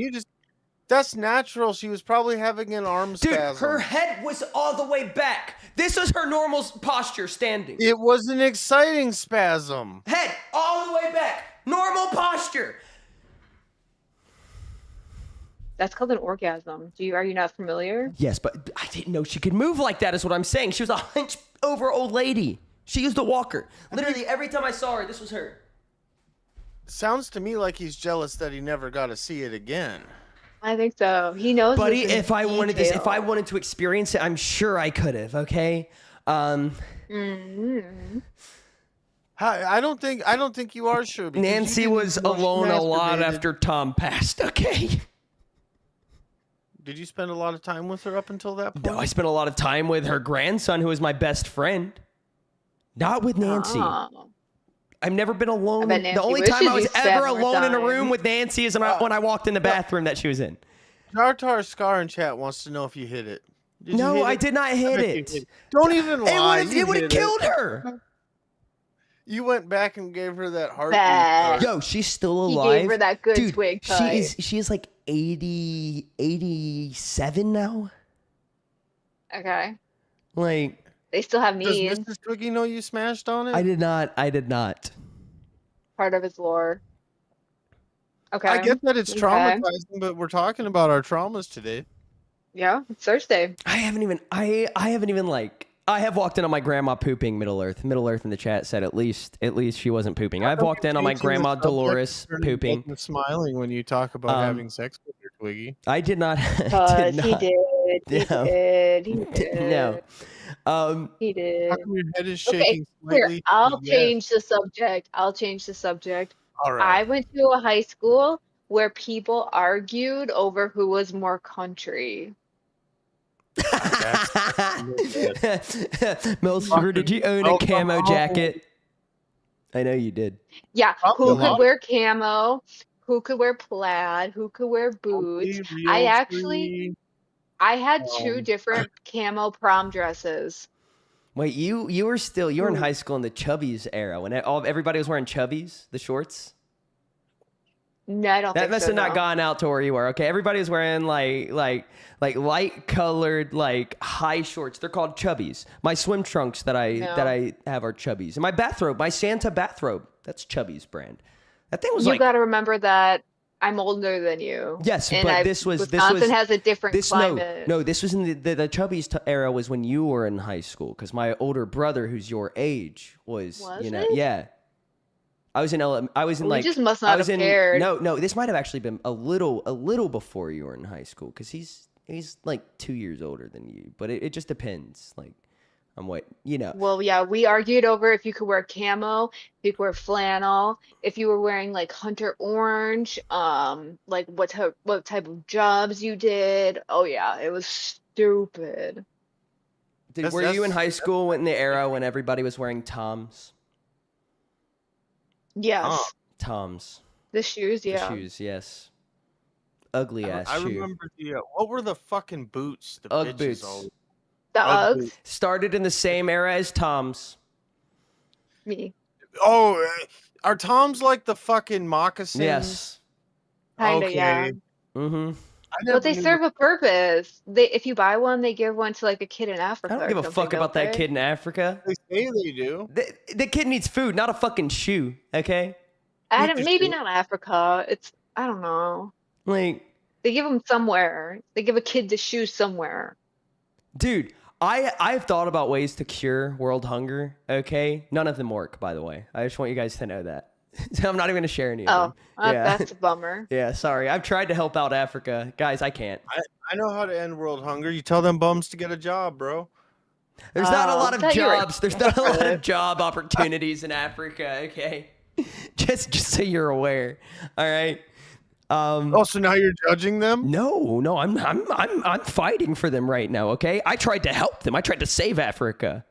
that's natural. She was probably having an arm Dude, spasm. her head was all the way back. This was her normal posture standing. It was an exciting spasm. Head all the way back. Normal posture. That's called an orgasm. Are you not familiar? Yes, but I didn't know she could move like that is what I'm saying. She was a hunched over old lady. She used a walker. Literally every time I saw her, this was her. Sounds to me like he's jealous that he never got to see it again. I think so. He knows. Buddy, this in if I wanted this, if I detail. wanted to experience it, I'm sure I could have, okay? Mhm. I don't think you are sure. because you Nancy didn't was know she alone a lot masturbated. after Tom passed, okay? Did you spend a lot of time with her up until that point? No, I spent a lot of time with her grandson, who was my best friend. Not with Nancy. Oh. I've never been alone. bet The Nancy only wishes time I was you spent ever more alone in a time. room with Nancy is when I walked in the bathroom that she was in. Tartar Scar in chat wants to know if you hit it. Did you No, hit I it? did not I hit bet you it. hit Don't even lie. It would have killed her. You went back and gave her that heartbeat. Bad. Yo, she's still He alive. gave her that good Dude, twig cut. she is like 87 now. Okay. Like, They still have Does needs. Mrs. Twiggy know you smashed on it? I did not. Part of his lore. Okay. I get that it's Okay. traumatizing, but we're talking about our traumas today. Yeah, it's Thursday. I haven't even I have walked in on my grandma pooping Middle Earth. Middle Earth in the chat said at least she wasn't pooping. I've walked in on my Changing the grandma subject, Dolores turning pooping. back and smiling when you talk about having sex with your Twiggy. I did not. Because he did. He No. did. He did. No. He did. How come your head is Okay, shaking Here, slightly? I'll Yes. change the subject. All I right. went to a high school where people argued over who was more country. Milsker, did you own a camo jacket? I know you did. Yeah, Probably who a could lot. wear camo, who could wear plaid, who could wear boots. I actually I had two different camo prom dresses. Wait, you were in high school in the Chubbies era when everybody was wearing Chubbies, the shorts. No, I don't That think must so. have not No. gone out to where you were. Okay, everybody was wearing like light colored like high shorts. They're called chubbies. My swim trunks that I have are chubbies. And my bathrobe, my Santa bathrobe, that's Chubbies brand. That thing was You like got to remember that I'm older than you. yes, and but this was Wisconsin has a different climate. No, this was in the Chubbies era was when you were in high school because my older brother who's your age was you know it? yeah. I was in We like just must I not was have in cared. no this might have actually been a little before you were in high school because he's like 2 years older than you, but it just depends like on what you know. Well, yeah, we argued over if you could wear camo, if you could wear flannel, if you were wearing like hunter orange, like what type of jobs you did. Oh yeah, it was stupid. Were you in high school in the era when everybody was wearing Toms? Yes, Toms. the shoes, The yeah. shoes, yes. Ugly ass I shoe. remember what were the fucking boots? The Ugg bitches boots. always- The Ugg Uggs, boots. Started in the same era as Toms. me, Oh, are Toms like the fucking moccasins? Yes. kinda, yeah. Okay. Mm-hmm. I never But they knew serve a purpose. If you buy one, they give one to like a kid in Africa. I don't or give a something, fuck about don't that they? kid in Africa. They say they do. The kid needs food, not a fucking shoe. Okay, Need to Maybe shoot. not Africa. I don't know. like, They give them somewhere. They give a kid the shoes somewhere. dude, I've thought about ways to cure world hunger. Okay, none of them work, by the way. I just want you guys to know that. So I'm not even gonna share any of Oh, them. Yeah, that's a bummer. yeah. Sorry, I've tried to help out Africa, guys. I can't. I know how to end world hunger. You tell them bums to get a job, bro. There's not a Oh, lot of thought you were- jobs. There's not a lot of job opportunities in Africa. Okay, just so you're aware. All right. Oh, so now you're judging them? No, I'm fighting for them right now. Okay, I tried to help them. I tried to save Africa.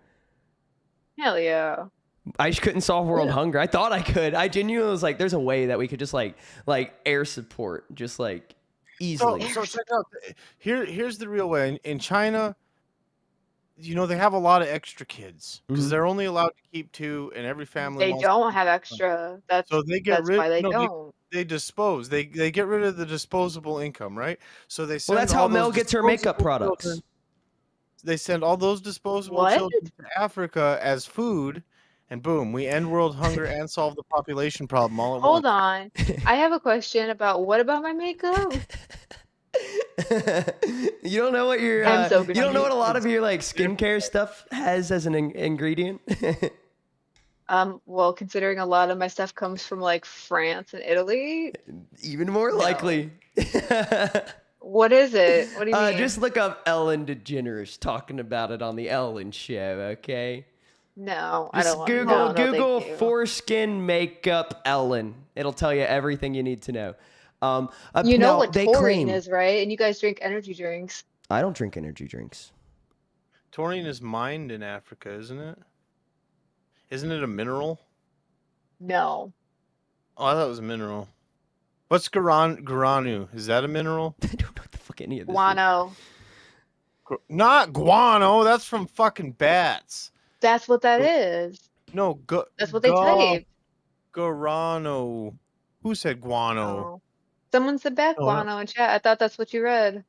Hell yeah. I just couldn't solve world hunger. I thought I could. I genuinely was like, there's a way that we could just like air support, just like easily. So check out. Here's the real way. In China, you know, they have a lot of extra kids because Mhm. they're only allowed to keep 2, and every family. They wants- don't have extra. So they get That's rid. why they no, don't. They dispose. They get rid of the disposable income, right? So they send Well, that's all how Mel those gets her makeup disposable products. children- They send all those disposable What? children to Africa as food, and boom, we end world hunger and solve the population problem all at Hold once. on. I have a question about what about my makeup? You don't know what your I'm so you don't know what a lot confused. of your like skincare stuff has as an ingredient. Well, considering a lot of my stuff comes from like France and Italy, Even more likely. what is it? What do you mean? Just look up Ellen DeGeneres talking about it on the Ellen Show. Okay. No, I Just don't want Google no, thank Google you. foreskin makeup Ellen. It'll tell you everything you need to know. You know now, what they taurine claim is, right? And you guys drink energy drinks. I don't drink energy drinks. Taurine is mined in Africa, isn't it? Isn't it a mineral? No. Oh, I thought it was a mineral. What's guaranu? Is that a mineral? I don't know what the fuck any of this is. Guano. Not guano. That's from fucking bats. That's what that is. No, That's what they type. Guarano. Who said guano? Oh. Someone said back Oh, guano in chat. I thought that's what you read.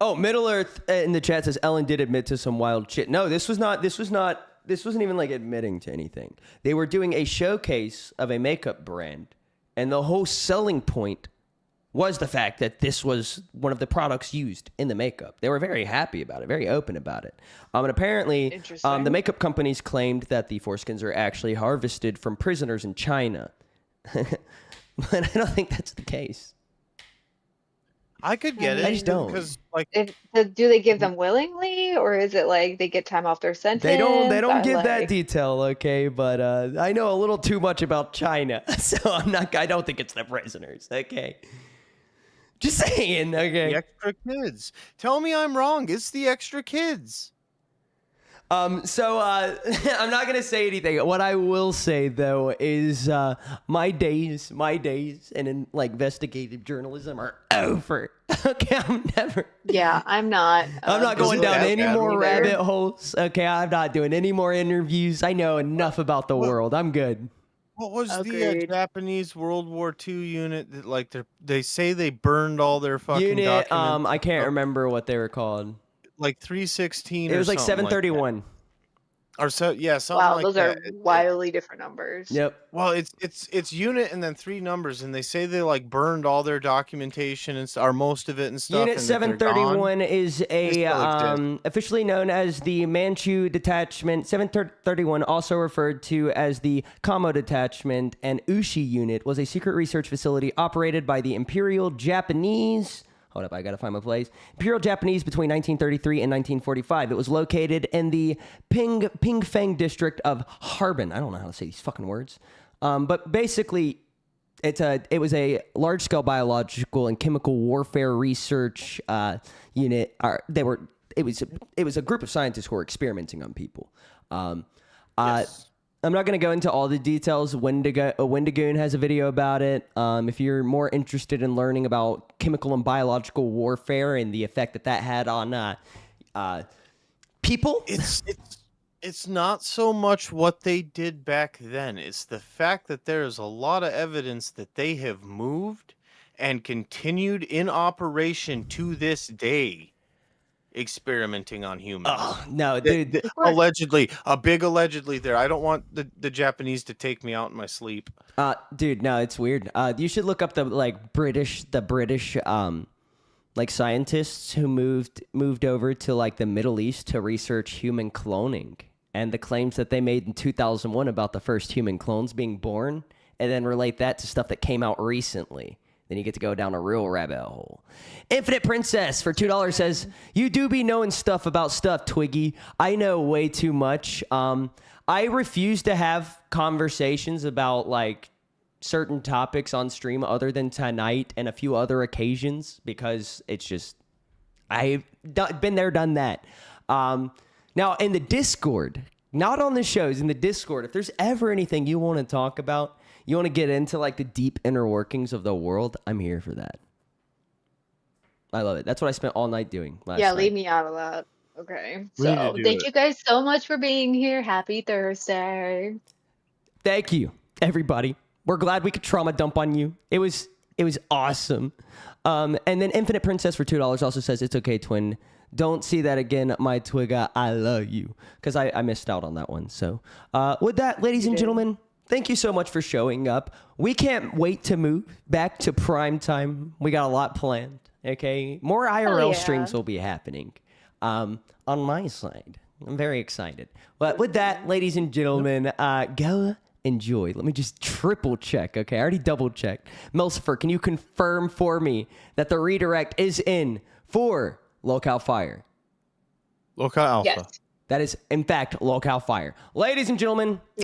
Oh, Middle Earth in the chat says Ellen did admit to some wild shit. No, this wasn't even like admitting to anything. They were doing a showcase of a makeup brand, and the whole selling point was the fact that this was one of the products used in the makeup. They were very happy about it, very open about it. And apparently, Interesting. the makeup companies claimed that the foreskins are actually harvested from prisoners in China. But I don't think that's the case. I could get it. I just don't. Because, like, Do they give them willingly, or is it like they get time off their sentence? They don't I give that like- detail, okay? But I know a little too much about China, so I don't think it's the prisoners, okay? Just saying, the okay. extra kids. Tell me I'm wrong. It's the extra kids. So I'm not gonna say anything. What I will say though is my days in like investigative journalism are over. Okay, I'm never. Yeah, I'm not. I'm not going it down that any bad more either? rabbit holes. Okay, I'm not doing any more interviews. I know enough about the world. I'm good. What was the Agreed. Japanese World War II unit that like they say they burned all their fucking Unit, documents? I can't remember what they were called. Like 316 It or was like something like that. 731. Or so yeah, something Wow, like those that. are wildly different numbers. Yep. Well, it's unit and then 3 numbers, and they say they like burned all their documentation and or most of it and stuff. Unit and that they're gone. 731 is They still exist. officially known as the Manchu Detachment. 731, also referred to as the Kamo Detachment, and Ushi Unit was a secret research facility operated by the Imperial Japanese. Hold up, I gotta find my place. Imperial Japanese between 1933 and 1945. It was located in the Pingfeng district of Harbin. I don't know how to say these fucking words. But basically, it was a large-scale biological and chemical warfare research unit. It was a group of scientists who were experimenting on people. Yes. I'm not going to go into all the details. Wendigoon has a video about it. If you're more interested in learning about chemical and biological warfare and the effect that had on people, It's not so much what they did back then. It's the fact that there is a lot of evidence that they have moved and continued in operation to this day, experimenting on humans. oh no, dude. Allegedly, a big allegedly there. I don't want the Japanese to take me out in my sleep. Dude, no, it's weird. You should look up the British like scientists who moved over to like the Middle East to research human cloning and the claims that they made in 2001 about the first human clones being born, and then relate that to stuff that came out recently. Then you get to go down a real rabbit hole. Infinite Princess for $2 says, "You do be knowing stuff about stuff, Twiggy. I know way too much. I refuse to have conversations about like certain topics on stream other than tonight and a few other occasions because it's just I've been there, done that. Now in the Discord, not on the shows, in the Discord, if there's ever anything you want to talk about, you want to get into like the deep inner workings of the world, I'm here for that. I love it. That's what I spent all night doing last night. Leave me out of that. Okay. We need to So do thank it. you guys so much for being here. Happy Thursday. Thank you, everybody. We're glad we could trauma dump on you. It was awesome. And then Infinite Princess for $2 also says, "It's okay, twin. Don't see that again, my Twigga. I love you." Because I missed out on that one. So with that, ladies and gentlemen, thank you so much for showing up. We can't wait to move back to prime time. We got a lot planned. Okay, more IRL yeah. streams will be happening on my side. I'm very excited. But with that, ladies and gentlemen, go enjoy. Let me just triple check. Okay, I already double checked. Melcifer, can you confirm for me that the redirect is in for Locale Fire? Local Alpha. Yes. That is, in fact, Locale Fire. Ladies and gentlemen,